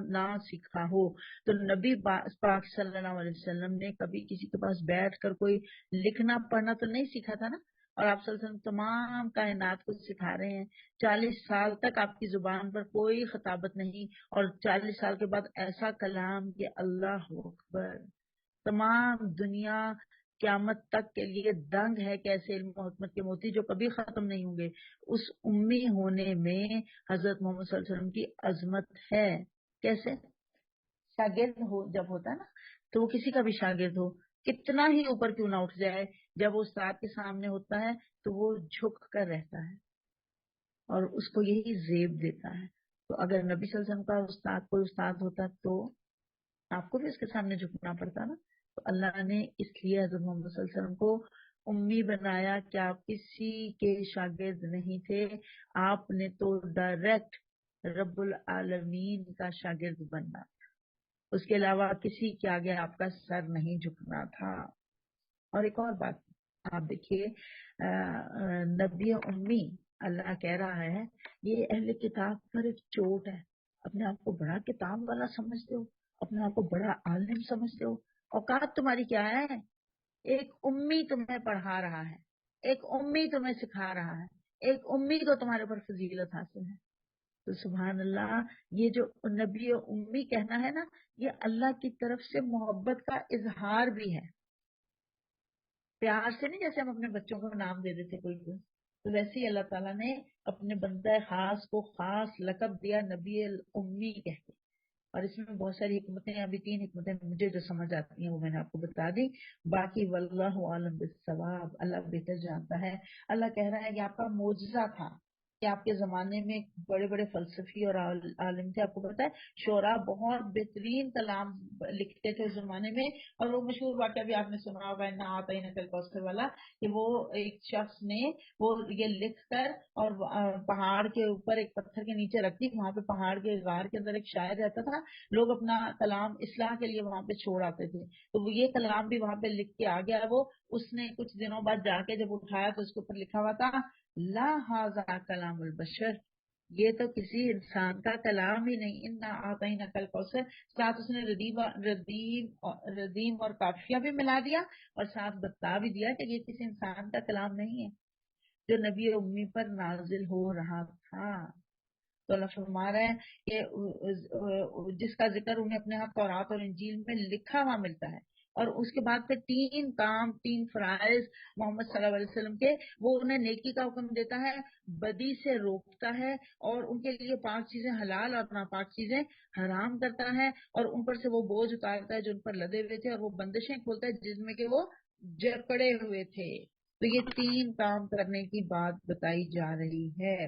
نہ سیکھا ہو، تو نبی پاک صلی اللہ علیہ وسلم نے کبھی کسی کے پاس بیٹھ کر کوئی لکھنا پڑھنا تو نہیں سیکھا تھا نا، اور آپ صلی اللہ علیہ وسلم تمام کائنات کو سکھا رہے ہیں۔ 40 سال تک آپ کی زبان پر کوئی خطابت نہیں، اور 40 سال کے بعد ایسا کلام کہ اللہ اکبر، تمام دنیا قیامت تک کے لیے دنگ ہے کہ ایسے علم و حکمت کے موتی جو کبھی ختم نہیں ہوں گے، اس امی ہونے میں حضرت محمد صلی اللہ علیہ وسلم کی عظمت ہے۔ کیسے؟ شاگرد جب ہوتا ہے نا تو وہ کسی کا بھی شاگرد ہو کتنا ہی اوپر کیوں نہ اٹھ جائے، جب وہ استاد کے سامنے ہوتا ہے تو وہ جھک کر رہتا ہے اور اس کو یہی زیب دیتا ہے۔ تو اگر نبی صلی اللہ علیہ وسلم کا استاد کوئی استاد ہوتا تو آپ کو بھی اس کے سامنے جھکنا پڑتا نا۔ تو اللہ نے اس لیے حضرت محمد صلی اللہ علیہ وسلم کو امی بنایا کہ آپ کسی کے شاگرد نہیں تھے، آپ نے تو ڈائریکٹ رب العالمین کا شاگرد بننا، اس کے علاوہ کسی کے آگے آپ کا سر نہیں جھکنا تھا۔ اور ایک اور بات آپ دیکھیے، نبی امی اللہ کہہ رہا ہے یہ اہل کتاب پر ایک چوٹ ہے، اپنے آپ کو بڑا کتاب والا سمجھتے ہو، اپنے آپ کو بڑا عالم سمجھتے ہو، اوقات تمہاری کیا ہے؟ ایک امی تمہیں پڑھا رہا ہے، ایک امی تمہیں سکھا رہا ہے، ایک امی کو تمہارے اوپر فضیلت حاصل ہے۔ تو سبحان اللہ، یہ جو نبی امی کہنا ہے نا یہ اللہ کی طرف سے محبت کا اظہار بھی ہے، پیار سے نہیں، جیسے ہم اپنے بچوں کو نام دے دیتے کوئی کو، تو ویسے ہی اللہ تعالیٰ نے اپنے بندہ خاص کو خاص لقب دیا نبی الامی کہہ کے۔ اور اس میں بہت ساری حکمتیں، ابھی 3 حکمتیں مجھے جو سمجھ آتی ہیں وہ میں نے آپ کو بتا دی، باقی واللہ عالم بالصواب، اللہ بہتر جانتا ہے۔ اللہ کہہ رہا ہے یہ آپ کا معجزہ تھا، کہ آپ کے زمانے میں بڑے بڑے فلسفی اور عالم تھے. آپ کو پتا ہے شعراء بہت بہترین کلام لکھتے تھے اس زمانے میں. اور وہ مشہور واقعہ بھی آپ نے سنا ہوگا نا آتا ہی نقل کوثر والا, کہ وہ ایک شخص نے وہ یہ لکھ کر اور پہاڑ کے اوپر ایک پتھر کے نیچے رکھ دی. وہاں پہ پہاڑ کے غار کے اندر ایک شاعر رہتا تھا, لوگ اپنا کلام اصلاح کے لیے وہاں پہ چھوڑ آتے تھے, تو وہ یہ کلام بھی وہاں پہ لکھ کے آ گیا. وہ اس نے کچھ دنوں بعد جا کے جب اٹھایا تو اس کے اوپر لکھا ہوا تھا لا ھذا کلام البشر, یہ تو کسی انسان کا کلام ہی نہیں. انا اعطیناک نقل کوثر, ساتھ اس نے ردیم اور کافیہ بھی ملا دیا, اور ساتھ بتا بھی دیا کہ یہ کسی انسان کا کلام نہیں ہے جو نبی امی پر نازل ہو رہا تھا. تو اللہ فرما رہا ہے کہ جس کا ذکر انہیں اپنے ہاتھ تورات اور انجیل میں لکھا ہوا ملتا ہے, اور اس کے بعد پھر تین فرائض محمد صلی اللہ علیہ وسلم کے, وہ انہیں نیکی کا حکم دیتا ہے, بدی سے روکتا ہے, اور ان کے لیے 5 چیزیں حلال اور ناپاک چیزیں حرام کرتا ہے, اور ان پر سے وہ بوجھ اتارتا ہے جو ان پر لدے ہوئے تھے, اور وہ بندشیں کھولتا ہے جس میں کہ وہ جکڑے ہوئے تھے. تو یہ 3 کام کرنے کی بات بتائی جا رہی ہے,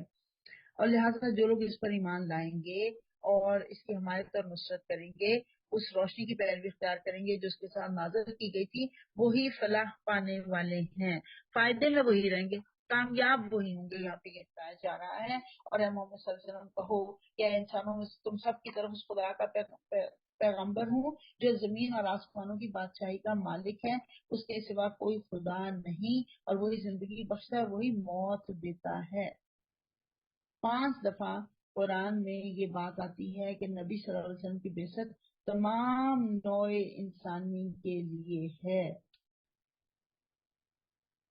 اور لہٰذا جو لوگ اس پر ایمان لائیں گے اور اس کی حمایت اور نصرت کریں گے, اس روشنی کی پیروی اختیار کریں گے جو اس کے ساتھ نازل کی گئی تھی, وہی فلاح پانے والے ہیں. فائدے میں وہی رہیں گے, کامیاب وہی ہوں گے. یہاں پہ یہ بتایا جا رہا ہے. اور اے محمد صلی اللہ علیہ وسلم کہو کہ انسانوں میں تم سب کی طرف اس خدا کا پیغمبر ہوں جو زمین اور آسمانوں کی بادشاہی کا مالک ہے, اس کے سوا کوئی خدا نہیں, اور وہی زندگی بخشتا ہے, وہی موت دیتا ہے. 5 دفعہ قرآن میں یہ بات آتی ہے کہ نبی صلی اللہ علیہ وسلم کی بعثت تمام نوع انسانی کے لیے ہے,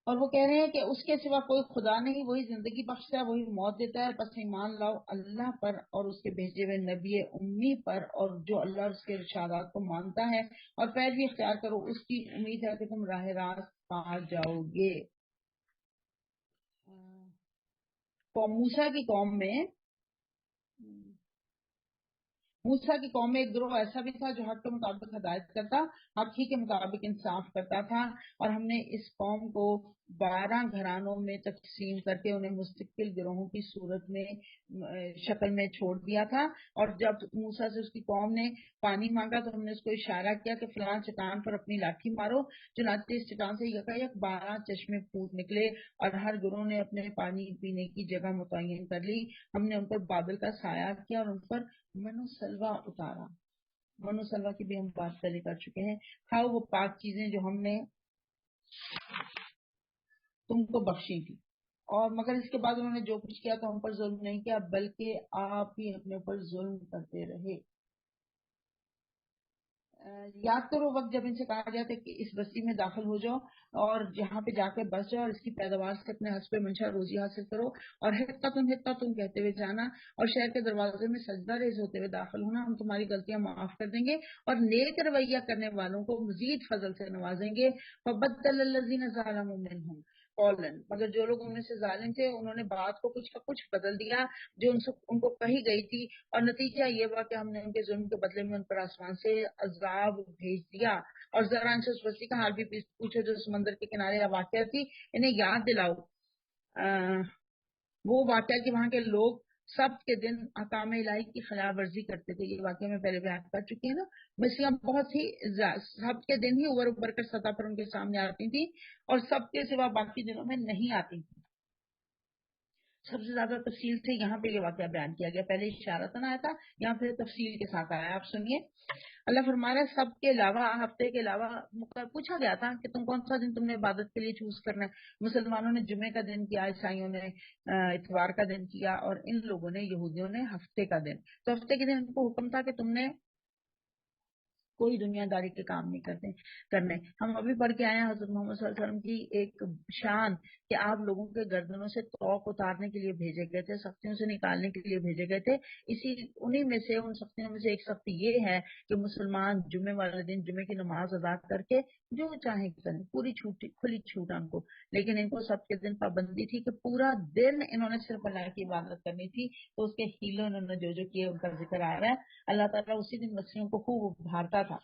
اور وہ کہہ رہے ہیں کہ اس کے سوا کوئی خدا نہیں, وہی زندگی بخشتا ہے, وہی موت دیتا ہے. بس ایمان لاؤ اللہ پر اور اس کے بھیجے ہوئے نبی امی پر, اور جو اللہ اور اس کے ارشادات کو مانتا ہے, اور پیروی اختیار کرو, اس کی امید ہے کہ تم راہ راست پا جاؤ گے. موسیٰ کی قوم میں موسیٰ کی قوم میں ایک گروہ ایسا بھی تھا جو حق کے مطابق ہدایت کرتا, حق ہی کے مطابق انصاف کرتا تھا, اور ہم نے اس قوم کو 12 گھرانوں میں تقسیم کر کے انہیں مستقل گروہوں کی صورت میں شکل میں چھوڑ دیا تھا. اور جب موسیٰ سے اس کی قوم نے پانی مانگا تو ہم نے اس کو اشارہ کیا کہ فلاں چٹان پر اپنی لاٹھی مارو, چنانچہ اس چٹان سے یکایک 12 چشمے پھوٹ نکلے, اور ہر گروہ نے اپنے پانی پینے کی جگہ متعین کر لی. ہم نے ان پر بادل کا سایہ کیا اور ان پر منو سلوا اتارا. منو سلوا کی بھی ہم بات پہلے کر چکے ہیں. کھاؤ وہ پاک چیزیں جو ہم نے تم کو بخشی تھی, اور مگر اس کے بعد انہوں نے جو کچھ کیا تو ہم پر ظلم نہیں کیا, بلکہ آپ ہی اپنے اوپر ظلم کرتے رہے. یاد کرو وقت جب ان سے کہا گیا تھا کہ اس بستی میں داخل ہو جاؤ اور جہاں پہ جا کے بس جاؤ, اور اس کی پیداوار سے اپنے حسب منشا روزی حاصل کرو, اور حتہ تم کہتے ہوئے جانا, اور شہر کے دروازے میں سجدہ ریز ہوتے ہوئے داخل ہونا, ہم تمہاری غلطیاں معاف کر دیں گے اور نیک رویہ کرنے والوں کو مزید فضل سے نوازیں گے. فبدل الذین ظلموا منہم قولا, مگر جو لوگ ان میں سے ظالم تھے انہوں نے بات کو کچھ کا کچھ بدل دیا جو ان کو کہی گئی تھی, اور نتیجہ یہ ہوا کہ ہم نے ان کے ظلم کے بدلے میں ان پر آسمان سے عذاب بھیج دیا. اور ذرا ان سے اس بستی کا حال بھی پوچھو جو سمندر کے کنارے واقع تھی, انہیں یاد دلاؤ وہ واقعہ کہ وہاں کے لوگ سب کے دن احکام الہی کی خلاف ورزی کرتے تھے. یہ واقعہ میں پہلے بیان کر چکی ہوں نا. مچھلیاں بہت ہی سب کے دن ہی اوپر اوپر کر سطح پر ان کے سامنے آتی تھی, اور سب کے سوا باقی دنوں میں نہیں آتی تھی. سب سے زیادہ تفصیل سے یہاں پہ یہ واقعہ بیان کیا گیا, پہلے اشارتاً آیا تھا, یہاں پہ تفصیل کے ساتھ آیا. آپ سنیے, اللہ فرما رہا ہے سب کے علاوہ, ہفتے کے علاوہ پوچھا گیا تھا کہ تم کون سا دن تم نے عبادت کے لیے چوز کرنا ہے. مسلمانوں نے جمعے کا دن کیا, عیسائیوں نے اتوار کا دن کیا, اور ان لوگوں نے یہودیوں نے ہفتے کا دن. تو ہفتے کے دن ان کو حکم تھا کہ تم نے کوئی دنیا داری کے کام نہیں کرنے. ہم ابھی پڑھ کے آئے ہیں حضرت محمد صلی اللہ علیہ وسلم کی ایک شان کہ آپ لوگوں کے گردنوں سے توق اتارنے کے لیے بھیجے گئے تھے, سختیوں سے نکالنے کے لیے بھیجے گئے تھے. انہی میں سے ان سختیوں میں سے ایک سختی یہ ہے کہ مسلمان جمعے والے دن جمعے کی نماز ادا کر کے جو چاہیں کریں, پوری کھلی چھوٹ ان کو. لیکن ان کو سب کے دن پابندی تھی کہ پورا دن انہوں نے صرف اللہ کی عبادت کرنی تھی. تو اس کے ہیلوں انہوں نے جو کیے ان کا ذکر آ رہا ہے. اللہ تعالیٰ اسی دن مسیحوں کو خوب ابھارتا تھا.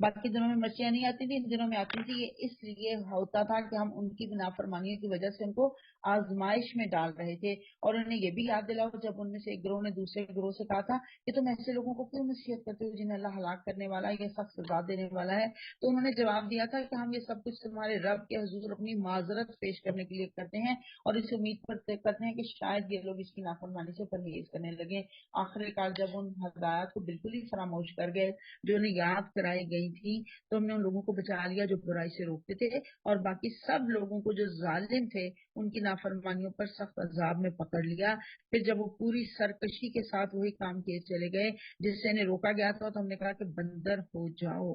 باقی دنوں میں مچھلیاں نہیں آتی تھی، ان دنوں میں آتی تھی. یہ اس لیے ہوتا تھا کہ ہم ان کی نافرمانیوں کی وجہ سے ان کو آزمائش میں ڈال رہے تھے. اور انہیں یہ بھی یاد دلاؤ جب ان میں سے ایک گروہ نے دوسرے گروہ سے کہا تھا کہ تم ایسے لوگوں کو کیوں نصیحت کرتے ہو جنہیں اللہ ہلاک کرنے والا ہے یا سخت سزا دینے والا ہے. تو انہوں نے جواب دیا تھا کہ ہم یہ سب کچھ تمہارے رب کے حضور اپنی معذرت پیش کرنے کے لیے کرتے ہیں اور اس امید کرتے ہیں کہ شاید یہ لوگ اس کی نافرمانی سے پرہیز کرنے لگے. آخر کار جب ان ہدایات کو بالکل ہی فراموش کر گئے جو انہیں یاد کرائی گئی تھی تو ہم نے ان لوگوں کو بچا لیا جو برائی سے روکتے تھے، اور باقی سب لوگوں کو جو ظالم تھے ان کی نافرمانیوں پر سخت عذاب میں پکڑ لیا. پھر جب وہ پوری سرکشی کے ساتھ وہی کام کیے چلے گئے جس سے انہیں روکا گیا تھا تو ہم نے کہا کہ بندر ہو جاؤ.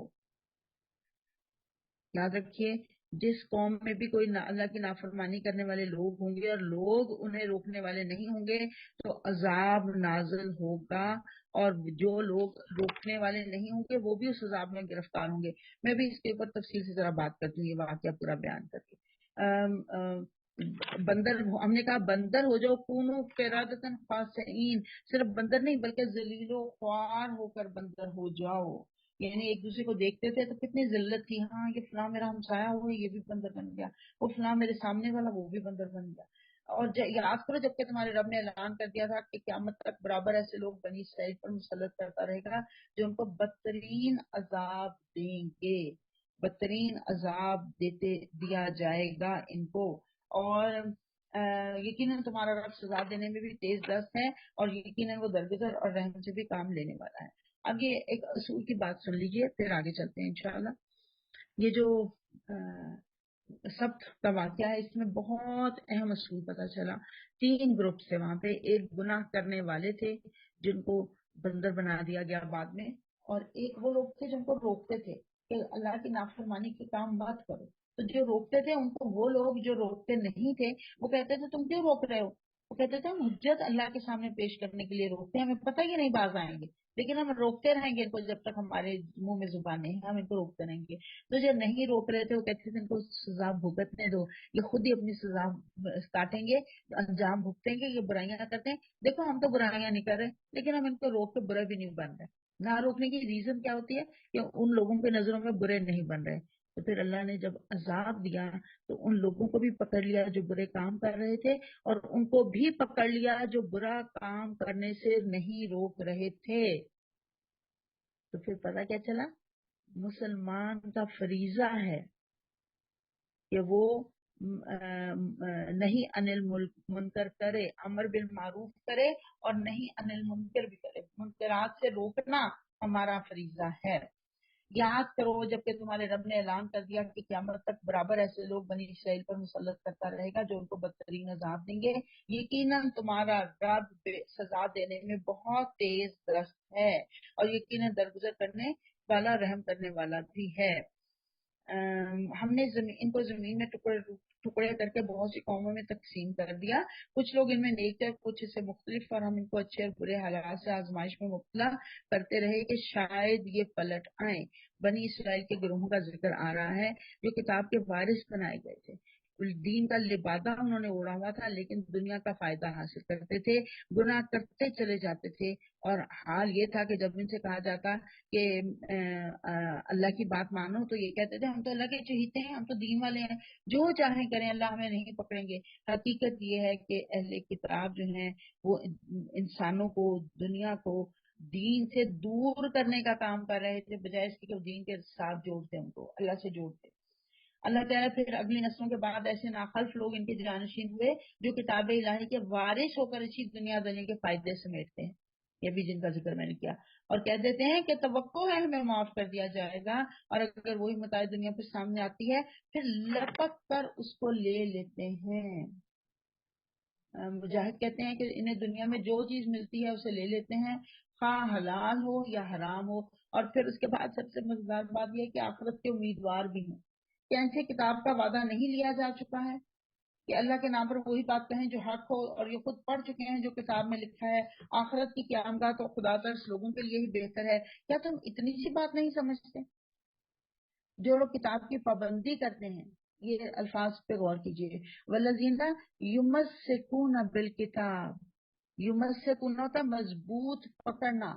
یاد رکھیے جس قوم میں بھی کوئی اللہ کی نافرمانی کرنے والے لوگ ہوں گے اور لوگ انہیں روکنے والے نہیں ہوں گے تو عذاب نازل ہوگا، اور جو لوگ روکنے والے نہیں ہوں گے وہ بھی اس عذاب میں گرفتار ہوں گے. میں بھی اس کے اوپر تفصیل سے ذرا بات کرتی ہوں، یہ واقعہ پورا بیان کر کے. بندر ہم نے کہا بندر ہو جاؤ، کونو قردۃ خاسئین، صرف بندر نہیں بلکہ ذلیل و خوار ہو کر بندر ہو جاؤ. یعنی ایک دوسرے کو دیکھتے تھے تو کتنی ذلت تھی، ہاں یہ فلاں میرا ہمسایہ ہوا یہ بھی بندر بن گیا، وہ فلاں میرے سامنے والا وہ بھی بندر بن گیا. اور یاد کرو جبکہ تمہارے رب نے اعلان کر دیا تھا کہ قیامت تک برابر ایسے لوگ بنی اسرائیل پر مسلط کرتا رہے گا جو ان کو بدترین عذاب دیں گے، بدترین عذاب دیا جائے گا ان کو. اور یقیناً تمہارا رب سزا دینے میں بھی تیز دست ہے اور یقیناً وہ درگزر اور رحم سے بھی کام لینے والا ہے. اب یہ ایک اصول کی بات سن لیجئے پھر آگے چلتے ہیں انشاءاللہ. یہ جو سبت کا واقعہ ہے اس میں بہت اہم اصول پتہ چلا. 3 گروپ تھے وہاں پہ. ایک گناہ کرنے والے تھے جن کو بندر بنا دیا گیا بعد میں، اور ایک وہ لوگ تھے جن کو روکتے تھے کہ اللہ کی نافرمانی کے کام مت کرو. تو جو روکتے تھے ان کو وہ لوگ جو روکتے نہیں تھے وہ کہتے تھے تم کیوں روک رہے ہو. وہ کہتے تھے ہم حجت اللہ کے سامنے پیش کرنے کے لیے روکتے ہیں، ہمیں پتہ ہی نہیں باز آئیں گے لیکن ہم روکتے رہیں گے ان کو جب تک ہمارے منہ میں زبان نہیں ہے ہم ان کو روکتے رہیں گے. تو جو نہیں روک رہے تھے وہ کہتے تھے ان کو سزا بھگتنے دو، یہ خود ہی اپنی سزا کاٹیں گے، انجام بھگتیں گے. یہ برائیاں کرتے ہیں، دیکھو ہم تو برائیاں نہیں کر رہے لیکن ہم ان کو روک کے برے بھی نہیں بن رہے. نہ روکنے کی ریزن کیا ہوتی ہے کہ ان لوگوں کے نظروں میں برے نہیں بن رہے. تو پھر اللہ نے جب عذاب دیا تو ان لوگوں کو بھی پکڑ لیا جو برے کام کر رہے تھے اور ان کو بھی پکڑ لیا جو برا کام کرنے سے نہیں روک رہے تھے. تو پھر پتا کیا چلا، مسلمان کا فریضہ ہے کہ وہ نہیں انل منکر کرے، امر بالمعروف کرے اور نہیں انل منکر بھی کرے. منکرات سے روکنا ہمارا فریضہ ہے. یاد کرو جبکہ تمہارے رب نے اعلان کر دیا کہ قیامت تک برابر ایسے لوگ بنی اسرائیل پر مسلط کرتا رہے گا جو ان کو بدترین عذاب دیں گے. یقیناً تمہارا رب سزا دینے میں بہت تیز دست ہے اور یقیناً درگزر کرنے والا رحم کرنے والا بھی ہے. ہم نے ان کو زمین میں ٹکڑے کر کے بہت سی قوموں میں تقسیم کر دیا. کچھ لوگ ان میں نیک تھے، کچھ سے مختلف، اور ہم ان کو اچھے اور برے حالات سے آزمائش میں مبتلا کرتے رہے کہ شاید یہ پلٹ آئیں. بنی اسرائیل کے گروہوں کا ذکر آ رہا ہے جو کتاب کے وارث بنائے گئے تھے. دین کا لبادہ انہوں نے اوڑا ہوا تھا لیکن دنیا کا فائدہ حاصل کرتے تھے، گناہ کرتے چلے جاتے تھے. اور حال یہ تھا کہ جب ان سے کہا جاتا کہ اللہ کی بات مانو تو یہ کہتے تھے ہم تو اللہ کے چہیتے ہیں، ہم تو دین والے ہیں، جو چاہیں کریں اللہ ہمیں نہیں پکڑیں گے. حقیقت یہ ہے کہ اہل کتاب جو ہیں وہ انسانوں کو، دنیا کو دین سے دور کرنے کا کام کر رہے تھے بجائے اس کے کہ دین کے ساتھ جوڑتے، ان کو اللہ سے جوڑتے. اللہ تعالیٰ پھر اگلی نسلوں کے بعد ایسے ناخلف لوگ ان کے جانشین ہوئے جو کتاب الہی کے وارث ہو کر اسی دنیا دنیا کے فائدے سمیٹتے ہیں. یہ بھی جن کا ذکر میں نے کیا، اور کہہ دیتے ہیں کہ توقع ہے ہمیں معاف کر دیا جائے گا، اور اگر وہی متاع دنیا پہ سامنے آتی ہے پھر لپک کر اس کو لے لیتے ہیں. مجاہد کہتے ہیں کہ انہیں دنیا میں جو چیز ملتی ہے اسے لے لیتے ہیں، خواہ حلال ہو یا حرام ہو. اور پھر اس کے بعد سب سے مزیدار بات یہ ہے کہ آخرت کے امیدوار بھی ہیں. کیا ان سے کتاب کا وعدہ نہیں لیا جا چکا ہے کہ اللہ کے نام پر وہی بات کہیں جو حق ہو، اور یہ خود پڑھ چکے ہیں جو کتاب میں لکھا ہے. آخرت کی قیامگاہ تو خدا ترس لوگوں کے لیے ہی بہتر ہے. کیا تم اتنی سی بات نہیں سمجھتے؟ جو لوگ کتاب کی پابندی کرتے ہیں، یہ الفاظ پہ غور کیجیے، والذین یمسکون بالکتاب. یمسکون ہوتا مضبوط پکڑنا،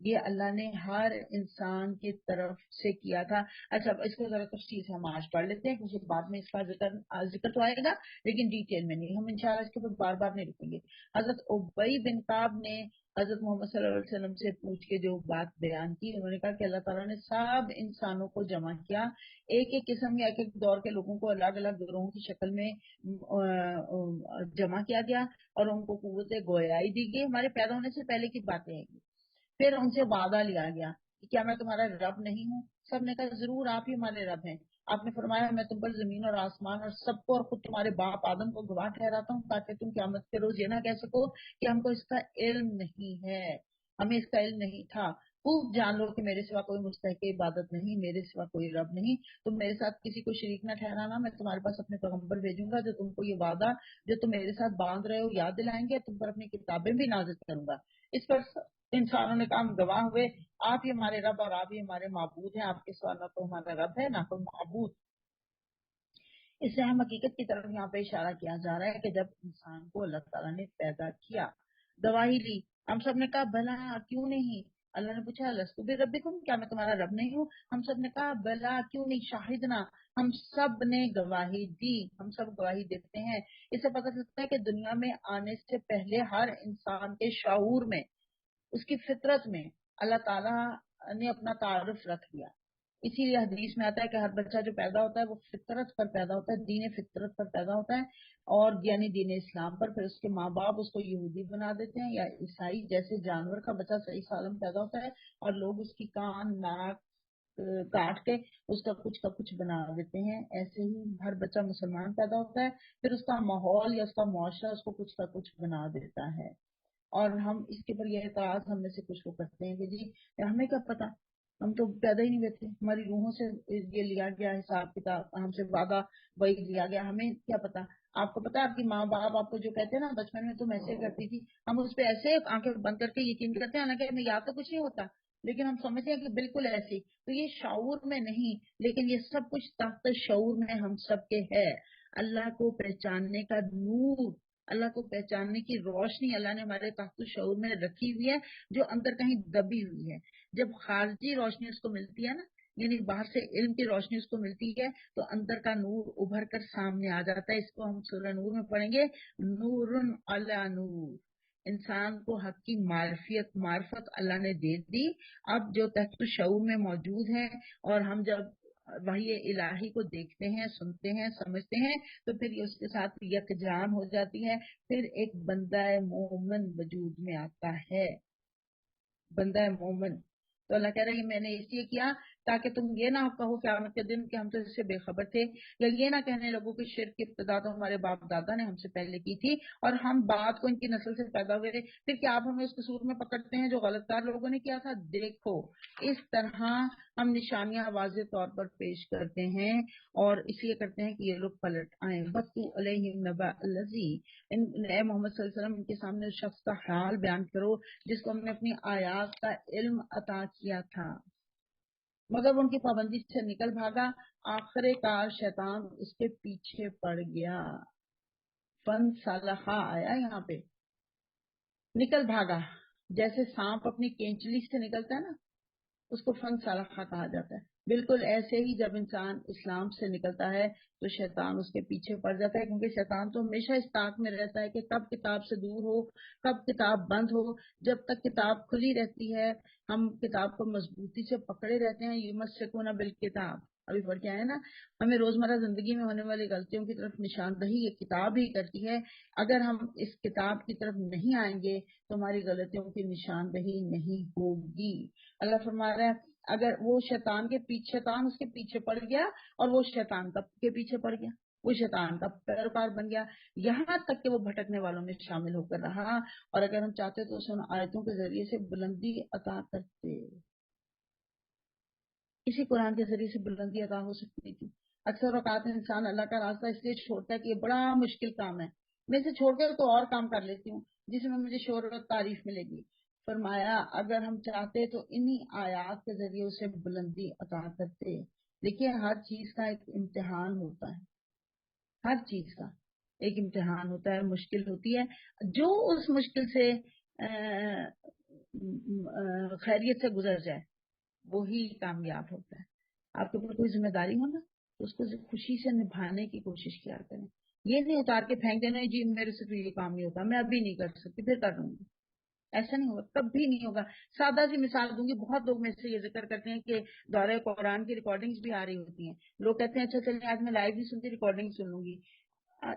یہ اللہ نے ہر انسان کی طرف سے کیا تھا. اچھا اس کو ذرا تفصیل سے ہم آج پڑھ لیتے ہیں کیونکہ بعد میں اس کا ذکر تو آئے گا لیکن ڈیٹیل میں نہیں. ہم انشاءاللہ اس کے اوپر بار بار نہیں رکیں گے. حضرت ابی بن کعب نے حضرت محمد صلی اللہ علیہ وسلم سے پوچھ کے جو بات بیان کی، انہوں نے کہا کہ اللہ تعالیٰ نے سب انسانوں کو جمع کیا، ایک ایک قسم یا ایک ایک دور کے لوگوں کو الگ الگ گروہوں کی شکل میں جمع کیا گیا اور ان کو قوت گویائی دی گئی. ہمارے پیدا ہونے سے پہلے کی باتیں ہیں. پھر ان سے وعدہ لیا گیا کہ کیا میں تمہارا رب نہیں ہوں؟ سب نے کہا ضرور آپ ہی ہمارے رب ہیں. آپ نے فرمایا میں تم پر زمین اور آسمان اور سب کو اور خود تمہارے باپ آدم کو گواہ ٹھہراتا ہوں تاکہ تم قیامت کے روز یہ نہ کہہ سکو کہ ہم کو اس کا علم نہیں ہے، ہمیں اس کا علم نہیں تھا. خوب جان لو کہ میرے سوا کوئی مستحق عبادت نہیں، میرے سوا کوئی رب نہیں. تم میرے ساتھ کسی کو شریک نہ ٹھہرانا. میں تمہارے پاس اپنے پیغمبر بھیجوں گا جو تم کو یہ وعدہ جو تم میرے ساتھ باندھ رہے ہو یاد دلائیں گے. تم پر اپنی کتابیں بھی نازل کروں گا. اس پر انسانوں نے کہا ہم گواہ ہوئے آپ ہی ہمارے رب اور آپ ہی ہمارے معبود ہیں. آپ کے سوا نہ تو ہمارا رب ہے نہ کوئی معبود. اس سے ہم حقیقت کی طرف یہاں پہ اشارہ کیا جا رہا ہے کہ جب انسان کو اللہ تعالیٰ نے پیدا کیا، گواہی لی، ہم سب نے کہا بھلا کیوں نہیں. اللہ نے پوچھا لستو بربکم، کیا میں تمہارا رب نہیں ہوں؟ ہم سب نے کہا بھلا کیوں نہیں، شاہدنا، ہم سب نے گواہی دی، ہم سب گواہی دیتے ہیں. اس سے پتہ چلتا ہے کہ دنیا میں آنے سے پہلے ہر انسان کے شعور میں، اس کی فطرت میں اللہ تعالیٰ نے اپنا تعارف رکھ دیا. اسی لیے حدیث میں آتا ہے کہ ہر بچہ جو پیدا ہوتا ہے وہ فطرت پر پیدا ہوتا ہے، دین فطرت پر پیدا ہوتا ہے، اور یعنی دین اسلام پر. پھر اس کے ماں باپ اس کو یہودی بنا دیتے ہیں یا عیسائی. جیسے جانور کا بچہ صحیح سالم پیدا ہوتا ہے اور لوگ اس کی کان ناک کاٹ کے اس کا کچھ بنا دیتے ہیں، ایسے ہی ہر بچہ مسلمان پیدا ہوتا ہے پھر اس کا ماحول یا اس کا معاشرہ اس کو کچھ کا کچھ بنا دیتا ہے. اور ہم اس کے اوپر یہ اعتراض ہم میں سے کچھ لوگ کرتے ہیں کہ جی ہمیں کیا پتا، ہم تو پیدا ہی نہیں ہوئے تھے، ہماری روحوں سے یہ لیا گیا حساب کتاب، ہم سے وعدہ وہی لیا گیا، ہمیں کیا پتا. آپ کو پتا آپ کی ماں باپ آپ کو جو کہتے ہیں نا بچپن میں تم ایسے کرتی تھی، ہم اس پہ ایسے آنکھیں بند کر کے یقین کرتے ہیں، حالانکہ ہمیں یاد تو کچھ نہیں ہوتا لیکن ہم سمجھتے ہیں کہ بالکل ایسی. تو یہ شعور میں نہیں لیکن یہ سب کچھ تحت شعور میں ہم سب کے ہے. اللہ کو پہچاننے کا نور، اللہ کو پہچاننے کی روشنی اللہ نے ہمارے تحت شعور میں رکھی ہوئی ہے جو اندر کہیں دبی ہوئی ہے. جب خارجی روشنی اس کو ملتی ہے نا، یعنی باہر سے علم کی روشنی اس کو ملتی ہے تو اندر کا نور ابھر کر سامنے آ جاتا ہے. اس کو ہم سورہ نور میں پڑھیں گے، نور علی نور. انسان کو حق کی معرفت اللہ نے دے دی. اب جو تحت شعور میں موجود ہے اور ہم جب وحی الہی کو دیکھتے ہیں، سنتے ہیں، سمجھتے ہیں تو پھر یہ اس کے ساتھ یکجان ہو جاتی ہے. پھر ایک بندہ مومن وجود میں آتا ہے، بندہ مومن. تو اللہ کہہ رہا ہے کہ میں نے اس لیے کیا تاکہ تم یہ نہ کہو قیامت کے دن کہ ہم تو اس سے بے خبر تھے، یا یہ نہ کہنے لگو کہ شرک کی ابتدا تو ہمارے باپ دادا نے ہم سے پہلے کی تھی اور ہم بعد کو ان کی نسل سے پیدا ہوئے تھے. پھر کیا آپ ہمیں اس قصور میں پکڑتے ہیں جو غلط کار لوگوں نے کیا تھا؟ دیکھو اس طرح ہم نشانیاں واضح طور پر پیش کرتے ہیں اور اس لیے کرتے ہیں کہ یہ لوگ پلٹ آئیں. بَتُّ عَلَيْهِمْ نَبَأَ الَّذِي، اے محمد صلی اللہ علیہ وسلم ان کے سامنے اس شخص کا حال بیان کرو جس کو ہم نے اپنی آیات کا علم عطا کیا تھا مگر ان کی پابندی سے نکل بھاگا. آخر کار شیطان اس کے پیچھے پڑ گیا. فن سلخا آیا یہاں پہ، نکل بھاگا. جیسے سانپ اپنی کینچلی سے نکلتا ہے نا، اس کو فن سلخا کہا جاتا ہے. بالکل ایسے ہی جب انسان اسلام سے نکلتا ہے تو شیطان اس کے پیچھے پڑ جاتا ہے، کیونکہ شیطان تو ہمیشہ اس طاق میں رہتا ہے کہ کب کتاب سے دور ہو، کب کتاب بند ہو. جب تک کتاب کھلی رہتی ہے ہم کتاب کو مضبوطی سے پکڑے رہتے ہیں. یمسکون بالکتاب، ابھی پڑھ کے آئے نا، ہمیں روزمرہ زندگی میں ہونے والی غلطیوں کی طرف نشاندہی یہ کتاب ہی کرتی ہے. اگر ہم اس کتاب کی طرف نہیں آئیں گے تو ہماری غلطیوں کی نشاندہی نہیں ہوگی. اللہ فرما رہا ہے اگر وہ شیطان اس کے پیچھے پڑ گیا اور وہ شیطان کے پیچھے پڑ گیا، وہ شیطان کا پیروکار بن گیا یہاں تک کہ وہ بھٹکنے والوں میں شامل ہو کر رہا. اور اگر ہم چاہتے تو ان آیتوں کے ذریعے سے بلندی عطا کرتے، اسی قرآن کے ذریعے سے بلندی عطا ہو سکتی تھی. اکثر اوقات انسان اللہ کا راستہ اس لیے چھوڑتا ہے کہ یہ بڑا مشکل کام ہے، میں اسے چھوڑ کر تو اور کام کر لیتی ہوں جس میں مجھے شہرت تعریف ملے گی. فرمایا اگر ہم چاہتے تو انہی آیات کے ذریعے اسے بلندی عطا کرتے. دیکھیے ہر چیز کا ایک امتحان ہوتا ہے، ہر چیز کا ایک امتحان ہوتا ہے، مشکل ہوتی ہے. جو اس مشکل سے خیریت سے گزر جائے وہی کامیاب ہوتا ہے. آپ کے اوپر کوئی ذمہ داری ہو نا تو اس کو خوشی سے نبھانے کی کوشش کیا کریں. یہ نہیں اتار کے پھینک دینا جی میرے سے تو یہ کام نہیں ہوتا میں ابھی نہیں کر سکتی پھر کر لوں گی. ایسا نہیں ہوگا کبھی نہیں ہوگا. سادہ سی مثال دوں گی. بہت لوگ میں سے یہ ذکر کرتے ہیں کہ دورہ قرآن کی ریکارڈنگز بھی آ رہی ہوتی ہیں. لوگ کہتے ہیں اچھا چلیے آج میں لائیو نہیں سنتی ریکارڈنگ سن لوں گی.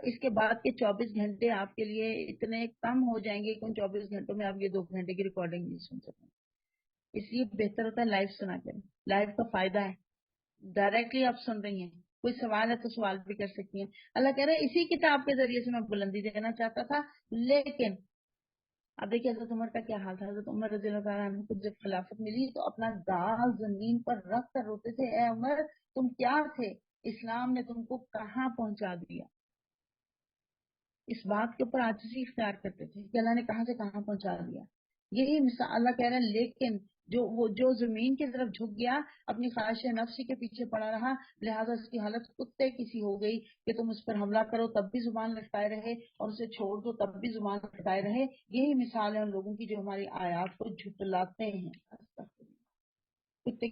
اس کے بعد کے 24 گھنٹے آپ کے لیے اتنے کم ہو جائیں گے کہ ان 24 گھنٹوں میں آپ یہ 2 گھنٹے کی ریکارڈنگ نہیں سن سکیں. اس لیے بہتر ہوتا ہے لائیو سنا کریں. لائیو کا فائدہ ہے ڈائریکٹلی آپ سن رہی ہیں. کوئی سوال ہے تو سوال بھی کر سکتی ہیں. اللہ کہہ رہے ہیں اسی کتاب کے ذریعے سے میں بلندی دینا چاہتا تھا لیکن اب دیکھیے حضرت عمر کا کیا حال تھا. حضرت عمر رضی اللہ تعالیٰ عنہ کو جب خلافت ملی تو اپنا گال زمین پر رکھ کر روتے تھے اے عمر تم کیا تھے اسلام نے تم کو کہاں پہنچا دیا. اس بات کے اوپر عاجزی اختیار کرتے تھے کہ اللہ نے کہاں سے کہاں پہنچا دیا. یہی مثال اللہ کہہ رہے ہیں لیکن جو زمین کی طرف جھک گیا اپنی خواہش نفسی کے پیچھے پڑا رہا لہذا اس کی حالت کتے کسی ہو گئی کہ تم اس پر حملہ کرو تب بھی زبان لٹکائے رہے اور اسے چھوڑ دو تب بھی زبان لٹکائے رہے. یہی مثال ہے ان لوگوں کی جو ہماری آیات کو جھٹلاتے ہیں. کتے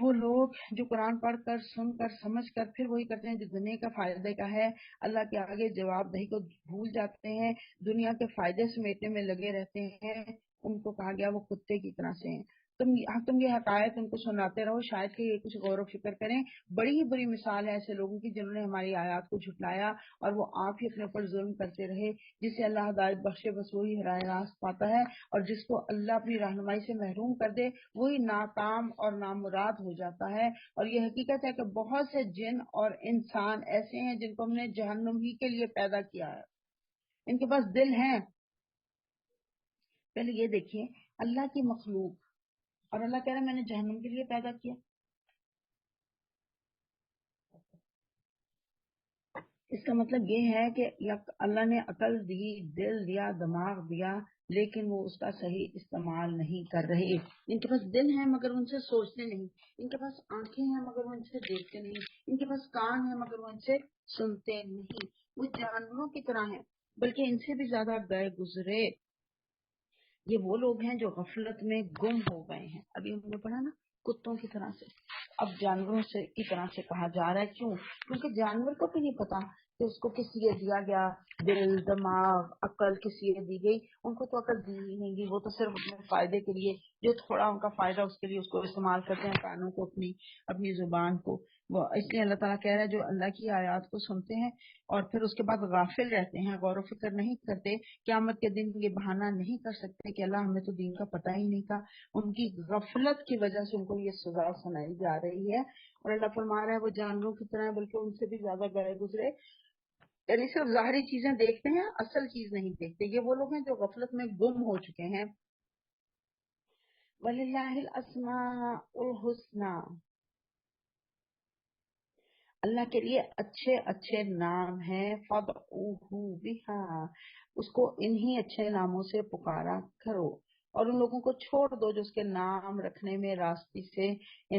وہ لوگ جو قرآن پڑھ کر سن کر سمجھ کر پھر وہی کرتے ہیں جو دنیا کا فائدے کا ہے. اللہ کے آگے جواب دہی کو بھول جاتے ہیں. دنیا کے فائدے سمیٹنے میں لگے رہتے ہیں. ان کو کہا گیا وہ کتے کی طرح سے ہیں. تم یہ حقائق ان کو سناتے رہو شاید کہ یہ کچھ غور و فکر کریں. بڑی ہی بری مثال ہے ایسے لوگوں کی جنہوں نے ہماری آیات کو جھٹلایا اور وہ آپ ہی اپنے اوپر ظلم کرتے رہے. جسے اللہ ہدایت بخشے بس وہی راہ راست پاتا ہے اور جس کو اللہ اپنی رہنمائی سے محروم کر دے وہی ناکام اور نامراد ہو جاتا ہے. اور یہ حقیقت ہے کہ بہت سے جن اور انسان ایسے ہیں جن کو ہم نے جہنم ہی کے لیے پیدا کیا ہے. ان کے پاس دل ہیں. پہلے یہ دیکھیے اللہ کی مخلوق اور اللہ کہہ رہا ہے میں نے جہنم کے لیے پیدا کیا. اس کا مطلب یہ ہے کہ اللہ نے عقل دی دل دیا دماغ دیا لیکن وہ اس کا صحیح استعمال نہیں کر رہے. ان کے پاس دل ہیں مگر ان سے سوچتے نہیں. ان کے پاس آنکھیں ہیں مگر وہ ان سے دیکھتے نہیں. ان کے پاس کان ہیں مگر وہ ان سے سنتے نہیں. وہ جانوروں کی طرح ہیں بلکہ ان سے بھی زیادہ گئے گزرے. یہ وہ لوگ ہیں جو غفلت میں گم ہو گئے ہیں. ابھی ہم نے پڑھا نا کتوں کی طرح سے. اب جانوروں سے کی طرح سے کہا جا رہا ہے کیوں؟ کیونکہ جانور کو بھی نہیں پتا کہ اس کو کس لیے دیا گیا دل دماغ عقل کس لیے دی گئی. ان کو تو عقل دی ہی نہیں گی. وہ تو صرف اپنے فائدے کے لیے جو تھوڑا ان کا فائدہ اس کے لیے اس کو استعمال کرتے ہیں کانوں کو اپنی زبان کو. وہ اس لیے اللہ تعالیٰ کہہ رہا ہے جو اللہ کی آیات کو سنتے ہیں اور پھر اس کے بعد غافل رہتے ہیں غور و فکر نہیں کرتے قیامت کے دن یہ بہانہ نہیں کر سکتے کہ اللہ ہمیں تو دین کا پتہ ہی نہیں تھا. ان کی غفلت کی وجہ سے ان کو یہ سزا سنائی جا رہی ہے. اور اللہ فرما رہا ہے وہ جانوروں کی طرح بلکہ ان سے بھی زیادہ گئے گزرے. یعنی صرف ظاہری چیزیں دیکھتے ہیں اصل چیز نہیں دیکھتے. یہ وہ لوگ ہیں جو غفلت میں گم ہو چکے ہیں. وَلِلَّهِ الْأَسْمَاءُ الْحُسْنَى اللہ کے لیے اچھے اچھے نام ہیں. فَادْعُوهُ بِهَا اس کو انہی اچھے ناموں سے پکارا کرو. اور ان لوگوں کو چھوڑ دو جو اس کے نام رکھنے میں راستے سے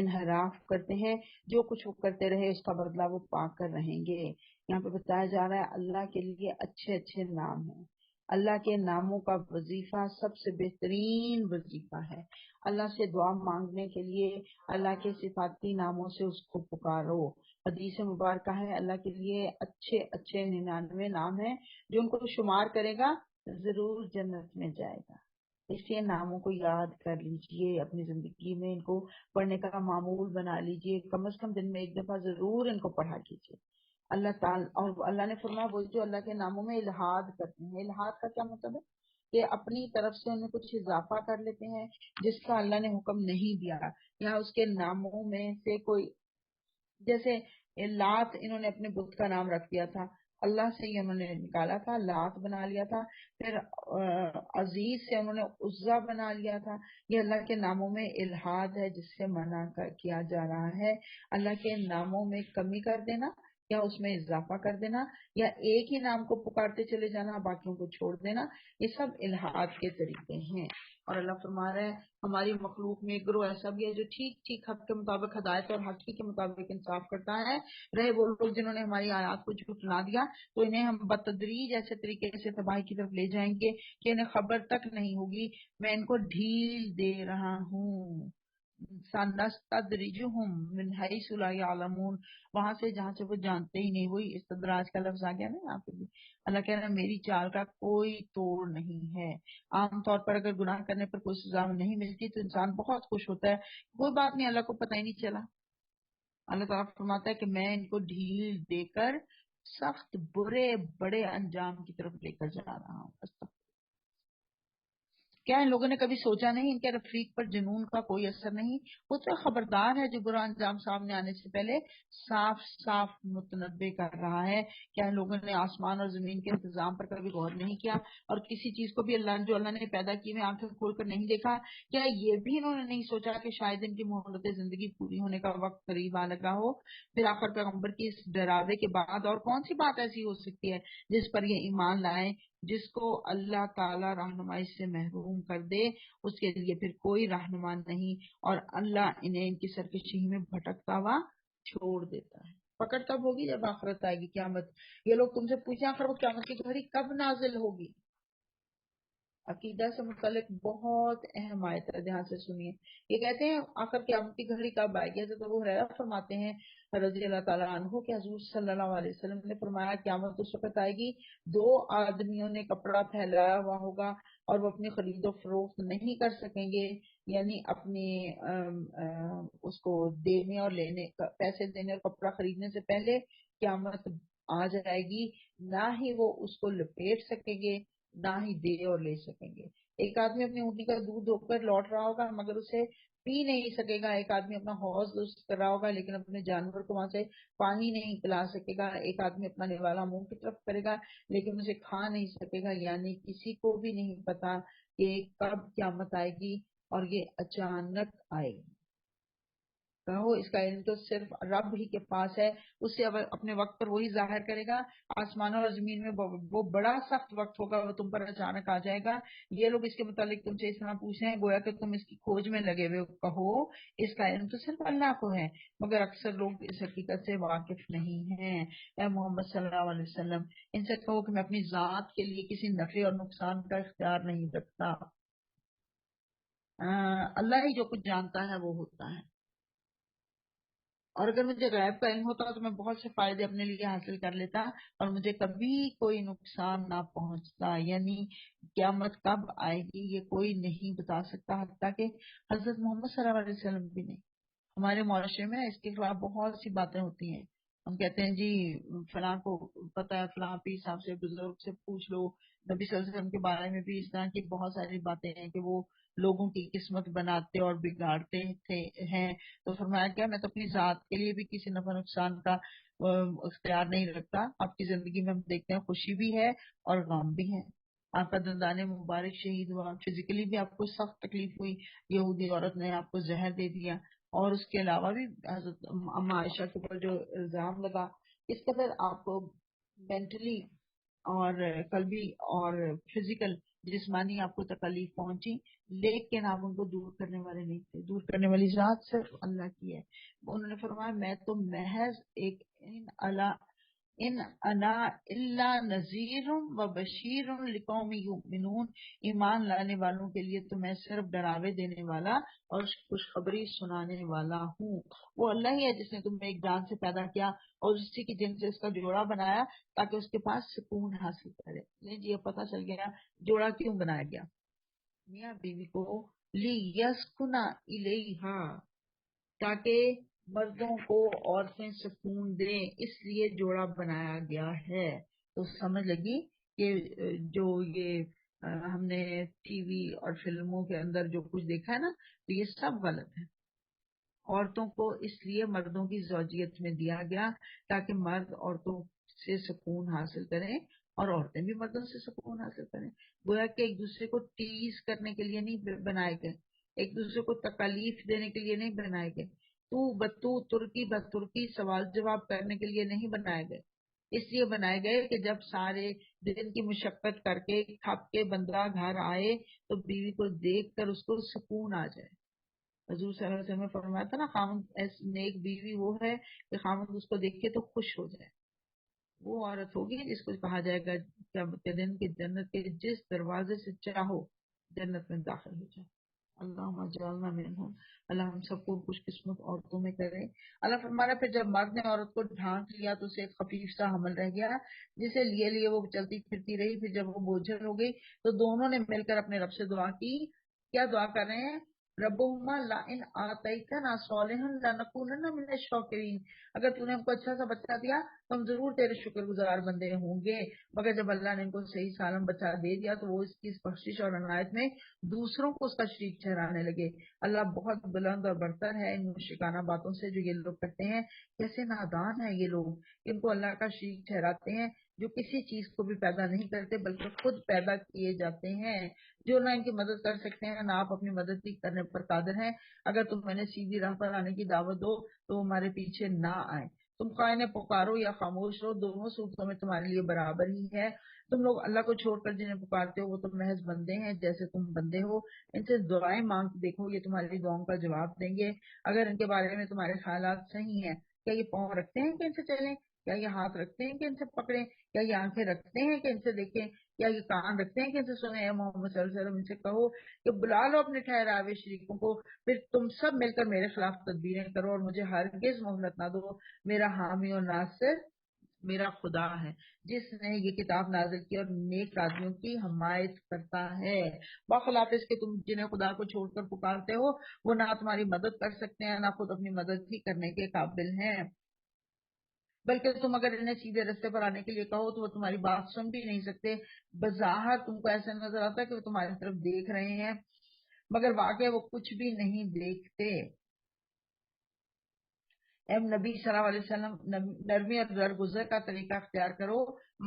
انحراف کرتے ہیں. جو کچھ وہ کرتے رہے اس کا بدلہ وہ پا کر رہیں گے. یہاں پہ بتایا جا رہا ہے اللہ کے لیے اچھے اچھے نام ہیں. اللہ کے ناموں کا وظیفہ سب سے بہترین وظیفہ ہے. اللہ سے دعا مانگنے کے لیے اللہ کے صفاتی ناموں سے اس کو پکارو. حدیث مبارکہ ہے اللہ کے لیے اچھے اچھے 99 نام ہیں جو ان کو شمار کرے گا ضرور جنت میں جائے گا. اس لیے ناموں کو یاد کر لیجئے اپنی زندگی میں ان کو پڑھنے کا معمول بنا لیجئے. کم از کم دن میں ایک دفعہ ضرور ان کو پڑھا کیجئے. اللہ تعالی اور اللہ نے فرمایا وہ جو اللہ کے ناموں میں الہاد کرتے ہیں. الہاد کا کیا مطلب ہے کہ اپنی طرف سے انہیں کچھ اضافہ کر لیتے ہیں جس کا اللہ نے حکم نہیں دیا یا اس کے ناموں میں سے کوئی جیسے لات انہوں نے اپنے بت کا نام رکھ دیا تھا. اللہ سے ہی انہوں نے نکالا تھا لات بنا لیا تھا. پھر عزیز سے انہوں نے عزا بنا لیا تھا. یہ اللہ کے ناموں میں الہاد ہے جس سے منع کیا جا رہا ہے. اللہ کے ناموں میں کمی کر دینا یا اس میں اضافہ کر دینا، یا ایک ہی نام کو پکارتے چلے جانا باقیوں کو چھوڑ دینا، یہ سب الہاد کے طریقے ہیں۔ اور اللہ فرما رہا ہے ہماری مخلوق میں ایک گروہ ایسا بھی ہے جو ٹھیک ٹھیک حق کے مطابق ہدایت اور حق ہی کے مطابق انصاف کرتا ہے۔ رہے وہ لوگ جنہوں نے ہماری آیات کو جھٹلا دیا تو انہیں ہم بتدریج ایسے طریقے سے تباہی کی طرف لے جائیں گے کہ انہیں خبر تک نہیں ہوگی، میں ان کو ڈھیل دے رہا ہوں۔ سَنَسْتَدْرِجُهُمْ مِنْ حَيْثُ لَا يَعْلَمُونَ، وہاں سے جہاں سے وہ جانتے ہی نہیں، وہی استدراج کا لفظ آ گیا نا یہاں پہ بھی۔ اللہ کہہ رہا ہے میری چال کا کوئی توڑ نہیں ہے۔ عام طور پر اگر گناہ کرنے پر کوئی سزا نہیں ملتی تو انسان بہت خوش ہوتا ہے، کوئی بات نہیں اللہ کو پتہ ہی نہیں چلا۔ اللہ تعالیٰ فرماتا ہے کہ میں ان کو ڈھیل دے کر سخت برے بڑے انجام کی طرف لے کر جا رہا ہوں۔ کیا ان لوگوں نے کبھی سوچا نہیں ان کے رفیق پر جنون کا کوئی اثر نہیں؟ وہ تو خبردار ہے جو برا انجام سامنے آنے سے پہلے صاف صاف متنبع کر رہا ہے۔ کیا ان لوگوں نے آسمان اور زمین کے انتظام پر کبھی غور نہیں کیا اور کسی چیز کو بھی جو اللہ نے پیدا کی میں آنکھیں کھول کر نہیں دیکھا؟ کیا یہ بھی انہوں نے نہیں سوچا کہ شاید ان کی مہلت زندگی پوری ہونے کا وقت قریب آ لگا ہو؟ پھر آخر پیغمبر کی اس ڈراوے کے بعد اور کون سی بات ایسی ہو سکتی ہے جس پر یہ ایمان لائیں؟ جس کو اللہ تعالی رہنمائی سے محروم کر دے اس کے لیے پھر کوئی رہنما نہیں، اور اللہ انہیں ان کی سرکشی میں بھٹکتا ہوا چھوڑ دیتا ہے۔ پکڑ تب ہوگی جب آخرت آئے گی، قیامت۔ یہ لوگ تم سے پوچھیں آخر وہ قیامت کی گھڑی کب نازل ہوگی؟ عقیدہ سے متعلق بہت اہم آیت ہے، دھیان سے سنیے۔ یہ کہتے ہیں آخر قیامت کی گھڑی کب آئے گی؟ حضرت ابو ہریرہ فرماتے ہیں رضی اللہ تعالیٰ عنہ کہ حضور صلی اللہ علیہ وسلم نے فرمایا قیامت اس وقت آئے گی دو آدمیوں نے کپڑا پھیلایا ہوا ہوگا اور وہ اپنی خرید و فروخت نہیں کر سکیں گے، یعنی اپنی اس کو دینے اور لینے پیسے دینے اور کپڑا خریدنے سے پہلے قیامت آ جائے گی، نہ ہی وہ اس کو لپیٹ سکیں گے نہ ہی دے اور لے سکیں گے۔ ایک آدمی اپنی اونٹنی کا دودھ دھو کر لوٹ رہا ہوگا مگر اسے پی نہیں سکے گا، ایک آدمی اپنا حوض درست کر رہا ہوگا لیکن اپنے جانور کو وہاں سے پانی نہیں پلا سکے گا، ایک آدمی اپنا نوالا منہ کی طرف کرے گا لیکن اسے کھا نہیں سکے گا، یعنی کسی کو بھی نہیں پتا کہ کب قیامت آئے گی اور یہ اچانک آئے گی۔ کہو اس کا علم تو صرف رب ہی کے پاس ہے، اسے اپنے وقت پر وہی ظاہر کرے گا۔ آسمانوں اور زمین میں وہ بڑا سخت وقت ہوگا، وہ تم پر اچانک آ جائے گا۔ یہ لوگ اس کے متعلق تم سے اس طرح پوچھ رہے ہیں گویا کہ تم اس کی کھوج میں لگے ہوئے، کہو اس کا علم تو صرف اللہ کو ہے مگر اکثر لوگ اس حقیقت سے واقف نہیں ہیں۔ اے محمد صلی اللہ علیہ وسلم ان سے کہو کہ میں اپنی ذات کے لیے کسی نفع اور نقصان کا اختیار نہیں رکھتا، اللہ ہی جو کچھ جانتا ہے وہ ہوتا ہے، اور اگر مجھے غیب کا علم ہوتا تو میں بہت سے فائدے اپنے لیے حاصل کر لیتا اور مجھے کبھی کوئی نقصان نہ پہنچتا۔ یعنی قیامت کب آئے گی یہ کوئی نہیں بتا سکتا، حتیٰ کہ حضرت محمد صلی اللہ علیہ وسلم بھی نہیں۔ ہمارے معاشرے میں اس کے خلاف بہت سی باتیں ہوتی ہیں، ہم کہتے ہیں جی فلاں کو پتہ ہے، فلاں پیر صاحب سے بزرگ سے پوچھ لو۔ نبی صلی اللہ علیہ وسلم کے بارے میں بھی اس طرح کی بہت ساری باتیں ہیں کہ وہ لوگوں کی قسمت بناتے اور بگاڑتے ہیں۔ تو فرمایا کیا میں تو اپنی ذات کے لیے بھی کسی نفع نقصان کا اختیار نہیں رکھتا۔ آپ کی زندگی میں ہم دیکھتے ہیں خوشی بھی ہے اور غم بھی ہے۔ آپ کا دندان مبارک شہید ہوا، فزیکلی بھی آپ کو سخت تکلیف ہوئی، یہودی عورت نے آپ کو زہر دے دیا، اور اس کے علاوہ بھی حضرت اما عائشہ کے اوپر جو الزام لگا، اس قدر آپ کو مینٹلی اور قلبی اور فزیکل جسمانی آپ کو تکلیف پہنچی، لیکن آپ ان کو دور کرنے والے نہیں تھے۔ دور کرنے والی ذات صرف اللہ کی ہے۔ انہوں نے فرمایا میں تو محض ایک ان انا الا نذیر و بشیر لقوم یؤمنون، ایمان لانے والوں کے لیے تو میں صرف ڈراوے دینے والا اور خوشخبری سنانے والا ہوں۔ وہ اللہ ہی ہے جس نے تمہیں ایک جان سے پیدا کیا اور اسی کی جن سے اس کا جوڑا بنایا تاکہ اس کے پاس سکون حاصل کرے۔ جی یہ پتہ چل گیا جوڑا کیوں بنایا گیا، میاں بیوی کو لیسکنا الیہا، تاکہ مردوں کو عورتیں سکون دیں، اس لیے جوڑا بنایا گیا ہے۔ تو سمجھ لگی کہ جو یہ ہم نے ٹی وی اور فلموں کے اندر جو کچھ دیکھا ہے نا تو یہ سب غلط ہے۔ عورتوں کو اس لیے مردوں کی زوجیت میں دیا گیا تاکہ مرد عورتوں سے سکون حاصل کریں اور عورتیں بھی مردوں سے سکون حاصل کریں، گویا کہ ایک دوسرے کو ٹیز کرنے کے لیے نہیں بنائے گئے، ایک دوسرے کو تکلیف دینے کے لیے نہیں بنائے گئے۔ بتو ترکی بترکی سوال جواب کرنے کے لیے نہیں بنائے گئے، اس لیے بنائے گئے کہ جب سارے دن کی مشقت کر کے تھک کے بندہ گھر آئے تو بیوی کو دیکھ کر اس کو سکون آ جائے۔ حضور صلی اللہ علیہ وسلم نے فرمایا تھا نا، خامد نیک بیوی وہ ہے کہ خامد اس کو دیکھ کے تو خوش ہو جائے۔ وہ عورت ہوگی جس کو کہا جائے گا قیامت کے دن کی جنت کے جس دروازے سے چاہو جنت میں داخل ہو جائے۔ اللہ اجعلنا منہم، اللہ ہم سب کو خوش قسمت عورتوں میں کرے۔ اللہ فرمانا پھر جب مرد نے عورت کو ڈھانک لیا تو اسے ایک خفیف سا حمل رہ گیا جسے لیے لیے وہ چلتی پھرتی رہی، پھر جب وہ بوجھل ہو گئی تو دونوں نے مل کر اپنے رب سے دعا کی۔ کیا دعا کر رہے ہیں؟ ربہما لئن آتیتنا صالحا لنکونن من الشاکرین، اگر تو نے ہم کو اچھا سا بچہ دیا تو ہم ضرور تیرے شکر گزار بندے ہوں گے۔ مگر جب اللہ نے ان کو صحیح سالم بچہ دے دیا تو وہ اس کی بخشش اور عنایت میں دوسروں کو اس کا شریک ٹھہرانے لگے۔ اللہ بہت بلند اور برتر ہے ان مشرکانہ باتوں سے جو یہ لوگ کرتے ہیں۔ کیسے نادان ہیں یہ لوگ، ان کو اللہ کا شریک ٹھہراتے ہیں جو کسی چیز کو بھی پیدا نہیں کرتے بلکہ خود پیدا کیے جاتے ہیں، جو نہ ان کی مدد کر سکتے ہیں نہ آپ اپنی مدد کی کرنے پر قادر ہیں۔ اگر تم میں نے سیدھی راہ پر آنے کی دعوت دو تو ہمارے پیچھے نہ آئے، تم قائن پکارو یا خاموش رہو، دونوں صورتوں میں تمہارے لیے برابر ہی ہے۔ تم لوگ اللہ کو چھوڑ کر جنہیں پکارتے ہو وہ تو محض بندے ہیں جیسے تم بندے ہو، ان سے دعائیں مانگ کے دیکھو، یہ تمہاری دعاؤں کا جواب دیں گے اگر ان کے بارے میں تمہارے خیالات صحیح ہیں۔ کیا یہ پاؤں رکھتے ہیں کہ ان سے چلیں؟ کیا یہ ہاتھ رکھتے ہیں کہ ان سے پکڑیں؟ کیا یہ آنکھیں رکھتے ہیں کہ ان سے دیکھیں؟ کیا یہ کان رکھتے ہیں کہ ان سے سنیں؟ اے محمد صلی اللہ علیہ وسلم ان سے کہو کہ بلا لو اپنے ٹھہرائے ہوئے شریکوں کو، پھر تم سب مل کر میرے خلاف تدبیریں کرو اور مجھے ہرگز مہلت نہ دو۔ میرا حامی اور ناصر میرا خدا ہے جس نے یہ کتاب نازل کی اور نیک آدمیوں کی حمایت کرتا ہے، بخلاف اس کے تم جنہیں خدا کو چھوڑ کر پکارتے ہو وہ نہ تمہاری مدد کر سکتے ہیں نہ خود اپنی مدد ہی کرنے کے قابل ہیں، بلکہ تم اگر انہیں سیدھے رستے پر آنے کے لیے کہو تو وہ تمہاری بات سن بھی نہیں سکتے۔ بظاہر تم کو ایسا نظر آتا ہے کہ وہ تمہاری طرف دیکھ رہے ہیں مگر واقع وہ کچھ بھی نہیں دیکھتے۔ اے نبی صلی اللہ علیہ وسلم نرمی اور درگزر کا طریقہ اختیار کرو،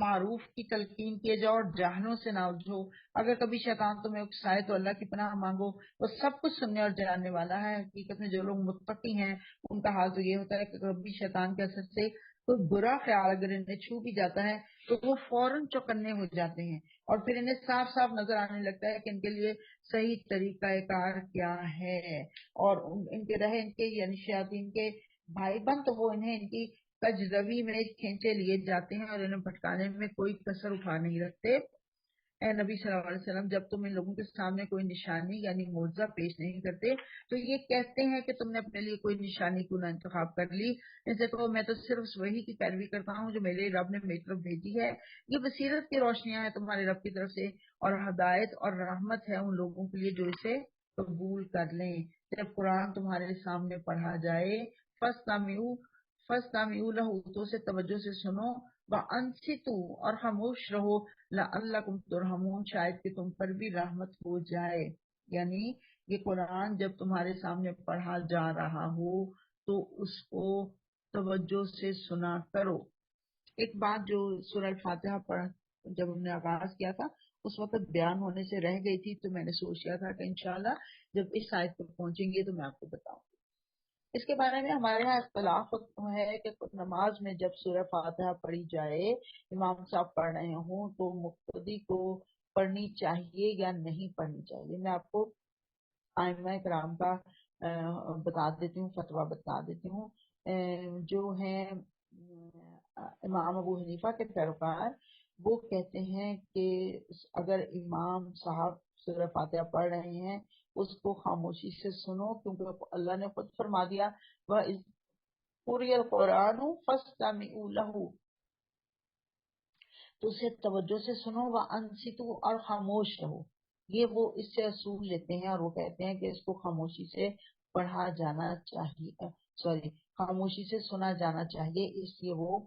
معروف کی تلقین کیے جاؤ اور جاہلوں سے نہ الجھو۔ اگر کبھی شیطان تمہیں اکسائے تو اللہ کی پناہ مانگو، وہ سب کچھ سننے اور جاننے والا ہے۔ حقیقت میں جو لوگ متقی ہیں ان کا حال تو یہ ہوتا ہے کہ کبھی شیطان کے اثر سے کوئی برا خیال اگر انہیں چھو بھی جاتا ہے تو وہ فوراً چوکنے ہو جاتے ہیں اور پھر انہیں صاف صاف نظر آنے لگتا ہے کہ ان کے لیے صحیح طریقہ کار کیا ہے، اور ان کے رہے ان کے یعنی شیاطین کے بھائی بند تو وہ انہیں ان کی کجروی میں کھینچے لیے جاتے ہیں اور انہیں بھٹکانے میں کوئی کسر اٹھا نہیں رکھتے۔ اے نبی صلی اللہ علیہ وسلم جب تم ان لوگوں کے سامنے کوئی نشانی یعنی معجزہ پیش نہیں کرتے تو یہ کہتے ہیں کہ تم نے اپنے لیے کوئی نشانی کیوں نہ انتخاب کر لی۔ ان سے کہو میں تو صرف وہی کی پیروی کرتا ہوں جو میرے رب نے میری طرف بھیجی ہے، یہ بصیرت کی روشنیاں ہیں تمہارے رب کی طرف سے اور ہدایت اور رحمت ہے ان لوگوں کے لیے جو اسے قبول کر لیں۔ جب قرآن تمہارے سامنے پڑھا جائے فَاسْتَمِعُوا لَهُ تو اسے توجہ سے سنو، وَأَنصِتُوا اور خاموش رہو، لَعَلَّكُمْ تُرْحَمُونَ شاید کہ تم پر بھی رحمت ہو جائے۔ یعنی یہ قرآن جب تمہارے سامنے پڑھا جا رہا ہو تو اس کو توجہ سے سنا کرو۔ ایک بات جو سورہ الفاتحہ پڑھ جب ہم نے آغاز کیا تھا اس وقت بیان ہونے سے رہ گئی تھی تو میں نے سوچ لیا تھا کہ انشاءاللہ جب اس آیت پر پہنچیں گے تو میں آپ کو بتاؤں۔ اس کے بارے میں ہمارے یہاں اختلاف ہے کہ نماز میں جب سورہ فاتحہ پڑھی جائے، امام صاحب پڑھ رہے ہوں تو مقتدی کو پڑھنی چاہیے یا نہیں پڑھنی چاہیے۔ میں آپ کو ائمہ کرام کا بتا دیتی ہوں، فتویٰ بتا دیتی ہوں۔ جو ہیں امام ابو حنیفہ کے پیروکار، وہ کہتے ہیں کہ اگر امام صاحب سورہ فاتحہ پڑھ رہے ہیں اس کو خاموشی سے سنو، کیونکہ اللہ نے خود فرما دیا وَإِذْ قُرِئَ الْقُرْآنُ فَاسْتَمِعُوا لَهُ، تو اسے توجہ سے سنو، وَأَنصِتُوا اور خاموش رہو۔ یہ وہ اس سے اصول لیتے ہیں اور وہ کہتے ہیں کہ اس کو خاموشی سے پڑھا جانا چاہیے، خاموشی سے سنا جانا چاہیے، اس لیے وہ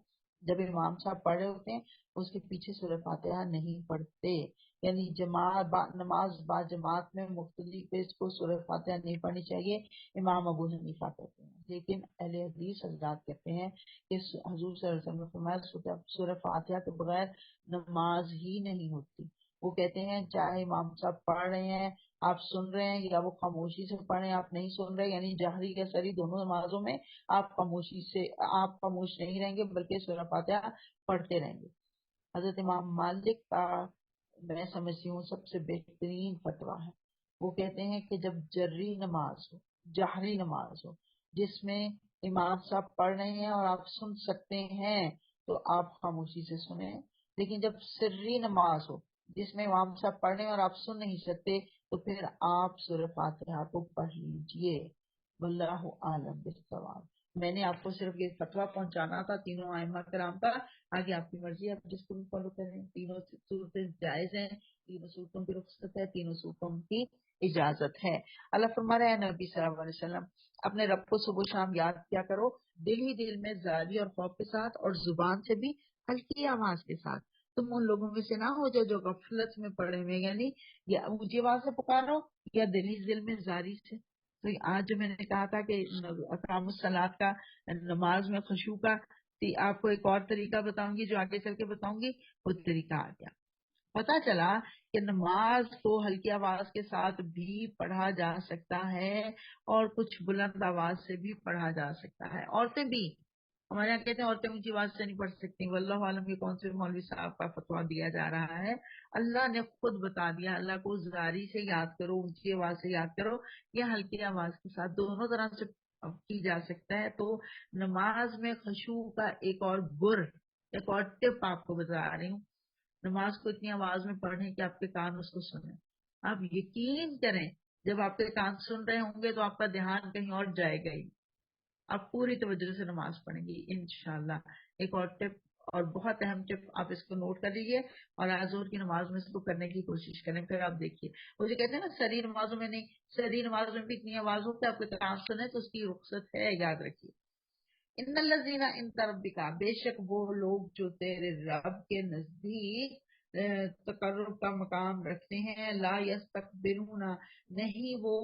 جب امام صاحب پڑھ رہے ہوتے ہیں اس کے پیچھے سورہ فاتحہ نہیں پڑھتے، یعنی نماز با جماعت میں مقتدی پہ اس کو سورہ فاتحہ نہیں پڑھنی چاہیے، امام ابو حنیفہ کہتے ہیں۔ لیکن اہل حدیث حضرات کہتے ہیں کہ حضور صلی اللہ علیہ وسلم نے فرمایا سورہ فاتحہ کے بغیر نماز ہی نہیں ہوتی۔ وہ کہتے ہیں چاہے امام صاحب پڑھ رہے ہیں آپ سن رہے ہیں یا وہ خاموشی سے پڑھیں، آپ نہیں سن رہے یعنی جہری یا سری دونوں نمازوں میں آپ خاموش نہیں رہیں گے بلکہ سورہ فاتحہ پڑھتے رہیں گے۔ حضرت امام مالک کا میں سمجھتی ہوں سب سے بہترین فتویٰ ہے، وہ کہتے ہیں کہ جب جہری نماز ہو جس میں امام صاحب پڑھ رہے ہیں اور آپ سن سکتے ہیں تو آپ خاموشی سے سنیں، لیکن جب سری نماز ہو جس میں امام صاحب پڑھ رہے ہیں اور آپ سن نہیں سکتے تو پھر آپ سورہ فاتحہ کو پڑھ لیجئے۔ واللہ عالم بالصواب۔ میں نے آپ کو صرف یہ فتویٰ پہنچانا تھا تینوں ائمہ کرام کا، آگے آپ کی مرضی ہے، آپ جس کو بھی فالو کریں۔ تینوں صورتیں جائز ہیں، تینوں صورتوں کی رخصت ہے، تینوں صورتوں کی اجازت ہے۔ اللہ فرما رہے ہیں نبی صلی اللہ علیہ وسلم اپنے رب کو صبح شام یاد کیا کرو، دل ہی دل میں زاری اور خوف کے ساتھ، اور زبان سے بھی ہلکی آواز کے ساتھ۔ تم ان لوگوں میں سے نہ ہو جو غفلت میں پڑے ہوئے، یعنی یا اونچی آواز سے پکارو یا دل ہی دل میں زاری سے۔ تو آج جو میں نے کہا تھا کہ اقام الصلاۃ کا، نماز میں خشوع کا، آپ کو ایک اور طریقہ بتاؤں گی جو آگے چل کے بتاؤں گی، وہ طریقہ آ گیا۔ پتا چلا کہ نماز کو ہلکی آواز کے ساتھ بھی پڑھا جا سکتا ہے اور کچھ بلند آواز سے بھی پڑھا جا سکتا ہے۔ عورتیں بھی، ہمارے یہاں کہتے ہیں عورتیں اونچی آواز سے نہیں پڑھ سکتی، واللہ عالم یہ کون سے مولوی صاحب کا فتویٰ دیا جا رہا ہے۔ اللہ نے خود بتا دیا، اللہ کو زاری سے یاد کرو، اونچی آواز سے یاد کرو یا ہلکی آواز کے ساتھ، دونوں طرح سے کی جا سکتا ہے۔ تو نماز میں خشوع کا ایک اور ٹپ آپ کو بتا رہی ہوں۔ نماز کو اتنی آواز میں پڑھیں کہ آپ کے کان اس کو سنیں۔ آپ یقین کریں جب آپ کے کان سن رہے ہوں گے تو آپ کا دھیان کہیں اور جائے گا ہی، آپ پوری توجہ سے نماز پڑھیں گی انشاءاللہ۔ ایک اور ٹپ اور بہت اہم ٹپ آپ اس کو نوٹ کر لیجیے اور ظہر کی نماز میں اس کو کرنے کی کوشش کریں، پھر آپ دیکھیے۔ وہ جو کہتے ہیں نا سری نمازوں میں نہیں، سری نماز میں بھی اتنی آواز ہو کہ آپ کے کان سنیں تو اس کی رخصت ہے، یاد رکھیے۔ ان الذین عند ربک، بے شک وہ لوگ جو تیرے رب کے نزدیک تقرب کا مقام رکھتے ہیں، لا یستکبرون، نہیں وہ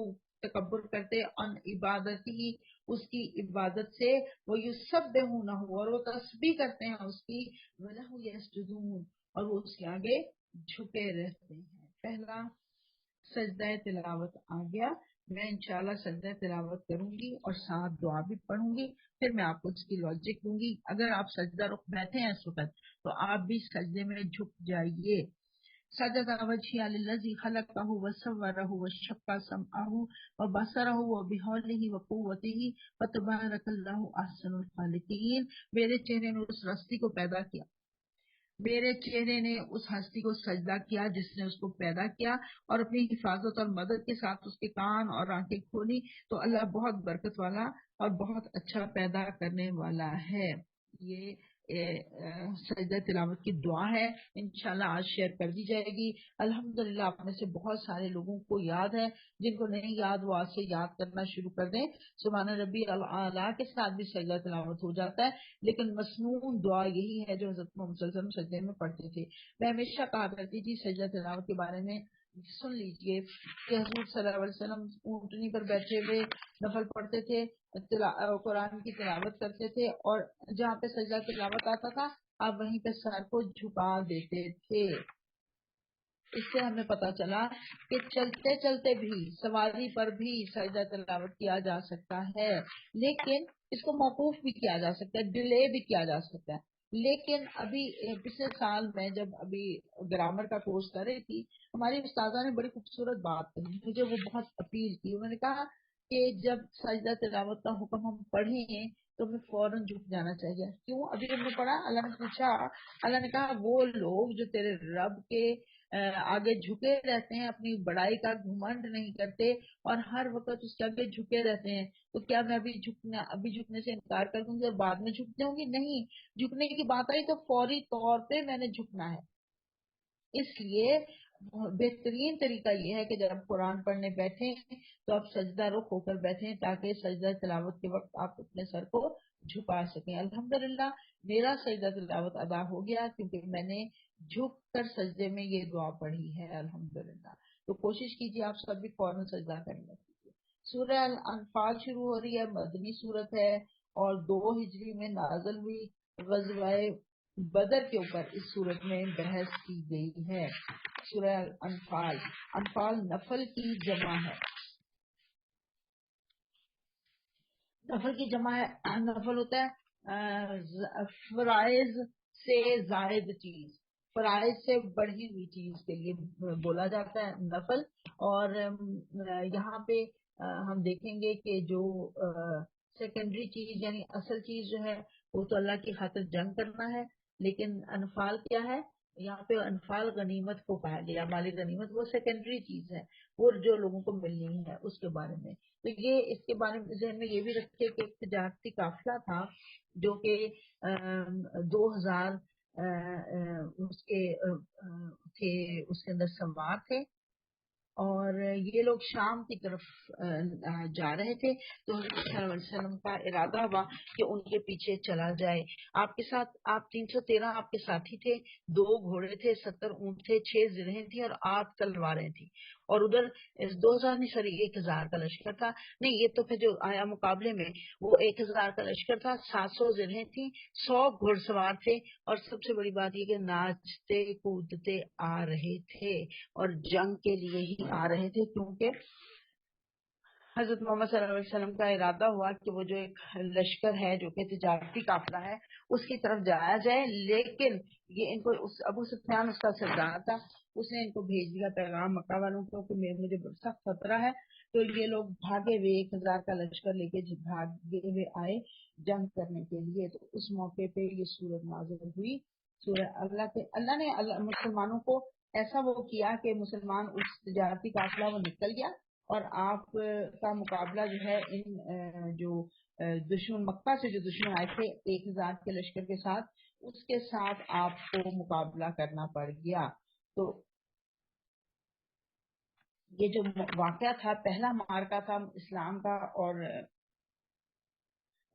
تکبر کرتے، ان عبادتی، اس کی عبادت سے، وہ یسبحونہ، اور وہ تسبیح کرتے ہیں اس کی، وَلَهُ یسجدون، اور وہ اس کے آگے جھکے رہتے ہیں۔ پہلا سجدہ تلاوت آ گیا، میں انشاءاللہ سجدہ تلاوت کروں گی اور ساتھ دعا بھی پڑھوں گی، پھر میں آپ کو اس کی لاجک دوں گی۔ اگر آپ سجدہ رخ بیٹھے ہیں اس وقت تو آپ بھی سجدے میں جھک جائیے۔ سجدہ وجہی للذی خلقہ وصورہ وشق سمعہ وبصرہ وبحولہ وقوتہ فتبارک اللہ احسن الخالقین، میرے چہرے نے اس ہستی کو پیدا کیا، میرے چہرے نے اس ہستی کو سجدہ کیا جس نے اس کو پیدا کیا، اور اپنی حفاظت اور مدد کے ساتھ اس کے کان اور آنکھیں کھولی، تو اللہ بہت برکت والا اور بہت اچھا پیدا کرنے والا ہے۔ یہ سجدہ تلاوت کی دعا ہے، انشاءاللہ آج شیئر کر دی جائے گی۔ الحمدللہ آپ میں سے بہت سارے لوگوں کو یاد ہے، جن کو نہیں یاد وہ آج سے یاد کرنا شروع کر دیں۔ سبحان ربی الاعلیٰ کے ساتھ بھی سجدہ تلاوت ہو جاتا ہے، لیکن مسنون دعا یہی ہے جو حضرت محمد صلی اللہ علیہ وسلم سجدے میں پڑھتے تھے۔ میں ہمیشہ کہا کرتی تھی سجدہ تلاوت کے بارے میں، سن لیجئے کہ حضور صلی اللہ علیہ وسلم اونٹنی پر بیٹھے ہوئے نفل پڑھتے تھے، قرآن کی تلاوت کرتے تھے، اور جہاں پہ سجدہ تلاوت آتا تھا آپ وہیں پہ سر کو جھکا دیتے تھے۔ اس سے ہمیں پتا چلا کہ چلتے چلتے بھی، سواری پر بھی سجدہ تلاوت کیا جا سکتا ہے، لیکن اس کو موقوف بھی کیا جا سکتا ہے، ڈیلے بھی کیا جا سکتا ہے۔ لیکن ابھی پچھلے سال میں جب ابھی گرامر کا کورس کر رہی تھی، ہماری استاذہ نے بڑی خوبصورت بات کہی، مجھے وہ بہت اپیل کی۔ انہوں نے کہا کہ جب سجدہ تلاوت کا حکم ہم پڑھیں تو ہمیں فوراً جھک جانا چاہیے۔ کیوں؟ ابھی ہم نے پڑھا، اللہ نے پوچھا، اللہ نے کہا وہ لوگ جو تیرے رب کے آگے جھکے رہتے ہیں، اپنی بڑائی کا گھمنڈ نہیں کرتے اور ہر وقت اس کے آگے جھکے رہتے ہیں، تو کیا میں ابھی جھکنے سے انکار کر دوں گی اور بعد میں جھک جاؤں گی؟ نہیں، جھکنے کی بات آئی تو فوری طور پہ میں نے جھکنا ہے۔ اس لیے بہترین طریقہ یہ ہے کہ جب آپ قرآن پڑھنے بیٹھیں تو آپ سجدہ رخ ہو کر بیٹھیں، تاکہ سجدہ تلاوت کے وقت آپ اپنے سر کو جھکا سکیں۔ الحمدللہ میرا سجدہ تلاوت ادا ہو گیا کیونکہ میں نے جھک کر سجدے میں یہ دعا پڑھی ہے الحمدللہ۔ تو کوشش کیجیے آپ سب بھی فوراً سجدہ کرنے کی۔ سورہ الانفال شروع ہو رہی ہے، مدنی صورت ہے اور 2 ہجری میں نازل ہوئی، غزوہ بدر کے اوپر اس صورت میں بحث کی گئی ہے. سورہ انفال، انفال نفل کی جمع ہے. نفل کی جمع ہے. نفل ہوتا ہے فرائض سے زائد چیز، فرائض سے بڑھی ہوئی چیز کے لیے بولا جاتا ہے نفل. اور یہاں پہ ہم دیکھیں گے کہ جو سیکنڈری چیز یعنی اصل چیز جو ہے وہ تو اللہ کی خاطر جنگ کرنا ہے، لیکن انفال کیا ہے؟ یہاں پہ انفال غنیمت کو کہا گیا. مالی غنیمت وہ سیکنڈری چیز ہے، وہ جو لوگوں کو ملنی ہے اس کے بارے میں. تو یہ اس کے بارے میں ذہن میں یہ بھی رکھے کہ ایک تجارتی قافلہ تھا جو کہ 2000 اس کے تھے، اس کے اندر سوار تھے، اور یہ لوگ شام کی طرف جا رہے تھے. تو حضرت صلی اللہ علیہ وسلم کا ارادہ ہوا کہ ان کے پیچھے چلا جائے. آپ کے ساتھ آپ 313 آپ کے ساتھی تھے، 2 گھوڑے تھے، 70 اونٹ تھے، 6 زرہیں تھیں اور 8 تلواریں تھیں. اور ادھر 2000 نہیں سوری 1000 کا لشکر تھا. نہیں، یہ تو پھر جو آیا مقابلے میں وہ 1000 کا لشکر تھا. 700 زرہیں تھیں، 100 گھڑ سوار تھے، اور سب سے بڑی بات یہ کہ ناچتے کودتے آ رہے تھے اور جنگ کے لیے ہی آ رہے تھے، کیونکہ حضرت محمد صلی اللہ علیہ وسلم کا ارادہ ہوا کہ وہ جو ایک لشکر ہے جو کہ تجارتی قافلہ ہے اس کی طرف جایا جائے. لیکن یہ ان کو ابو سفیان اس کا سردار تھا، اس نے ان کو بھیج دیا پیغام مکہ والوں کو کہ مجھے سخت خطرہ ہے. تو یہ لوگ بھاگے ہوئے 1000 کا لشکر لے کے بھاگے ہوئے آئے جنگ کرنے کے لیے. تو اس موقع پہ یہ سورت نازل ہوئی. سورہ اللہ نے مسلمانوں کو ایسا وہ کیا کہ مسلمان اس تجارتی قافلہ وہ نکل گیا، اور آپ کا مقابلہ جو ہے ان جو دشمن مکہ سے جو دشمن آئے تھے 1000 کے لشکر کے ساتھ، اس کے ساتھ آپ کو مقابلہ کرنا پڑ گیا. تو یہ جو واقعہ تھا پہلا مارکا تھا اسلام کا اور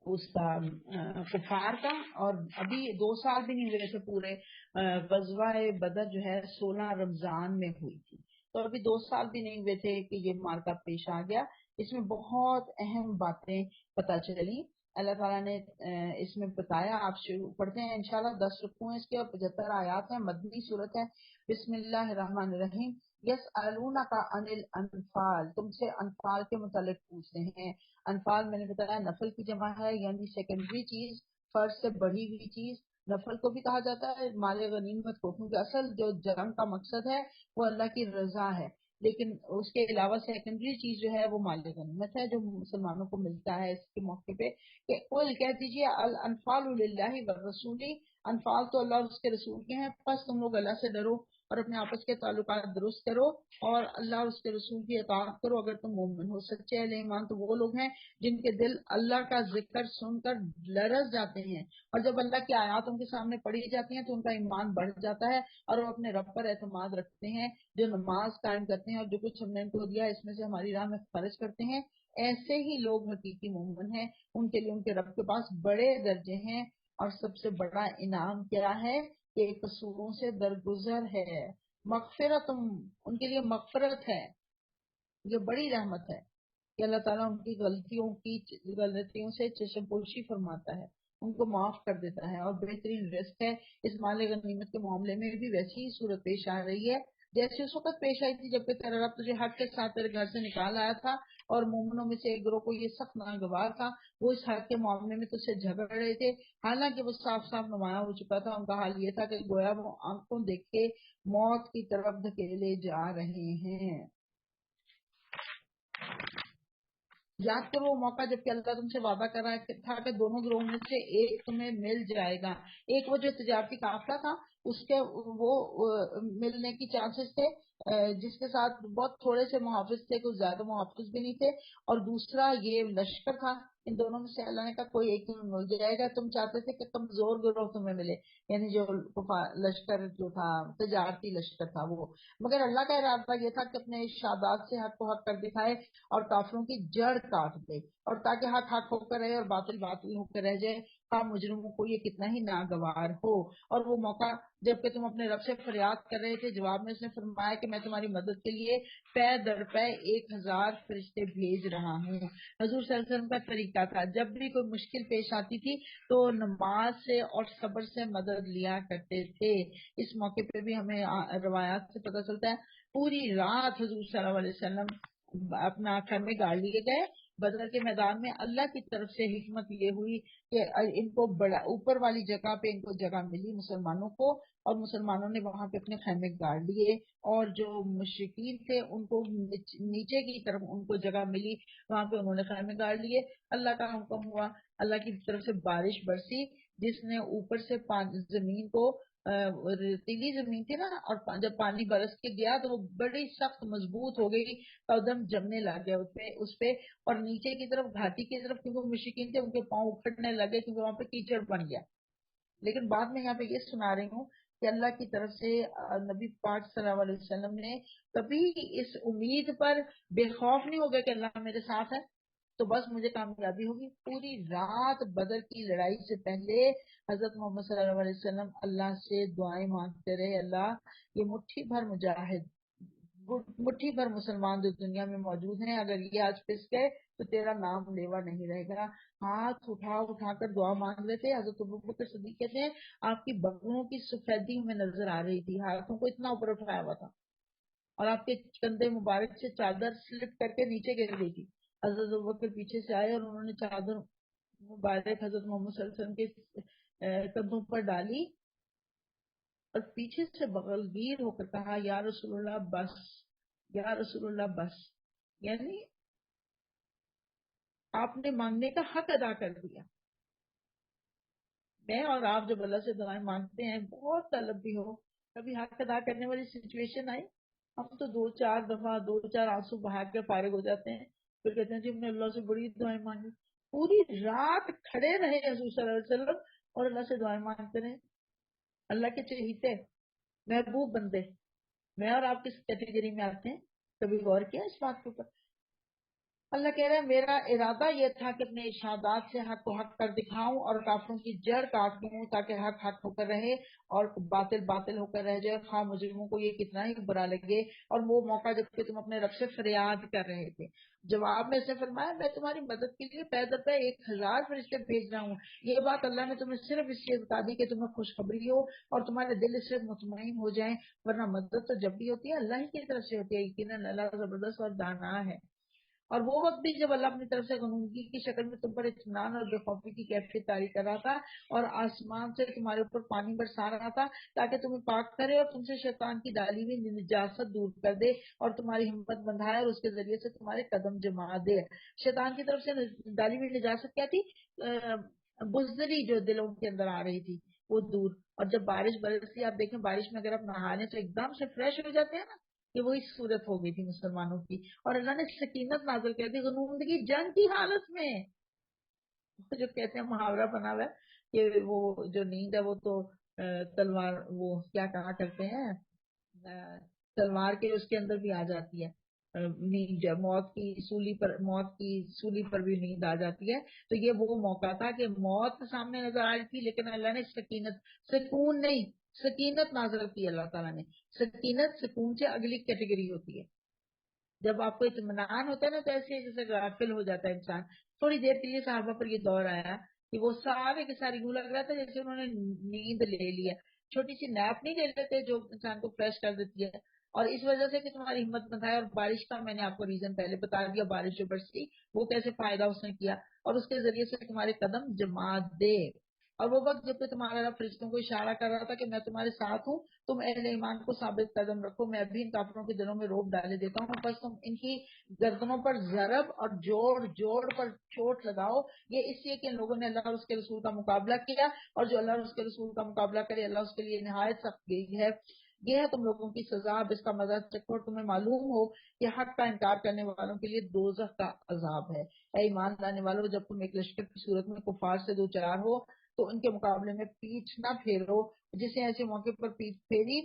اس کا کفار کا. اور ابھی 2 سال بھی نہیں ہوئے تھے پورے. غزوہ بدر جو ہے 16 رمضان میں ہوئی تھی، تو ابھی 2 سال بھی نہیں ہوئے تھے کہ یہ مارکا پیش آ گیا. اس میں بہت اہم باتیں پتہ چلی. اللہ تعالیٰ نے اس میں بتایا. آپ شروع پڑھتے ہیں انشاءاللہ. 10 رکوع ہیں اس کے اور 75 آیات ہیں. مدنی صورت ہے. بسم اللہ الرحمن الرحیم. یسألونک عن الانفال، تم سے انفال کے متعلق پوچھتے ہیں. انفال میں نے بتایا نفل کی جمع ہے، یعنی سیکنڈری چیز، فرض سے بڑھی ہوئی چیز. نفل کو بھی کہا جاتا ہے مال غنیمت کو، کیونکہ اصل جو جنگ کا مقصد ہے وہ اللہ کی رضا ہے، لیکن اس کے علاوہ سیکنڈری چیز جو ہے وہ مال غنیمت ہے جو مسلمانوں کو ملتا ہے اس کے موقع پہ. کہ قل کہہ دیجیے الانفال للہ والرسول، انفال تو اللہ اور اس کے رسول کے ہیں، بس تم لوگ اللہ سے ڈرو اور اپنے آپس کے تعلقات درست کرو اور اللہ اور اس کے رسول کی اطاعت کرو اگر تم مومن ہو. سچے اہل ایمان تو وہ لوگ ہیں جن کے دل اللہ کا ذکر سن کر لرز جاتے ہیں، اور جب اللہ کی آیات ان کے سامنے پڑھی جاتی ہیں تو ان کا ایمان بڑھ جاتا ہے اور وہ اپنے رب پر اعتماد رکھتے ہیں. جو نماز قائم کرتے ہیں اور جو کچھ ہم نے ان کو دیا اس میں سے ہماری راہ میں خرچ کرتے ہیں، ایسے ہی لوگ حقیقی مومن ہیں. ان کے لیے ان کے رب کے پاس بڑے درجے ہیں، اور سب سے بڑا انعام کیا ہے کہ قصوروں سے درگزر ہے. مغفرت، ان کے لیے مغفرت ہے. یہ بڑی رحمت ہے کہ اللہ تعالیٰ ان کی غلطیوں سے چشم پوشی فرماتا ہے، ان کو معاف کر دیتا ہے، اور بہترین رزق ہے. اس مال غنیمت کے معاملے میں بھی ویسی ہی صورت پیش آ رہی ہے جیسے اس وقت پیش آئی تھی جب کہ تیرا رب تجھے حق کے ساتھ تیرے گھر سے نکال آیا تھا، اور مومنوں میں سے ایک گروہ کو یہ سخت ناگوار تھا، وہ اس حق کے معاملے میں تجھ سے جھگڑ رہے تھے، حالانکہ وہ صاف صاف نمایاں ہو چکا تھا. ان کا حال یہ تھا کہ گویا وہ آنکھوں دیکھے موت کی طرف دھکیلے جا رہے ہیں. یاد کرو وہ موقع جب کہ اللہ تم سے وعدہ کر رہا تھا کہ دونوں گروہوں میں سے ایک تمہیں مل جائے گا. ایک وہ جو تجارتی قافلہ تھا اس کے وہ ملنے کی چانسز تھے جس کے ساتھ بہت تھوڑے سے محافظ تھے، کچھ زیادہ محافظ بھی نہیں تھے. اور دوسرا یہ لشکر تھا. ان دونوں میں سے اللہ نے کہا کوئی ایک تمہیں مل جائے گا. تم چاہتے تھے کہ کمزور گروہ تمہیں ملے، یعنی جو لشکر جو تھا تجارتی لشکر تھا وہ. مگر اللہ کا ارادہ یہ تھا کہ اپنے ارشادات سے حق کو حق کر دکھائے اور کافروں کی جڑ کاٹ دے، اور تاکہ حق حق ہو کر رہے اور باطل باطل ہو کر رہ جائے. خواہ مجرموں کو یہ کتنا ہی ناگوار ہو. اور وہ موقع جب کہ تم اپنے رب سے فریاد کر رہے تھے، جواب میں اس نے فرمایا کہ میں تمہاری مدد کے لیے پے در پے 1000 فرشتے بھیج رہا ہوں. حضور صلی اللہ علیہ وسلم کا طریقہ تھا، جب بھی کوئی مشکل پیش آتی تھی تو نماز سے اور صبر سے مدد لیا کرتے تھے. اس موقع پہ بھی ہمیں روایات سے پتہ چلتا ہے پوری رات حضور صلی اللہ علیہ وسلم اپنا خیمے گاڑ لیے گئے. بدر کے میدان میں اللہ کی طرف سے حکمت یہ ہوئی کہ ان کو بڑا اوپر والی جگہ پہ ان کو جگہ ملی مسلمانوں کو، اور مسلمانوں نے وہاں پہ اپنے خیمے گاڑ لیے، اور جو مشرکین تھے ان کو نیچے کی طرف ان کو جگہ ملی، وہاں پہ انہوں نے خیمے گاڑ لیے. اللہ کا حکم ہوا، اللہ کی طرف سے بارش برسی جس نے اوپر سے زمین کو ریتیلی زمین تھی نا، اور جب پانی برس کے گیا تو وہ بڑی سخت مضبوط ہو گئی، قدم جمنے لگ گیا اس پہ. اور نیچے کی طرف گھاٹی کی طرف کیونکہ مشرکین تھے ان کے پاؤں اکھڑنے لگے کیونکہ وہاں پہ کیچڑ بن گیا. لیکن بعد میں یہاں پہ یہ سنا رہی ہوں کہ اللہ کی طرف سے نبی پاک صلی اللہ علیہ وسلم نے کبھی اس امید پر بے خوف نہیں ہو گئے کہ اللہ میرے ساتھ ہے تو بس مجھے کامیابی ہوگی. پوری رات بدر کی لڑائی سے پہلے حضرت محمد صلی اللہ علیہ وسلم اللہ سے دعائیں مانگتے رہے، اللہ یہ مٹھی بھر مجاہد، مٹھی بھر مسلمان جو دنیا میں موجود ہیں، اگر یہ آج پس گئے تو تیرا نام لیوا نہیں رہے گا. ہاتھ اٹھا اٹھا کر دعا مانگ رہے تھے. حضرت ابوبکر صدیق کہتے ہیں آپ کی بغلوں کی سفیدی میں نظر آ رہی تھی، ہاتھوں کو اتنا اوپر اٹھایا ہوا تھا، اور آپ کے کندھے مبارک سے چادر سلپ کر کے نیچے گر گئی تھی. حضرت ابوبکر پیچھے سے آئے اور انہوں نے چادر مبارک حضرت محمد صلی اللہ علیہ وسلم کے کندھوں پر ڈالی اور پیچھے سے بغل گیر ہو کر کہا یا رسول اللہ بس، یا رسول اللہ بس، یعنی آپ نے مانگنے کا حق ادا کر دیا. میں اور آپ جب اللہ سے دعائیں مانگتے ہیں بہت طلب بھی ہو، کبھی حق ادا کرنے والی سچویشن آئی، ہم تو 2-4 دفعہ آنسو بہا کے فارغ ہو جاتے ہیں، پھر کہتے ہیں جی ہم نے اللہ سے بڑی دعائیں مانگی. پوری رات کھڑے رہے حضور صلی اللہ علیہ وسلم اور اللہ سے دعائیں مانگتے رہے. اللہ کے چہیتے محبوب بندے، میں اور آپ کس کیٹیگری میں آتے ہیں؟ کبھی غور کیا اس بات کے اوپر؟ اللہ کہہ رہے ہیں میرا ارادہ یہ تھا کہ اپنے ارشادات سے حق کو حق کر دکھاؤں اور کافروں کی جڑ کاٹ دوں تاکہ حق حق ہو کر رہے اور باطل باطل ہو کر رہ جائے، خواہ مجرموں کو یہ کتنا ہی برا لگے. اور وہ موقع جب کہ تم اپنے رب سے فریاد کر رہے تھے، جواب میں سے فرمایا میں تمہاری مدد کے لیے پے در پے 1000 فرشتے بھیج رہا ہوں. یہ بات اللہ نے تمہیں صرف اس لیے بتا دی کہ تمہیں خوشخبری ہو اور تمہارے دل اس سے مطمئن ہو جائیں، ورنہ مدد تو جب بھی ہوتی ہے اللہ ہی کی طرف سے ہوتی ہے. یقیناً اللہ زبردست اور دانا ہے. اور وہ وقت بھی جب اللہ اپنی طرف سے غنودگی کی شکل میں تم پر اطمینان اور بے خوفی کی کیفیت طاری کر رہا تھا اور آسمان سے تمہارے اوپر پانی برسا رہا تھا تاکہ تمہیں پاک کرے اور تم سے شیطان کی ڈالی ہوئی نجاست دور کر دے اور تمہاری ہمت بندھائے اور اس کے ذریعے سے تمہارے قدم جما دے. شیطان کی طرف سے ڈالی ہوئی نجاست کیا تھی؟ بزدلی جو دلوں کے اندر آ رہی تھی وہ دور. اور جب بارش برسی، آپ دیکھیں بارش میں اگر آپ نہانے تو ایک دم سے فریش ہو جاتے ہیں نا، کہ وہی صورت ہو گئی تھی مسلمانوں کی. اور اللہ نے سکینت نازل کر دی غنودگی جنگ کی حالت میں. جو کہتے ہیں محاورہ بنا ہوا ہے کہ وہ جو نیند ہے وہ تو تلوار، وہ کیا کہا کرتے ہیں، تلوار کے اس کے اندر بھی آ جاتی ہے نیند، موت کی سولی پر بھی نیند آ جاتی ہے. تو یہ وہ موقع تھا کہ موت سامنے نظر آ رہی تھی لیکن اللہ نے سکون نہیں، سکینت نازل کی. اللہ تعالیٰ نے سکینت، سکون سے اگلی کیٹیگری ہوتی ہے. جب آپ کو اطمینان ہوتا ہے نا تو ایسے جیسے غافل ہو جاتا ہے انسان. تھوڑی دیر کے لیے صحابہ پر یہ دور آیا کہ وہ سارے کے سارے یوں لگ رہا تھا جیسے انہوں نے نیند لے لیا، چھوٹی سی نیپ نہیں لے لیتے جو انسان کو فریش کر دیتی ہے. اور اس وجہ سے کہ تمہاری ہمت نہ ہے، اور بارش کا میں نے آپ کو ریزن پہلے بتا دیا، بارش جو برسی وہ کیسے فائدہ اس نے کیا اور اس کے ذریعے سے تمہارے قدم جما دے. اور وہ وقت جب کہ تمہارا رب فرشتوں کو اشارہ کر رہا تھا کہ میں تمہارے ساتھ ہوں، تم اہل ایمان کو ثابت قدم رکھو، میں بھی ان کافروں کے دلوں میں روب ڈالے دیتا ہوں، بس تم ان کی گردنوں پر ضرب اور جوڑ جوڑ پر چوٹ لگاؤ. یہ اس لیے کہ ان لوگوں نے اللہ اور اس کے رسول کا مقابلہ کیا، اور جو اللہ اور اس کے رسول کا مقابلہ کرے اللہ اس کے لیے نہایت سخت گئی ہے. یہ ہے تم لوگوں کی سزا، اب اس کا مزہ چکھو اور تمہیں معلوم ہو کہ حق کا انکار کرنے والوں کے لیے دوزخ کا عذاب ہے. اے ایمان لانے والوں، جب تم ایک لشکر کی صورت میں کفار سے دو چار ہو تو ان کے مقابلے میں پیٹھ نہ پھیرو. جسے ایسے موقع پر پیٹھ پھیری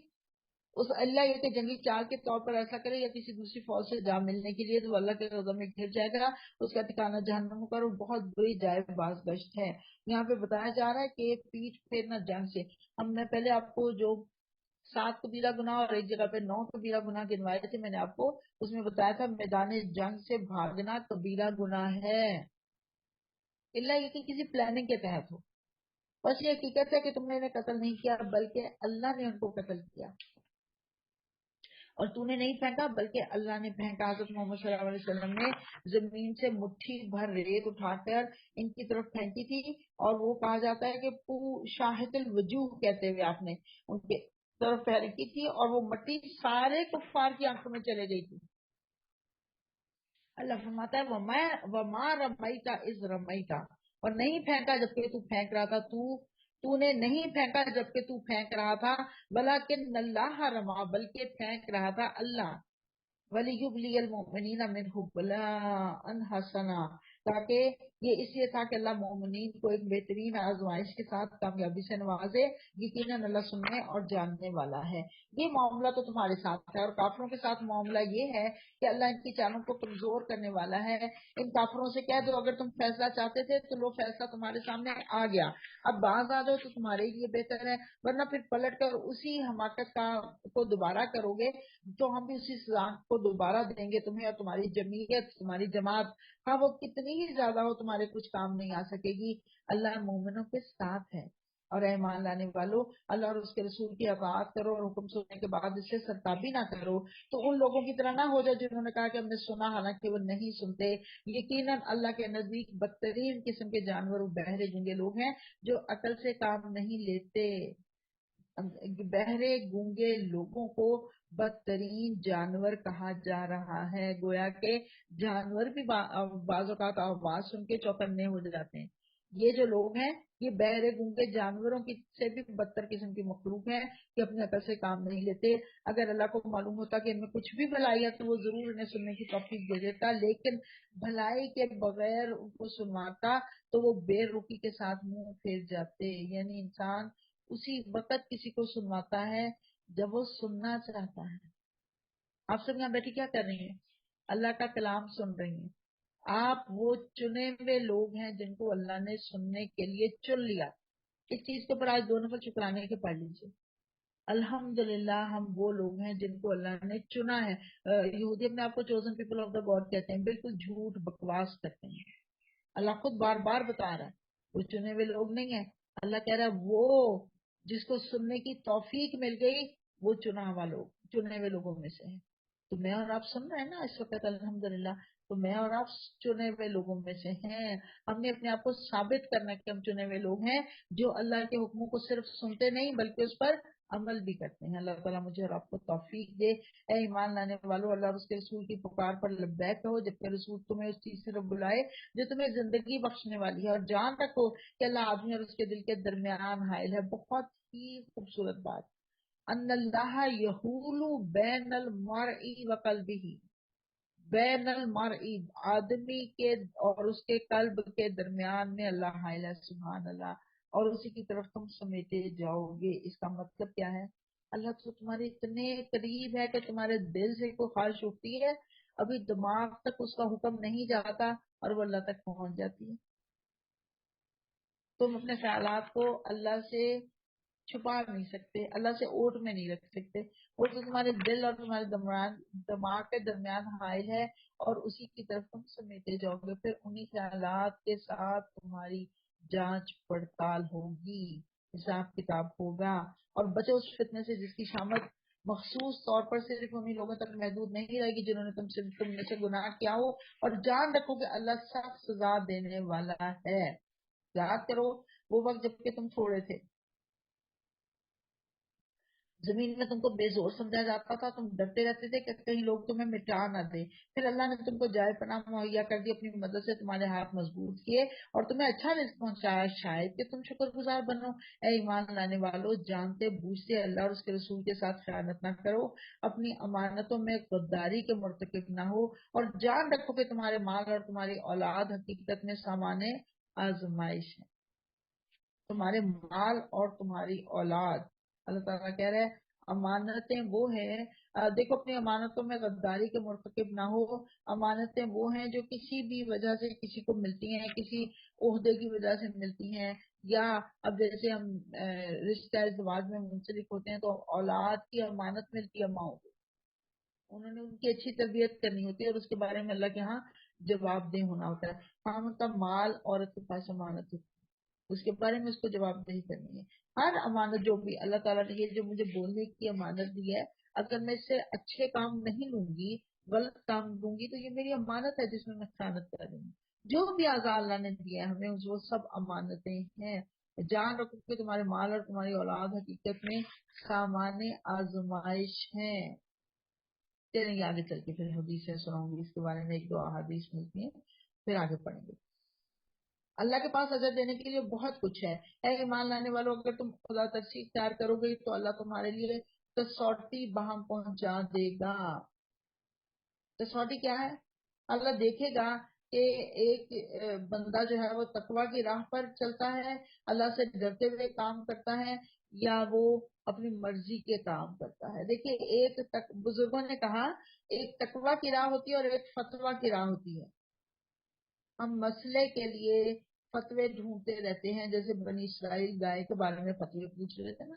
اس اللہ یہ کہ جنگی چال کے طور پر ایسا کرے یا کسی دوسری فوج سے جا ملنے کے لیے تو اللہ کے غضب میں گر جائے گا، اس کا ٹھکانہ جہنم ہوگا، اور بہت بری جائے باز گشت ہے۔ یہاں پہ بتایا جا رہا ہے کہ پیٹ پھیرنا جنگ سے، ہم نے پہلے آپ کو جو 7 کبیرہ گناہ اور ایک جگہ پہ 9 کبیرہ گناہ گنوائے تھے، میں نے آپ کو اس میں بتایا تھا میدان جنگ سے بھاگنا کبیرہ گناہ ہے، اللہ یہ کہ کسی پلاننگ کے تحت ہو۔ بس یہ حقیقت ہے کہ تم نے انہیں قتل نہیں کیا بلکہ اللہ نے ان کو قتل کیا، اور تو نے نہیں پھینکا بلکہ اللہ نے پھینکا۔ حضرت محمد صلی اللہ علیہ وسلم نے زمین سے مٹھی بھر ریت اٹھا کر ان کی طرف پھینکی تھی، اور وہ کہا جاتا ہے کہ شاہد الوجوہ کہتے ہوئے آپ نے ان کے طرف پھینکی تھی، اور وہ مٹی سارے کفار کی آنکھوں میں چلے گئی تھی۔ اللہ فرماتا ہے وما رمیتا اذ رمیتا، اور نہیں پھینکا جبکہ تو پھینک رہا تھا، تو نے نہیں پھینکا جبکہ تو پھینک رہا تھا، ولیکن اللہ رما، بلکہ پھینک رہا تھا اللہ، وَلِيُبْلِيَ الْمُؤْمِنِينَ مِنْهُ بَلَاءً حَسَنًا، تاکہ یہ اس لیے تھا کہ اللہ مومنین کو ایک بہترین آزمائش کے ساتھ کامیابی سے نوازے، یقیناً اللہ سننے اور جاننے والا ہے۔ یہ معاملہ تو تمہارے ساتھ ہے، اور کافروں کے ساتھ معاملہ یہ ہے کہ اللہ ان کی چالوں کو کمزور کرنے والا ہے۔ ان کافروں سے کہہ دو اگر تم فیصلہ چاہتے تھے تو لو فیصلہ تمہارے سامنے آ گیا، اب باز آ جاؤ تو تمہارے لیے بہتر ہے، ورنہ پھر پلٹ کر اسی حماقت کو دوبارہ کرو گے تو ہم بھی اسی سزا کو دوبارہ دیں گے تمہیں، اور تمہاری جمعیت، تمہاری جماعت، ہاں وہ کتنی ہی زیادہ ہو تمہارے کچھ کام نہیں آ سکے گی، اللہ مومنوں کے ساتھ ہے۔ اور اے ایمان لانے والو، اللہ اور اس کے رسول کی اطاعت کرو، اور حکم سننے کے بعد اس سے سرتابی نہ کرو، تو ان لوگوں کی طرح نہ ہو جائے جنہوں نے کہا کہ ہم نے سنا حالانکہ وہ نہیں سنتے۔ یقیناً اللہ کے نزدیک بدترین قسم کے جانور وہ بہرے گونگے لوگ ہیں جو عقل سے کام نہیں لیتے۔ بہرے گونگے لوگوں کو بدترین جانور کہا جا رہا ہے، گویا کہ جانور بھی بعض اوقات آواز سن کے چوکنے ہو جاتے ہیں۔ یہ جو لوگ ہیں یہ بہرے گونگے جانوروں کی سے بھی بدتر قسم کی مخلوق ہیں کہ اپنے عقل سے کام نہیں لیتے۔ اگر اللہ کو معلوم ہوتا کہ ان میں کچھ بھی بھلائی ہے تو وہ ضرور انہیں سننے کی توفیق دے دیتا، لیکن بھلائی کے بغیر ان کو سنواتا تو وہ بے رخی کے ساتھ منہ پھیر جاتے۔ یعنی انسان اسی وقت کسی کو سنواتا ہے جب وہ سننا چاہتا ہے۔ آپ سب یہاں بیٹھی کیا کر رہی ہیں؟ اللہ کا کلام سن رہی ہیں۔ آپ وہ چنے ہوئے لوگ ہیں جن کو اللہ نے سننے کے لیے چن لیا۔ اس چیز کے اوپر آج 2 نفر شکرانے کے پڑھ لیجیے۔ الحمدللہ ہم وہ لوگ ہیں جن کو اللہ نے چنا ہے۔ یہودی اپنے آپ کو chosen people of the God کہتے ہیں، بالکل جھوٹ بکواس کرتے ہیں۔ اللہ خود بار بار بتا رہا ہے وہ چنے ہوئے لوگ نہیں ہیں، اللہ کہہ رہا ہے وہ جس کو سننے کی توفیق مل گئی وہ چنے ہوئے لوگوں میں سے ہے۔ تو میں اور آپ سن رہے ہیں نا اس وقت الحمدللہ، تو میں اور آپ چنے ہوئے لوگوں میں سے ہیں۔ ہم نے اپنے آپ کو ثابت کرنا کہ ہم چنے ہوئے لوگ ہیں جو اللہ کے حکموں کو صرف سنتے نہیں بلکہ اس پر عمل بھی کرتے ہیں۔ اللہ تعالیٰ مجھے اور آپ کو توفیق دے۔ اے ایمان لانے والوں، اللہ اور اس کے رسول کی پکار پر لبیک کہو جبکہ رسول تمہیں اس چیز سے رب بلائے جو تمہیں زندگی بخشنے والی ہے، اور جان رکھو کہ اللہ آدمی اور اس کے دل کے درمیان حائل ہے۔ بہت ہی خوبصورت بات، ان اللہ یحول بین المرء وقلبہ، بین المرء، آدمی کے اور اس کے قلب کے درمیان میں اللہ حائل ہے، سبحان اللہ، اور اسی کی طرف تم سمیٹے جاؤ گے۔ اس کا مطلب کیا ہے؟ اللہ تو تمہارے اتنے قریب ہے کہ تمہارے دل سے کوئی خواہش اٹھتی ہے ابھی دماغ تک اس کا حکم نہیں جاتا اور وہ اللہ تک پہنچ جاتی ہے۔ تم اپنے خیالات کو اللہ سے چھپا نہیں سکتے، اللہ سے اوٹ میں نہیں رکھ سکتے، وہ تو تمہارے دل اور تمہارے دماغ کے درمیان حائل ہے، اور اسی کی طرف تم سمیٹے جاؤ گے۔ پھر انہی خیالات کے ساتھ تمہاری جانچ پڑتال ہوگی، حساب کتاب ہوگا، اور بچو اس فتنے سے جس کی شامت مخصوص طور پر صرف انہی لوگوں تک محدود نہیں رہے گی جنہوں نے تم میں سے گناہ کیا ہو، اور جان رکھو کہ اللہ سخت سزا دینے والا ہے۔ یاد کرو وہ وقت جب کہ تم تھوڑے تھے، زمین میں تم کو بے زور سمجھا جاتا تھا، تم ڈرتے رہتے تھے کہ کہیں لوگ تمہیں مٹا نہ دیں، پھر اللہ نے تم کو جائے پناہ مہیا کر دی، اپنی مدد سے تمہارے ہاتھ مضبوط کیے اور تمہیں اچھا رزق پہنچایا، شاید کہ تم شکر گزار بنو۔ اے ایمان لانے والو، جانتے بوجھتے اللہ اور اس کے رسول کے ساتھ خیانت نہ کرو، اپنی امانتوں میں غداری کے مرتکب نہ ہو، اور جان رکھو کہ تمہارے مال اور تمہاری اولاد حقیقت میں سامان آزمائش ہے۔ تمہارے مال اور تمہاری اولاد، اللہ تعالیٰ کہہ رہے ہیں امانتیں وہ ہیں، دیکھو اپنی امانتوں میں غداری کے مرتکب نہ ہو. امانتیں وہ ہیں جو کسی بھی وجہ سے کسی کو ملتی ہیں، کسی عہدے کی وجہ سے ملتی ہیں، یا اب جیسے ہم رشتہ ازدواج میں منسلک ہوتے ہیں تو اولاد کی امانت ملتی ہے ماؤں کو، انہوں نے ان کی اچھی تربیت کرنی ہوتی ہے اور اس کے بارے میں اللہ کے ہاں جواب دہ ہونا ہوتا ہے. ہم کا مال عورت کے پاس امانت ہوتی ہے، اس کے بارے میں اس کو جواب دہی کرنی ہے. ہر امانت جو بھی اللہ تعالیٰ نے یہ جو مجھے بولنے کی امانت دی ہے، اگر میں اس سے اچھے کام نہیں لوں گی، غلط کام لوں گی، تو یہ میری امانت ہے جس میں خیانت کر رہی ہوں. جو بھی آزاد اللہ نے دیا ہے ہمیں وہ سب امانتیں ہیں. جان رکھو کہ تمہارے مال اور تمہاری اولاد حقیقت میں سامان آزمائش ہیں. چلیں گے آگے چل کے پھر حدیثیں سناؤں گی اس کے بارے میں، ایک دو احادیث ملتی ہیں پھر آگے پڑھیں گے. اللہ کے پاس اجر دینے کے لیے بہت کچھ ہے. اے ایمان لانے والوں، اگر تم خدا ترسی اختیار کرو گے تو اللہ تمہارے لیے کسوٹی بہم پہنچا دے گا. کسوٹی کیا ہے؟ اللہ دیکھے گا کہ ایک بندہ جو ہے وہ تقوی کی راہ پر چلتا ہے، اللہ سے ڈرتے ہوئے کام کرتا ہے، یا وہ اپنی مرضی کے کام کرتا ہے. دیکھیے ایک بزرگوں نے کہا ایک تقوی کی راہ ہوتی ہے اور ایک فتویٰ کی راہ ہوتی ہے. ہم مسئلے کے لیے فتوے ڈھونڈتے رہتے ہیں، جیسے بنی اسرائیل گائے کے بارے میں فتوے پوچھ رہے تھے نا،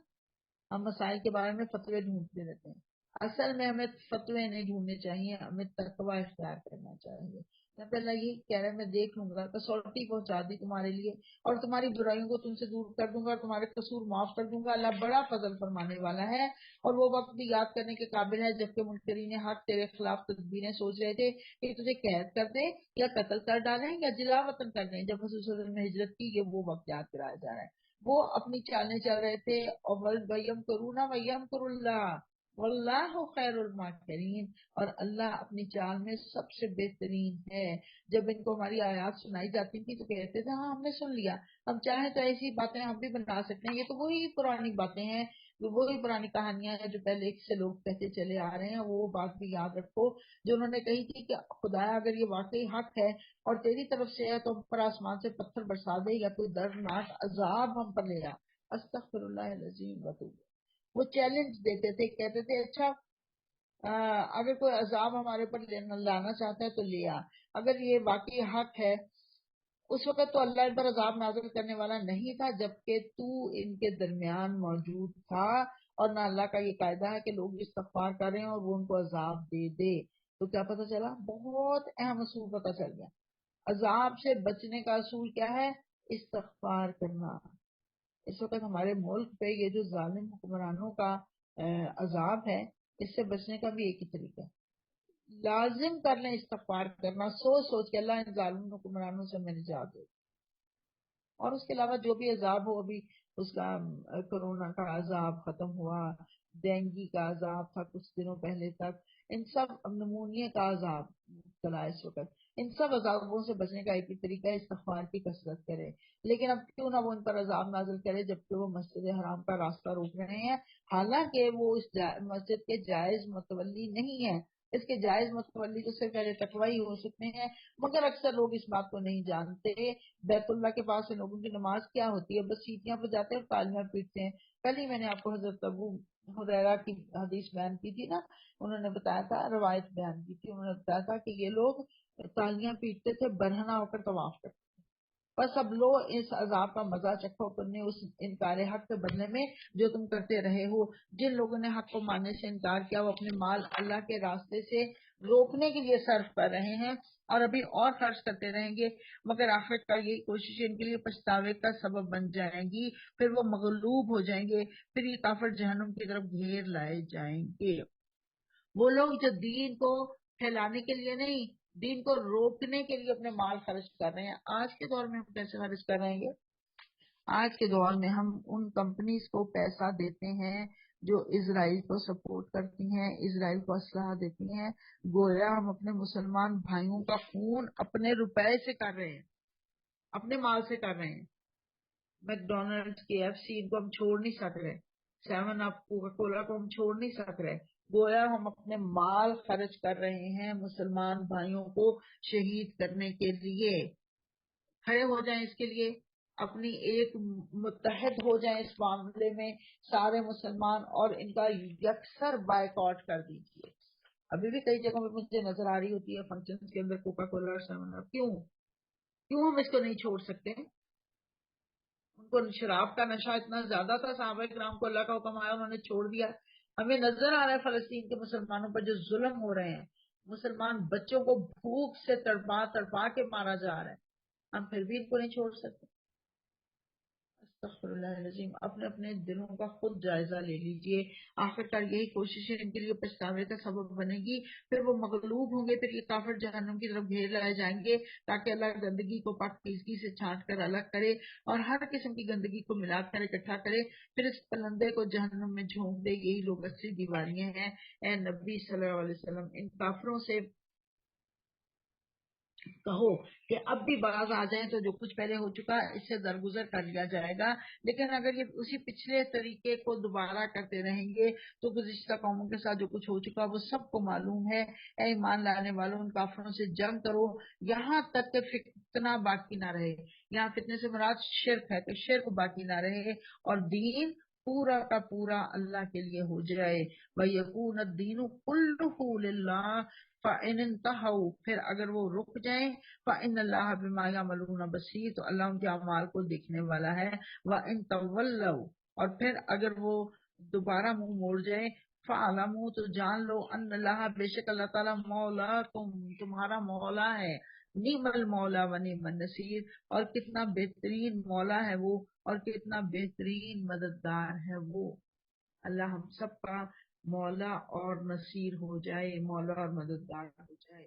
ہم مسائل کے بارے میں فتوے ڈھونڈتے رہتے ہیں. اصل میں ہمیں فتوے نہیں ڈھونڈنے چاہیے، ہمیں تقوی اختیار کرنا چاہیے. اللہ یہ کہہ رہے میں دیکھ لوں گا، کسوٹی پہنچا دی تمہارے لیے اور تمہاری برائیوں کو تم سے دور کر دوں گا اور تمہارے قصور معاف کر دوں گا. اللہ بڑا فضل فرمانے والا ہے. اور وہ وقت بھی یاد کرنے کے قابل ہے جبکہ منکرین حق تیرے خلاف تدبیریں سوچ رہے تھے کہ تجھے قید کر دیں یا قتل کر ڈالیں یا جلا وطن کر دیں. جب حضور صلی اللہ علیہ وسلم نے ہجرت کی، یہ وہ وقت یاد کرایا جا رہا ہے. وہ اپنی چالیں چل رہے تھے اور ویم کرونا ویم کر اللہ واللہ خیر الماکرین، اور اللہ اپنی چال میں سب سے بہترین ہے. جب ان کو ہماری آیات سنائی جاتی تھی تو کہتے تھے ہاں ہم نے سن لیا، ہم چاہیں تو ایسی باتیں ہم بھی بنا سکتے ہیں. یہ تو وہی پرانی باتیں ہیں، وہی پرانی کہانیاں ہیں جو پہلے سے لوگ کہتے چلے آ رہے ہیں. وہ بات بھی یاد رکھو جو انہوں نے کہی تھی کہ خدا اگر یہ واقعی حق ہے اور تیری طرف سے ہے تو ہم پر آسمان سے پتھر برسا دے یا کوئی دردناک عذاب ہم پر لے آ. استغفر اللہ العظیم وتوب. وہ چیلنج دیتے تھے، کہتے تھے اچھا اگر کوئی عذاب ہمارے پر لانا چاہتا ہے تو لے آ، اگر یہ واقعی حق ہے. اس وقت تو اللہ ان پر عذاب نازل کرنے والا نہیں تھا جبکہ تو ان کے درمیان موجود تھا، اور نہ اللہ کا یہ قاعدہ ہے کہ لوگ استغفار کر رہے ہیں اور وہ ان کو عذاب دے دے. تو کیا پتہ چلا؟ بہت اہم اصول پتہ چل گیا. عذاب سے بچنے کا اصول کیا ہے؟ استغفار کرنا. اس وقت ہمارے ملک پہ یہ جو ظالم حکمرانوں کا عذاب ہے، اس سے بچنے کا بھی ایک ہی طریقہ ہے، لازم کر لیں استغفار کرنا، سوچ سوچ کے اللہ ان ظالم حکمرانوں سے میں نجات دے. اور اس کے علاوہ جو بھی عذاب ہو، ابھی اس کا کرونا کا عذاب ختم ہوا، ڈینگی کا عذاب تھا کچھ دنوں پہلے تک، ان سب نمونیے کا عذاب چلا اس وقت. ان سب عذابوں سے بچنے کا ایک ہی طریقہ ہے، استغفار کی کثرت کرے. لیکن اب کیوں نہ وہ ان پر عذاب نازل کرے جبکہ وہ مسجد حرام کا راستہ روک رہے ہیں، حالانکہ وہ اس مسجد کے جائز متولی نہیں ہیں. اس کے جائز متولی تو صرف اہل تقوی ہی ہو سکتے ہیں، مگر اکثر لوگ اس بات کو نہیں جانتے. بیت اللہ کے پاس سے لوگوں کی نماز کیا ہوتی ہے؟ بس سیٹیاں پہ جاتے ہیں اور تالیاں پیٹتے ہیں. کل ہی میں نے آپ کو حضرت ابو ہریرہ کی حدیث بیان کی تھی نا، انہوں نے بتایا تھا، روایت بیان کی تھی، انہوں نے بتایا تھا کہ یہ لوگ تالیاں پیٹتے تھے، برہنہ ہو کر طواف کرتے. بس اب لو اس عذاب کا مزہ چکھو تم نے اس انکار حق کے بدلے میں جو تم کرتے رہے ہو. جن لوگوں نے حق کو ماننے سے انکار کیا وہ اپنے مال اللہ کے راستے سے روکنے کے لیے صرف کر رہے ہیں اور ابھی اور خرچ کرتے رہیں گے، مگر آخرت کا یہی کوشش ان کے لیے پچھتاوے کا سبب بن جائیں گی. پھر وہ مغلوب ہو جائیں گے، پھر یہ کافر جہنم کی طرف گھیر لائے جائیں گے. وہ لوگ جو دین کو پھیلانے کے لیے نہیں، دین کو روکنے کے لیے اپنے مال خرچ کر رہے ہیں. آج کے دور میں ہم پیسے خرچ کر رہے ہیں، آج کے دور میں ہم ان کمپنیز کو پیسہ دیتے ہیں جو اسرائیل کو سپورٹ کرتی ہیں، اسرائیل کو اسلحہ دیتی ہیں، گویا ہم اپنے مسلمان بھائیوں کا خون اپنے روپے سے کر رہے ہیں، اپنے مال سے کر رہے ہیں. میکڈونلڈ کے ایف سی ان کو ہم چھوڑ نہیں سک رہے، سیون اپ کوکا کولا کو ہم چھوڑ نہیں سک رہے. گویا ہم اپنے مال خرچ کر رہے ہیں مسلمان بھائیوں کو شہید کرنے کے لیے. کھڑے ہو جائیں اس کے لیے. اپنی ایک متحد ہو جائیں اس معاملے میں سارے مسلمان، اور ان کا یکسر بائیکاٹ کر دیجیے. ابھی بھی کئی جگہوں پہ مجھے نظر آ رہی ہوتی ہے فنکشن کے اندر کوکا کولا اور 7 اپ. کیوں ہم اس کو نہیں چھوڑ سکتے؟ ان کو شراب کا نشہ اتنا زیادہ تھا، صحابہ کرام کو اللہ کا حکم آیا انہوں نے چھوڑ دیا. ہمیں نظر آ رہا ہے فلسطین کے مسلمانوں پر جو ظلم ہو رہے ہیں، مسلمان بچوں کو بھوک سے تڑپا تڑپا کے مارا جا رہا ہے، ہم پھر بھی ان کو نہیں چھوڑ سکتے. استغفر اللہ العظیم. اپنے اپنے دلوں کا خود جائزہ لے لیجئے. آخرکار یہی کوششیں ان کے لیے پچھتاوے کا سبب بنے گی. پھر وہ مغلوب ہوں گے، پھر یہ کافر جہنم کی طرف گھیر لائے جائیں گے تاکہ اللہ گندگی کو پاکیزگی سے چھانٹ کر الگ کرے اور ہر قسم کی گندگی کو ملا کر اکٹھا کرے، پھر اس پلندے کو جہنم میں جھونک دے. یہی لوگ اصلی دیواریاں ہیں. اے نبی صلی اللہ علیہ وسلم، ان کافروں سے کہو کہ اب بھی باز آ جائیں تو جو کچھ پہلے ہو چکا اس سے درگزر کر لیا جائے گا. لیکن اگر یہ اسی پچھلے طریقے کو دوبارہ کرتے رہیں گے تو گزشتہ قوموں کے ساتھ جو کچھ ہو چکا وہ سب کو معلوم ہے. اے ایمان لانے والوں، ان کافروں سے جنگ کرو یہاں تک کہ فتنہ باقی نہ رہے. یہاں فتنے سے مراد شرک ہے کہ شرک باقی نہ رہے اور دین پورا کا پورا اللہ کے لیے ہو جائے. وَيَكُونَ الدِّينُ كُلُّهُ لِلَّهِ فَإِنِ انْتَهَوْا، پھر اگر وہ رک جائیں، فَإِنَّ اللَّهَ بِمَا يَعْمَلُونَ بَصِيرٌ، تو اللہ ان کے اعمال کو دیکھنے والا ہے. وَإِن تَوَلَّوْا، اور پھر اگر وہ دوبارہ منہ موڑ جائیں، فَاعْلَمُوا، تو جان لو، ان اللہ، بے شک اللہ تعالیٰ مولاکم، تمہارا مولا ہے. نعم المولا و نعم النصیر، اور کتنا بہترین مولا ہے وہ اور کتنا بہترین مددگار ہے وہ. اللہ ہم سب کا مولا اور نصیر ہو جائے، مولا اور مددگار ہو جائے.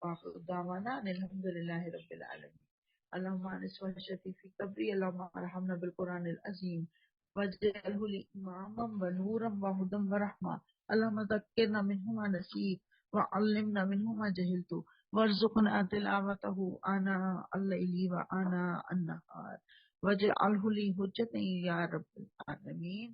وآخر دعوانا ان الحمد للہ رب العالمین. اللہم انس وحشتی فی قبری، اللہم ارحمنا بالقرآن العظیم واجعلہ لی اماما ونورا وہدی ورحمہ. اللہم ذکرنا منہ ما نسیت وعلمنا منہ ما جہلت وارزقنا تلاوتہ آناء اللیل وآناء النہار واجعلہ لی حجتا یا رب العالمین.